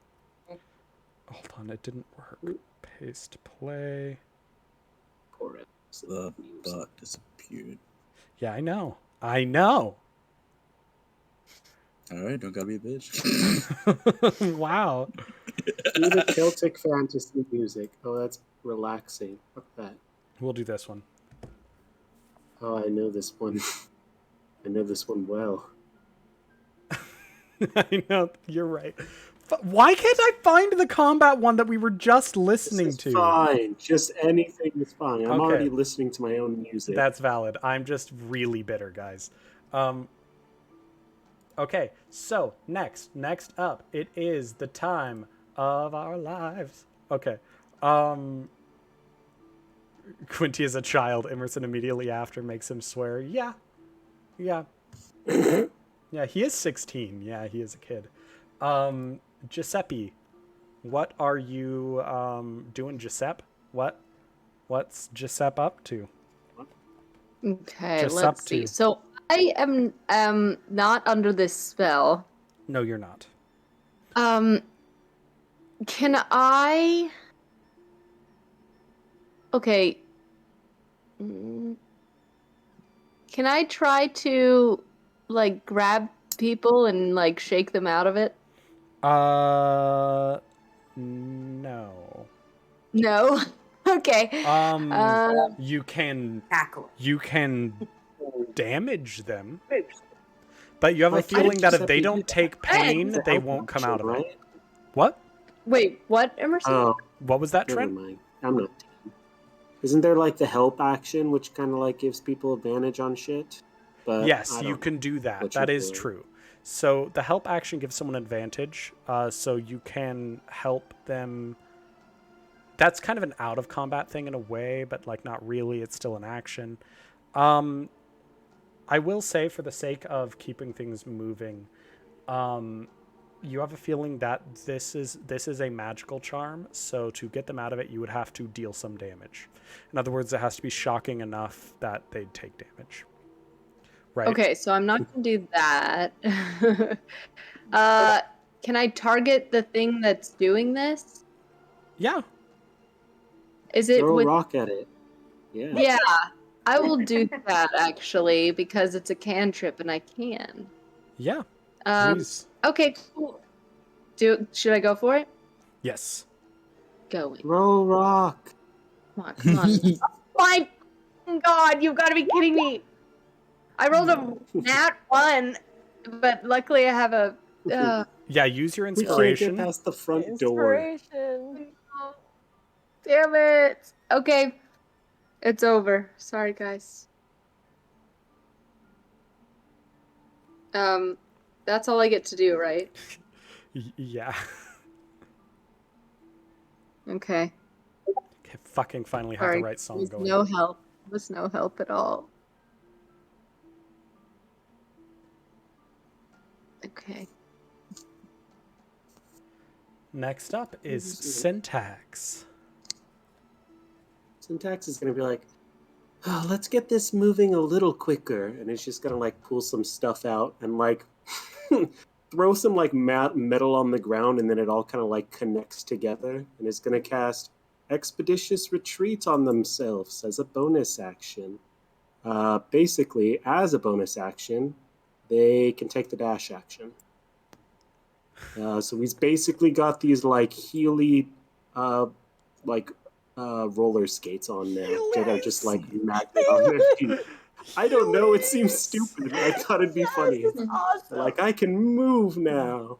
Hold on, it didn't work. Paste play. Poor the bot disappeared. Yeah, I know. Alright, don't gotta be a bitch. Wow. Do the Celtic fantasy music. Oh, that's relaxing. Fuck that. We'll do this one. Oh, I know this one. I know this one well. I know, you're right. Why can't I find the combat one that we were just listening This is to? fine. Just anything is fine. I'm Okay. already listening to my own music. That's valid. I'm just really bitter, guys. Okay, so next up, it is the time of our lives. Okay. Quinty is a child. Emerson immediately after makes him swear, yeah. Yeah, he is 16. Yeah, he is a kid. Giuseppe, what are you doing, Giuseppe? What's Giuseppe up to? Okay, Just up let's see. to. So I am not under this spell. No, you're not. Can I? Okay. Can I try to like grab people and like shake them out of it? No. No. Okay. You can Tackle. damage them, but you have a Like, feeling that if they Giuseppe, don't take pain, the they help won't come action, out of it. right? What? Wait, what, Emerson? Oh, What was that, never Trent? mind. I'm not. Isn't there like the help action, which kind of like gives people advantage on shit? But Yes, I you don't can do that. what That you're is doing. true. So the help action gives someone advantage, so you can help them. That's kind of an out of combat thing in a way, but like not really. It's still an action. I will say, for the sake of keeping things moving, you have a feeling that this is a magical charm. So to get them out of it, you would have to deal some damage. In other words, it has to be shocking enough that they'd take damage. Right? Okay, so I'm not gonna do that. Can I target the thing that's doing this? Yeah. Is it Throw a with? rock at it. Yeah. Yeah, I will do that actually because it's a cantrip and I can. Yeah. Um, Please. Okay, cool. Should I go for it? Yes. Going. Throw a rock. Come on. My God, you've got to be kidding me! I rolled a nat 1 but luckily I have a. Yeah, use your We can't get inspiration. past the front door. Inspiration. Damn it! Okay, it's over. Sorry, guys. That's all I get to do, right? Yeah. Okay. Okay, fucking finally have Sorry. the right song Was going. no help. Was no help at all. Okay. Next up is Mhm. syntax. Syntax is going to be like, oh, let's get this moving a little quicker. And it's just going to like pull some stuff out and like throw some like metal on the ground, and then it all kind of like connects together. And it's going to cast Expeditious Retreat on themselves as a bonus action. Basically, as a bonus action, they can take the dash action. So he's basically got these like Healy, roller skates on now that are just like magnet on their feet. I don't know. It seems stupid. I thought it'd be funny. It's awesome. Like I can move now.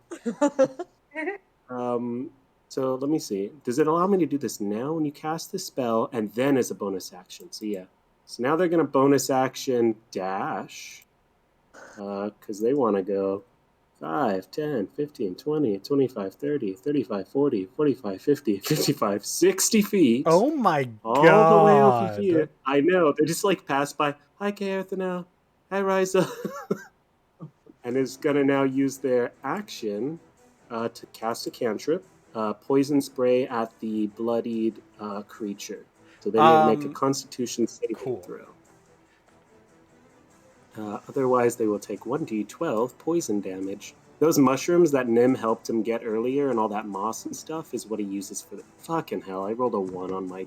So let me see. Does it allow me to do this now when you cast the spell and then as a bonus action? So yeah. So now they're gonna bonus action dash. Because they want to go 5, 10, 15, 20, 25, 30, 35, 40, 45, 50, 55, 60 feet. Oh my All god. the way over here. I know. They just like pass by. Hi, Kaerthana. Hi, Ryza. And is going to now use their action to cast a cantrip. Poison spray at the bloodied creature. So they need to make a Constitution saving throw. Otherwise, they will take 1d12 poison damage. Those mushrooms that Nim helped him get earlier and all that moss and stuff is what he uses for the... Fucking hell, I rolled a 1 on my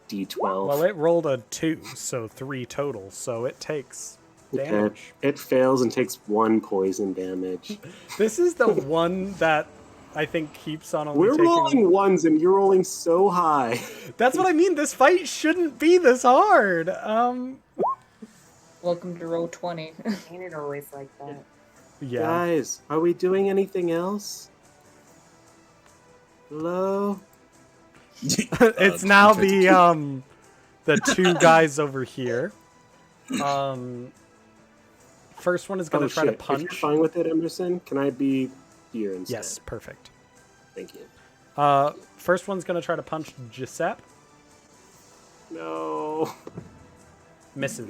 d12. Well, it rolled a 2, so 3 total, so it takes damage. Okay. It fails and takes 1 poison damage. This is the one that I think keeps on only We're taking... rolling 1s and you're rolling so high. That's what I mean, this fight shouldn't be this hard. Welcome to roll 20. Ain't it always like that? Yeah. Guys, are we doing anything else? Hello? It's now the 2 guys over here. First one is going to try to punch. If you're fine with it, Emerson, can I be here instead? Yes, perfect. Thank you. First one's going to try to punch Giuseppe. No. Misses.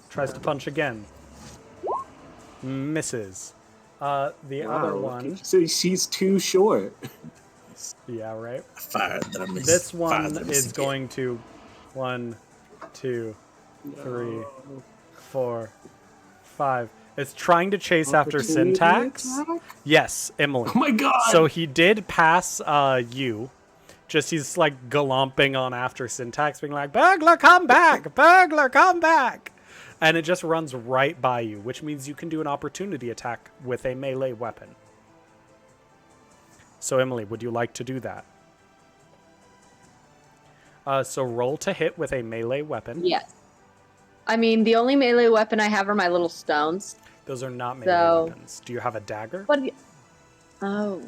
Tries to punch again. Misses. The other one... So she's too short. Yeah, right? Fire that I missed. This one is going to... 1, 2, 3, 4, 5. It's trying to chase after syntax. Yes, Emily. Oh my god! So he did pass you. Just he's like galomping on after syntax, being like, "Burglar, come back! Burglar, come back!" And it just runs right by you, which means you can do an opportunity attack with a melee weapon. So Emily, would you like to do that? So roll to hit with a melee weapon. Yes. I mean, the only melee weapon I have are my little stones. Those are not melee weapons. Do you have a dagger? What? Oh.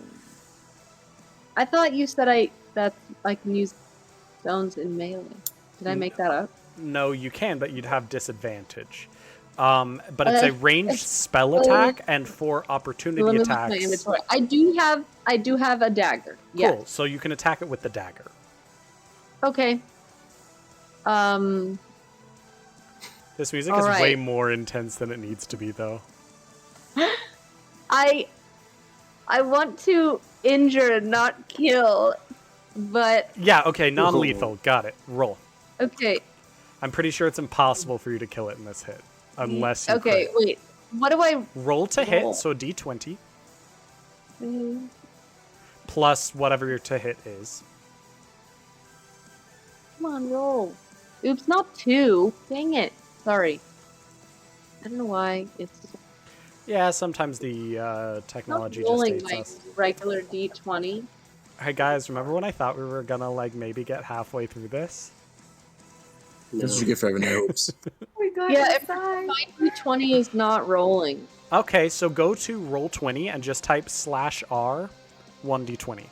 I thought you said that I can use stones in melee. Did I make that up? No, you can, but you'd have disadvantage. But it's a ranged spell attack, and for opportunity attacks. My inventory. I do have a dagger. Yes. Cool. So you can attack it with the dagger. Okay. This music is way more intense than it needs to be, though. I want to injure and not kill, but... Yeah, okay, non-lethal. Got it. Roll. Okay. I'm pretty sure it's impossible for you to kill it in this hit. Unless you Okay, crit. wait. What do I... Roll to hit, so d20. Plus whatever your to hit is. Come on, roll. Oops, not 2. Dang it. Sorry. I don't know why it's... Yeah, sometimes the technology not rolling just hates my us. regular d20. Hey guys, remember when I thought we were gonna like maybe get halfway through this? Did you get forever no hopes? Oh my god, Yeah, if my d20 is not rolling. Okay, so go to Roll20 and just type /R 1d20.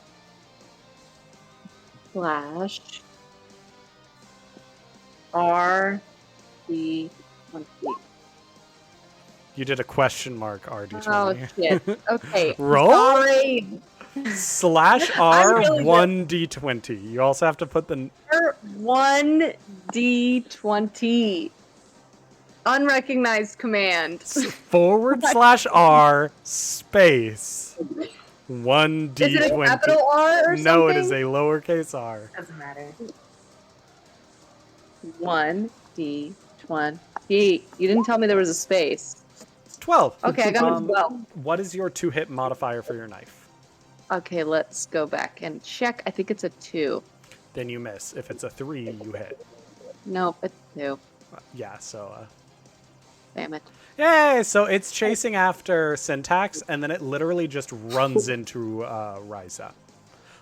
Slash R D 20. You did a question mark RD20. Oh shit. Okay. Roll Sorry. /R really 1d20. You also have to put the 1d20. Unrecognized command. /R space 1d20. Is it a capital R or No, it something? is a lowercase r. Doesn't matter. 1d20. You didn't tell me there was a space. 12. Okay, I got a 12. What is your 2-hit modifier for your knife? Okay, let's go back and check. I think it's a 2. Then you miss. If it's a 3, you hit. Nope, it's 2. Yeah, so... Damn it. Yay! So it's chasing after Syntax, and then it literally just runs into Ryza.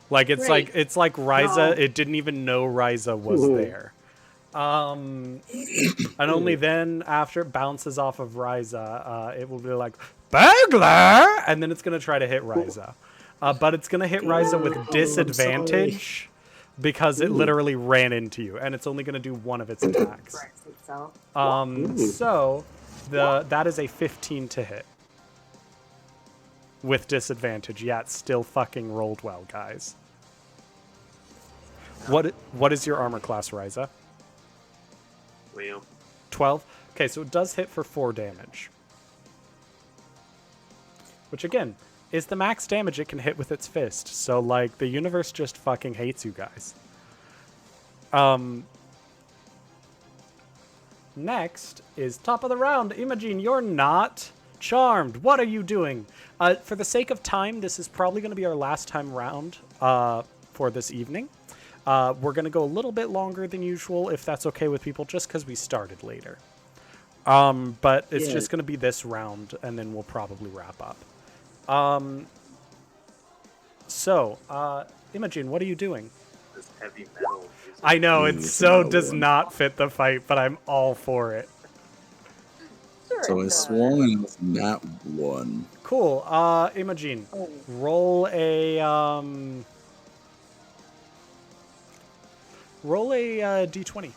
Like it's Great. like Ryza. No. It didn't even know Ryza was there. And only then, after it bounces off of Ryza, it will be like burglar, and then it's gonna try to hit Ryza. But it's gonna hit Ryza with disadvantage because it literally ran into you, and it's only gonna do one of its attacks. Corrects itself. So that is a 15 to hit. With disadvantage. Yeah, it still fucking rolled well, guys. What is your armor class, Ryza? 12? Okay, so it does hit for 4 damage. Which, again, is the max damage it can hit with its fist. So, like, the universe just fucking hates you guys. Next is top of the round. Imogen, you're not charmed. What are you doing? For the sake of time, this is probably going to be our last time round for this evening. We're going to go a little bit longer than usual, if that's okay with people, just because we started later. But it's just going to be this round, and then we'll probably wrap up. Imogen, what are you doing? This heavy metal. I know, it so does not fit the fight, but I'm all for it. Sure So it I does. swung and that one. Cool. Imogen, roll a d20.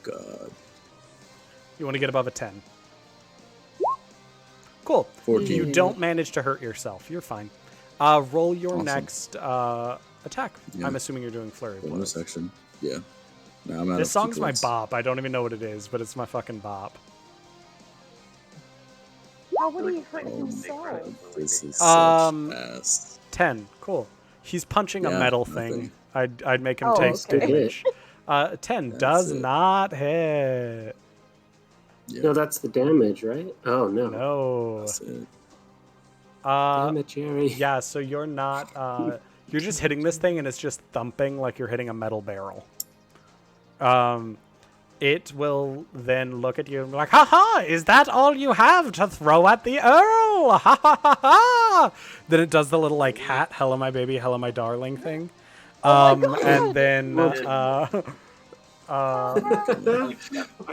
God. You want to get above a 10. Cool. 14. You don't manage to hurt yourself. You're fine. Roll your Awesome. next attack. Yeah. I'm assuming you're doing flurry of Bonus blows. section. Yeah. Now I'm out This of song's my keyboards. bop. I don't even know what it is, but it's my fucking bop. How would he hurt Oh, himself? this is Um, such ass. 10. Cool. He's punching a Yeah, metal nothing. thing. I'd make him Oh, take okay. damage. 10 That's does it. not hit. Yeah. No, that's the damage, right? Oh, no. No. That's it. Damn it, Jerry. Yeah, so you're not, you're just hitting this thing and it's just thumping like you're hitting a metal barrel. It will then look at you and be like, ha ha, is that all you have to throw at the Earl? Ha ha ha ha. Then it does the little like hat, hello my baby, hello my darling thing. And then, I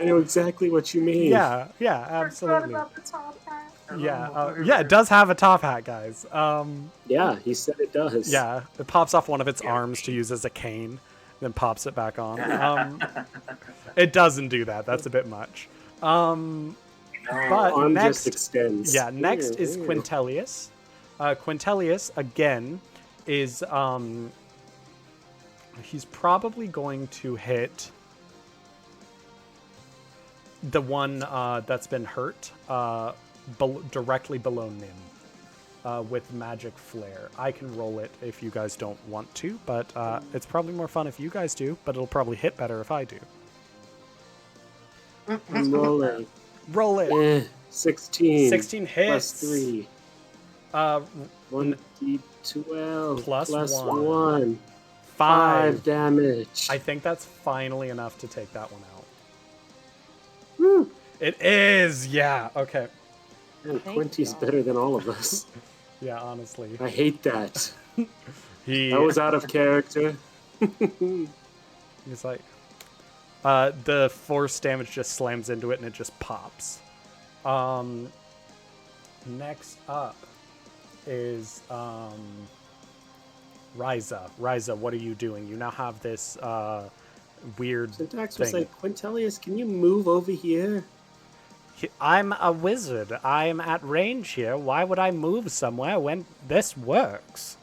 know exactly what you mean. yeah, Forgot absolutely. about the top hat. Yeah, it does have a top hat, guys. Yeah, he said it does. Yeah, it pops off one of its arms to use as a cane, then pops it back on. It doesn't do that. That's a bit much. But Arm next, just extends. yeah, next is Weird. Quintelius. Quintelius again is he's probably going to hit the one that's been hurt directly below Nim with Magic Flare. I can roll it if you guys don't want to, but it's probably more fun if you guys do, but it'll probably hit better if I do. I'm rolling. Roll it. 16. 16 hits. Plus 3. Uh, 1d12. Plus plus one. 1. 5. 5 damage. I think that's finally enough to take that one out. Woo. It is, yeah. Okay. Man, Thank Quinty's God. better than all of us. Yeah, honestly. I hate that. He That was out of character. he's like the force damage just slams into it and it just pops. Next up is Ryza. Ryza, what are you doing? You now have this weird Syntax was thing. like, Quintelius, can you move over here? I'm a wizard. I'm at range here. Why would I move somewhere when this works?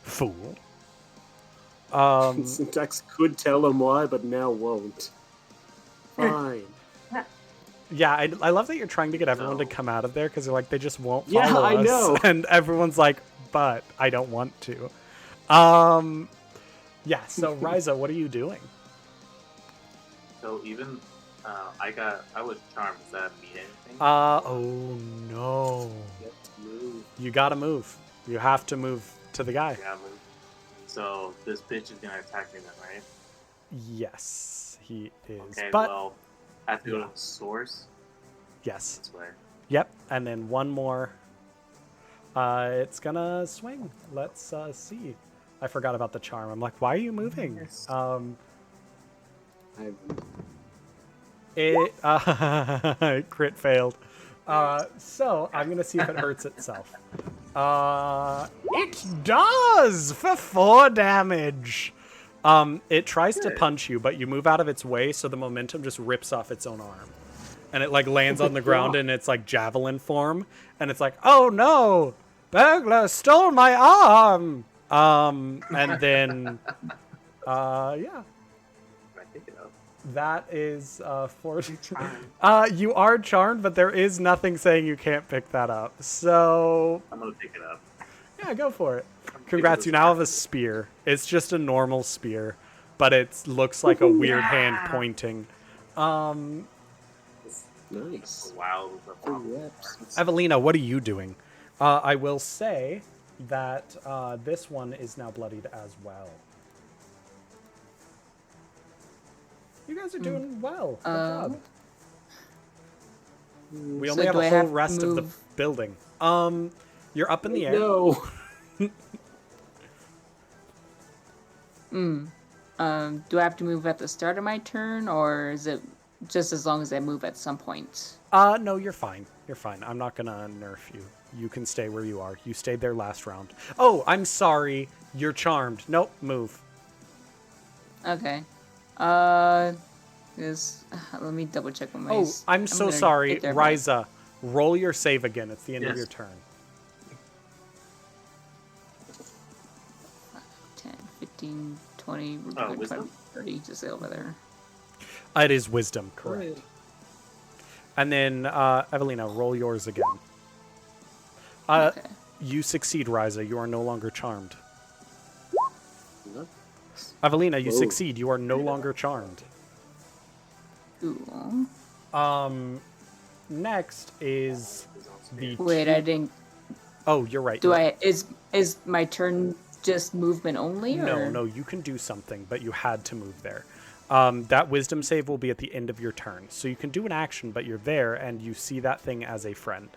Fool. Syntax could tell him why, but now won't. Fine. Yeah, I love that you're trying to get everyone to come out of there because they're like, they just won't Yeah, follow I us. know. And everyone's like, but I don't want to. Yeah, so Ryza, what are you doing? So even I was charmed. Does that mean anything? Oh no. Let's move. You gotta move. You have to move to the guy. Yeah, move. So this bitch is gonna attack me then, right? Yes, he is. Okay, but well, I have to go to the source. yes. This way. Yep, and then one more. It's gonna swing. Let's see. I forgot about the charm. I'm like, why are you moving? Yes. It crit failed. So I'm gonna see if it hurts itself. It does for 4 damage. It tries to punch you, but you move out of its way, so the momentum just rips off its own arm, and it like lands on the ground in its like javelin form, and it's like, oh no, burglar stole my arm. And then, yeah. I pick it up. That is 4. You are charmed, but there is nothing saying you can't pick that up. So I'm gonna pick it up. yeah, go for it. Congrats, you now have a spear. It's just a normal spear, but it looks like a weird hand pointing. Nice. Wow. Evelina, what are you doing? I will say that this one is now bloodied as well. You guys are doing well. Good job. We only So have do a I whole have to rest of the move- building. You're up in the air. No. Do I have to move at the start of my turn, or is it just as long as I move at some point? No, you're fine. You're fine. I'm not gonna nerf you. You can stay where you are. You stayed there last round. Oh, I'm sorry. You're charmed. Nope, move. Okay. Let me double check on my. Oh, I'm so gonna sorry. get there, but- Ryza, roll your save again. It's the end of Yes. your turn. 10, 15, 20, we're Oh, good, wisdom? 20, 30, just over there. It is wisdom, correct. And then, Evelina, roll yours again. Okay. You succeed, Ryza. You are no longer charmed. No. Evelina, you Whoa. succeed. You are no longer charmed. Cool. Next is the... Wait, I didn't. Oh, you're right. Do I? Is my turn just movement only? Or? No, you can do something, but you had to move there. That wisdom save will be at the end of your turn. So you can do an action, but you're there, and you see that thing as a friend.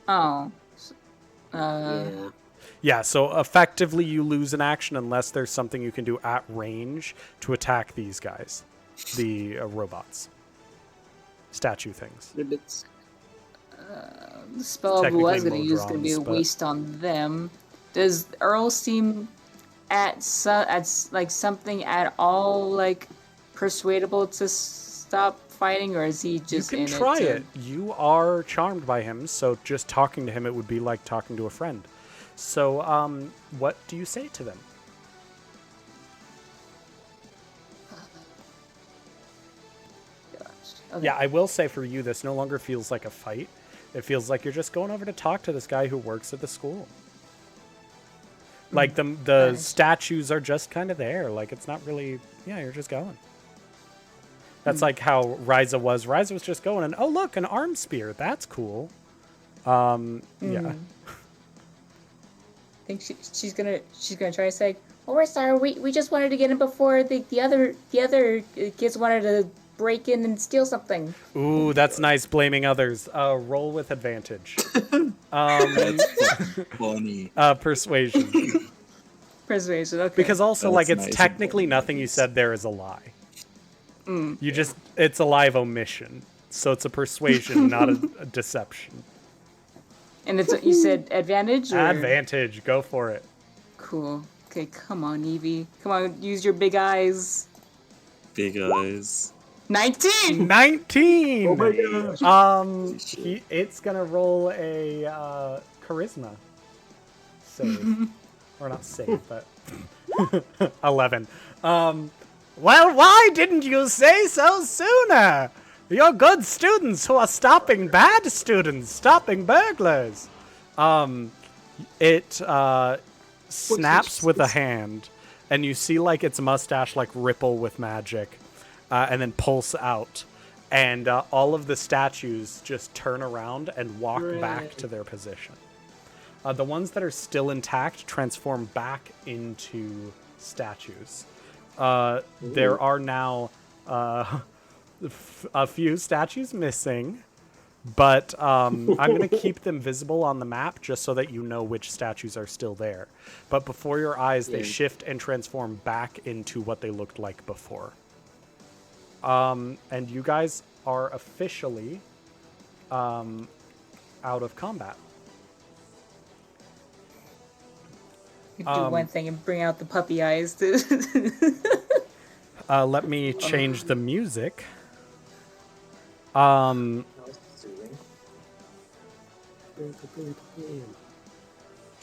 Oh. Yeah. Yeah, so effectively you lose an action unless there's something you can do at range to attack these guys. The robots. Statue things. Ribbits. The spell I Technically was going to use is going to be a Modrons, but- waste on them. Does Earl seem at like something at all like persuadable to stop fighting, or is he just You in can try to... it. You are charmed by him, so just talking to him, it would be like talking to a friend. So, what do you say to them? Okay. Yeah, I will say for you, this no longer feels like a fight. It feels like you're just going over to talk to this guy who works at the school. Like, the Nice. statues are just kind of there. Like, it's not really... Yeah, you're just going. That's like how Ryza was. Ryza was just going, and oh, look, an arm spear. That's cool. Yeah. I think she's gonna try to say, "Oh, we're sorry. We just wanted to get in before the other kids wanted to break in and steal something." Ooh, that's nice, blaming others. Roll with advantage. That's funny. Persuasion. Persuasion. Okay. Because also, That's like, it's nice and technically funny, nothing you nice. said there is a lie. You just, it's a lie of omission. So it's a persuasion, not a deception. And it's you said advantage? Or? Advantage. Go for it. Cool. Okay, come on, Evie. Come on, use your big eyes. Big eyes. 19! 19! Oh my gosh. It's gonna roll a charisma save. Or not save, but 11. Well, why didn't you say so sooner? You're good students who are stopping bad students, stopping burglars. It snaps with a hand, and you see like its mustache like ripple with magic, and then pulse out, and all of the statues just turn around and walk back to their position. The ones that are still intact transform back into statues. There are now a few statues missing, but I'm going to keep them visible on the map just so that you know which statues are still there. But before your eyes, they shift and transform back into what they looked like before. And you guys are officially out of combat. You do one thing and bring out the puppy eyes. Let me change the music.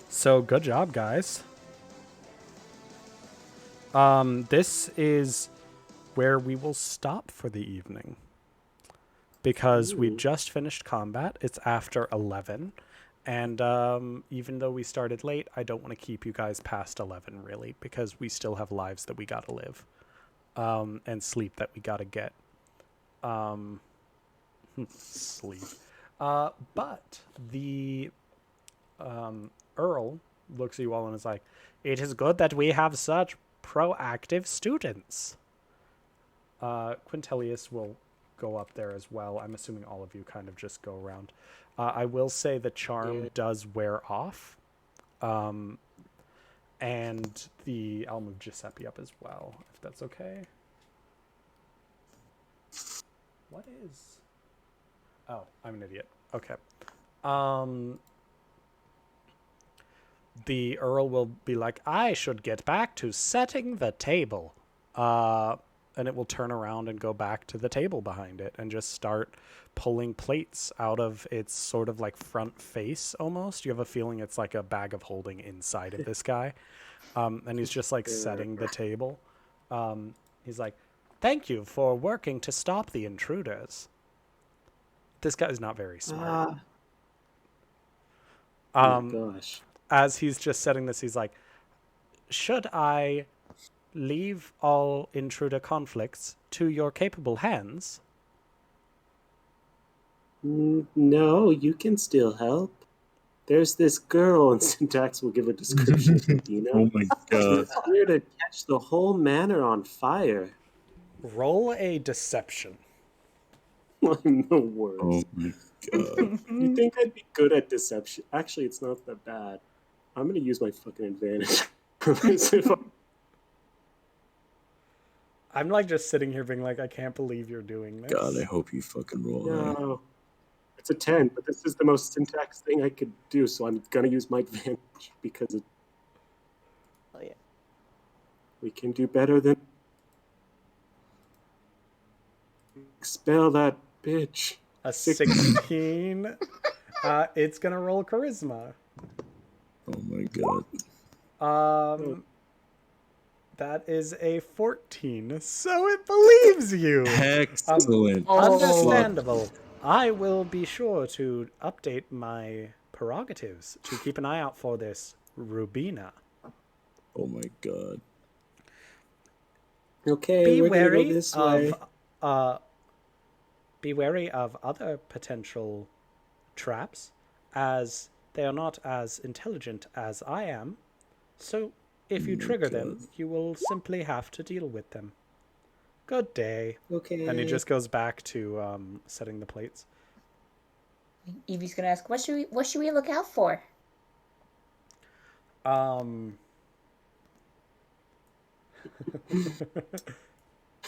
So good job, guys. This is where we will stop for the evening. Because we just finished combat. It's after 11. And even though we started late, I don't want to keep you guys past 11, really. Because we still have lives that we gotta live. And sleep that we gotta get. Sleep. But the Earl looks at you all and is like, "It is good that we have such proactive students." Quintilius will go up there as well. I'm assuming all of you kind of just go around. I will say the charm does wear off. And I'll move Giuseppe up as well, if that's okay. What is... Oh, I'm an idiot. Okay. The Earl will be like, "I should get back to setting the table." And it will turn around and go back to the table behind it and just start pulling plates out of its sort of like front face almost. You have a feeling it's like a bag of holding inside of this guy. And he's just like setting the table. He's like, "Thank you for working to stop the intruders." This guy's not very smart. Oh my gosh. As he's just setting this, he's like, "Should I leave all intruder conflicts to your capable hands?" No, you can still help. There's this girl, and Syntax will give a description to Dina. Oh my god. She's here to catch the whole manor on fire. Roll a deception. I'm the worst. Oh my god. You think I'd be good at deception? Actually, it's not that bad. I'm gonna use my fucking advantage. I'm like just sitting here being like, I can't believe you're doing this. God, I hope you fucking roll high. No. It's a 10, but this is the most Syntax thing I could do, so I'm gonna use my advantage because Oh yeah. we can do better than expel that bitch. A 16. It's gonna roll charisma. Oh my god. That is a 14, so it believes you. Excellent. Understandable. I will be sure to update my prerogatives to keep an eye out for this Rubina. Oh my god. Okay, Be we're gonna go wary this way. of be wary of other potential traps, as they are not as intelligent as I am. So if you trigger them, you will simply have to deal with them. Good day. Okay. And he just goes back to setting the plates. Evie's gonna ask, what should we look out for?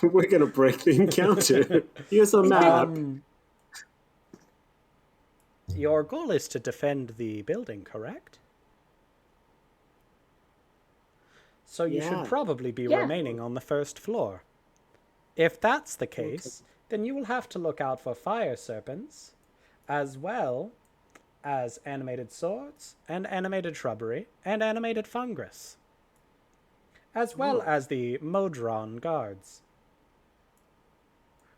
We're gonna break the encounter. Here's a map. Your goal is to defend the building, correct? So you should Yeah. probably be Yeah. remaining on the first floor. If that's the case, then you will have to look out for fire serpents, as well as animated swords, and animated shrubbery, and animated fungus, as well as the Modron guards,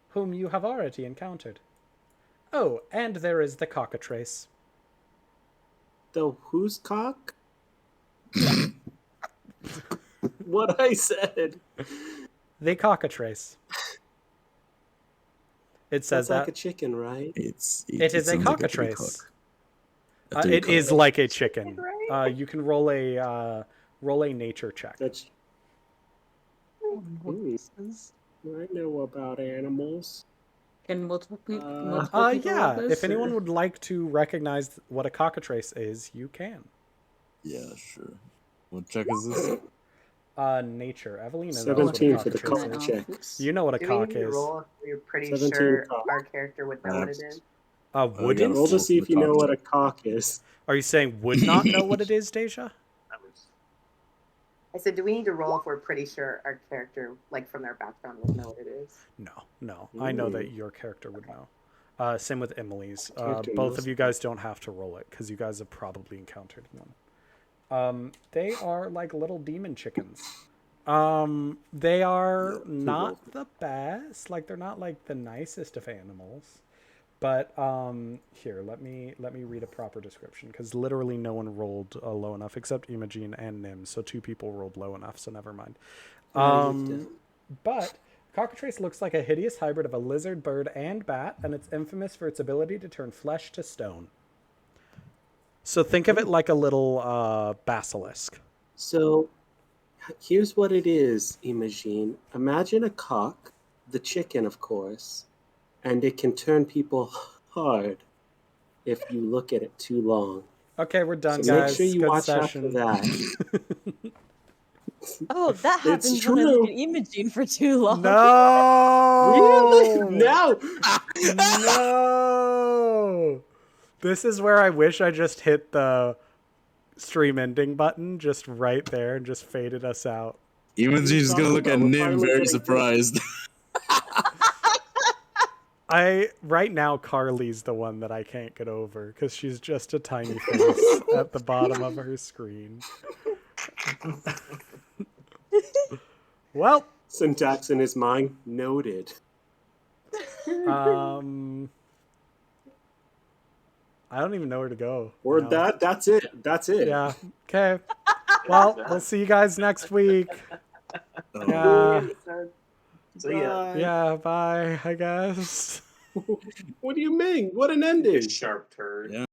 whom you have already encountered. Oh, and there is the cockatrice. The whose cock? What I said. The cockatrice. It says That's like that. a chicken, right? It is it a sounds like cockatrice. a three It cock. is like a chicken. Right? You can roll a nature check. That's. I know about animals. Can multiple people? Yeah. roll this, If anyone or- would like to recognize what a cockatrice is, you can. Yeah, sure. What check is this? Nature. Evelina knows 17 what for a the cockatrice cock is. check. You know what a Do we cock need to is. roll if we're pretty 17 sure cock. our character would know what it is? Wouldn't? Roll to see if you know what a cock is. Are you saying would not know what it is, Deja? I said, do we need to roll if we're pretty sure our character, like from their background, would know what it is? No. I know that your character would know. Same with Emily's. Character Both knows. of you guys don't have to roll it because you guys have probably encountered them. They are like little demon chickens. They are not the best. Like they're not like the nicest of animals. But here, let me read a proper description because literally no one rolled low enough except Imogen and Nim. So 2 people rolled low enough. So never mind. But cockatrice looks like a hideous hybrid of a lizard, bird, and bat, and it's infamous for its ability to turn flesh to stone. So think of it like a little basilisk. So, here's what it is, Imogen. Imagine a cock, the chicken, of course, and it can turn people hard if you look at it too long. Okay, we're done, So guys. make sure you Good watch session. after that. Oh, that It's happens when I look true. at Imogen for too long. No! Really? No! No! This is where I wish I just hit the stream ending button just right there and just faded us out. Imogen's gonna look at We're Nim finally very getting surprised. Right now Carly's the one that I can't get over because she's just a tiny face at the bottom of her screen. Well, Syntax in his mind, noted. I don't even know where to go. Or now. that's it. That's it. Yeah. Okay. Well, we'll see you guys next week. Yeah. So yeah, Yeah. Bye. I guess. What do you mean? What an ending. sharp turd. Yeah.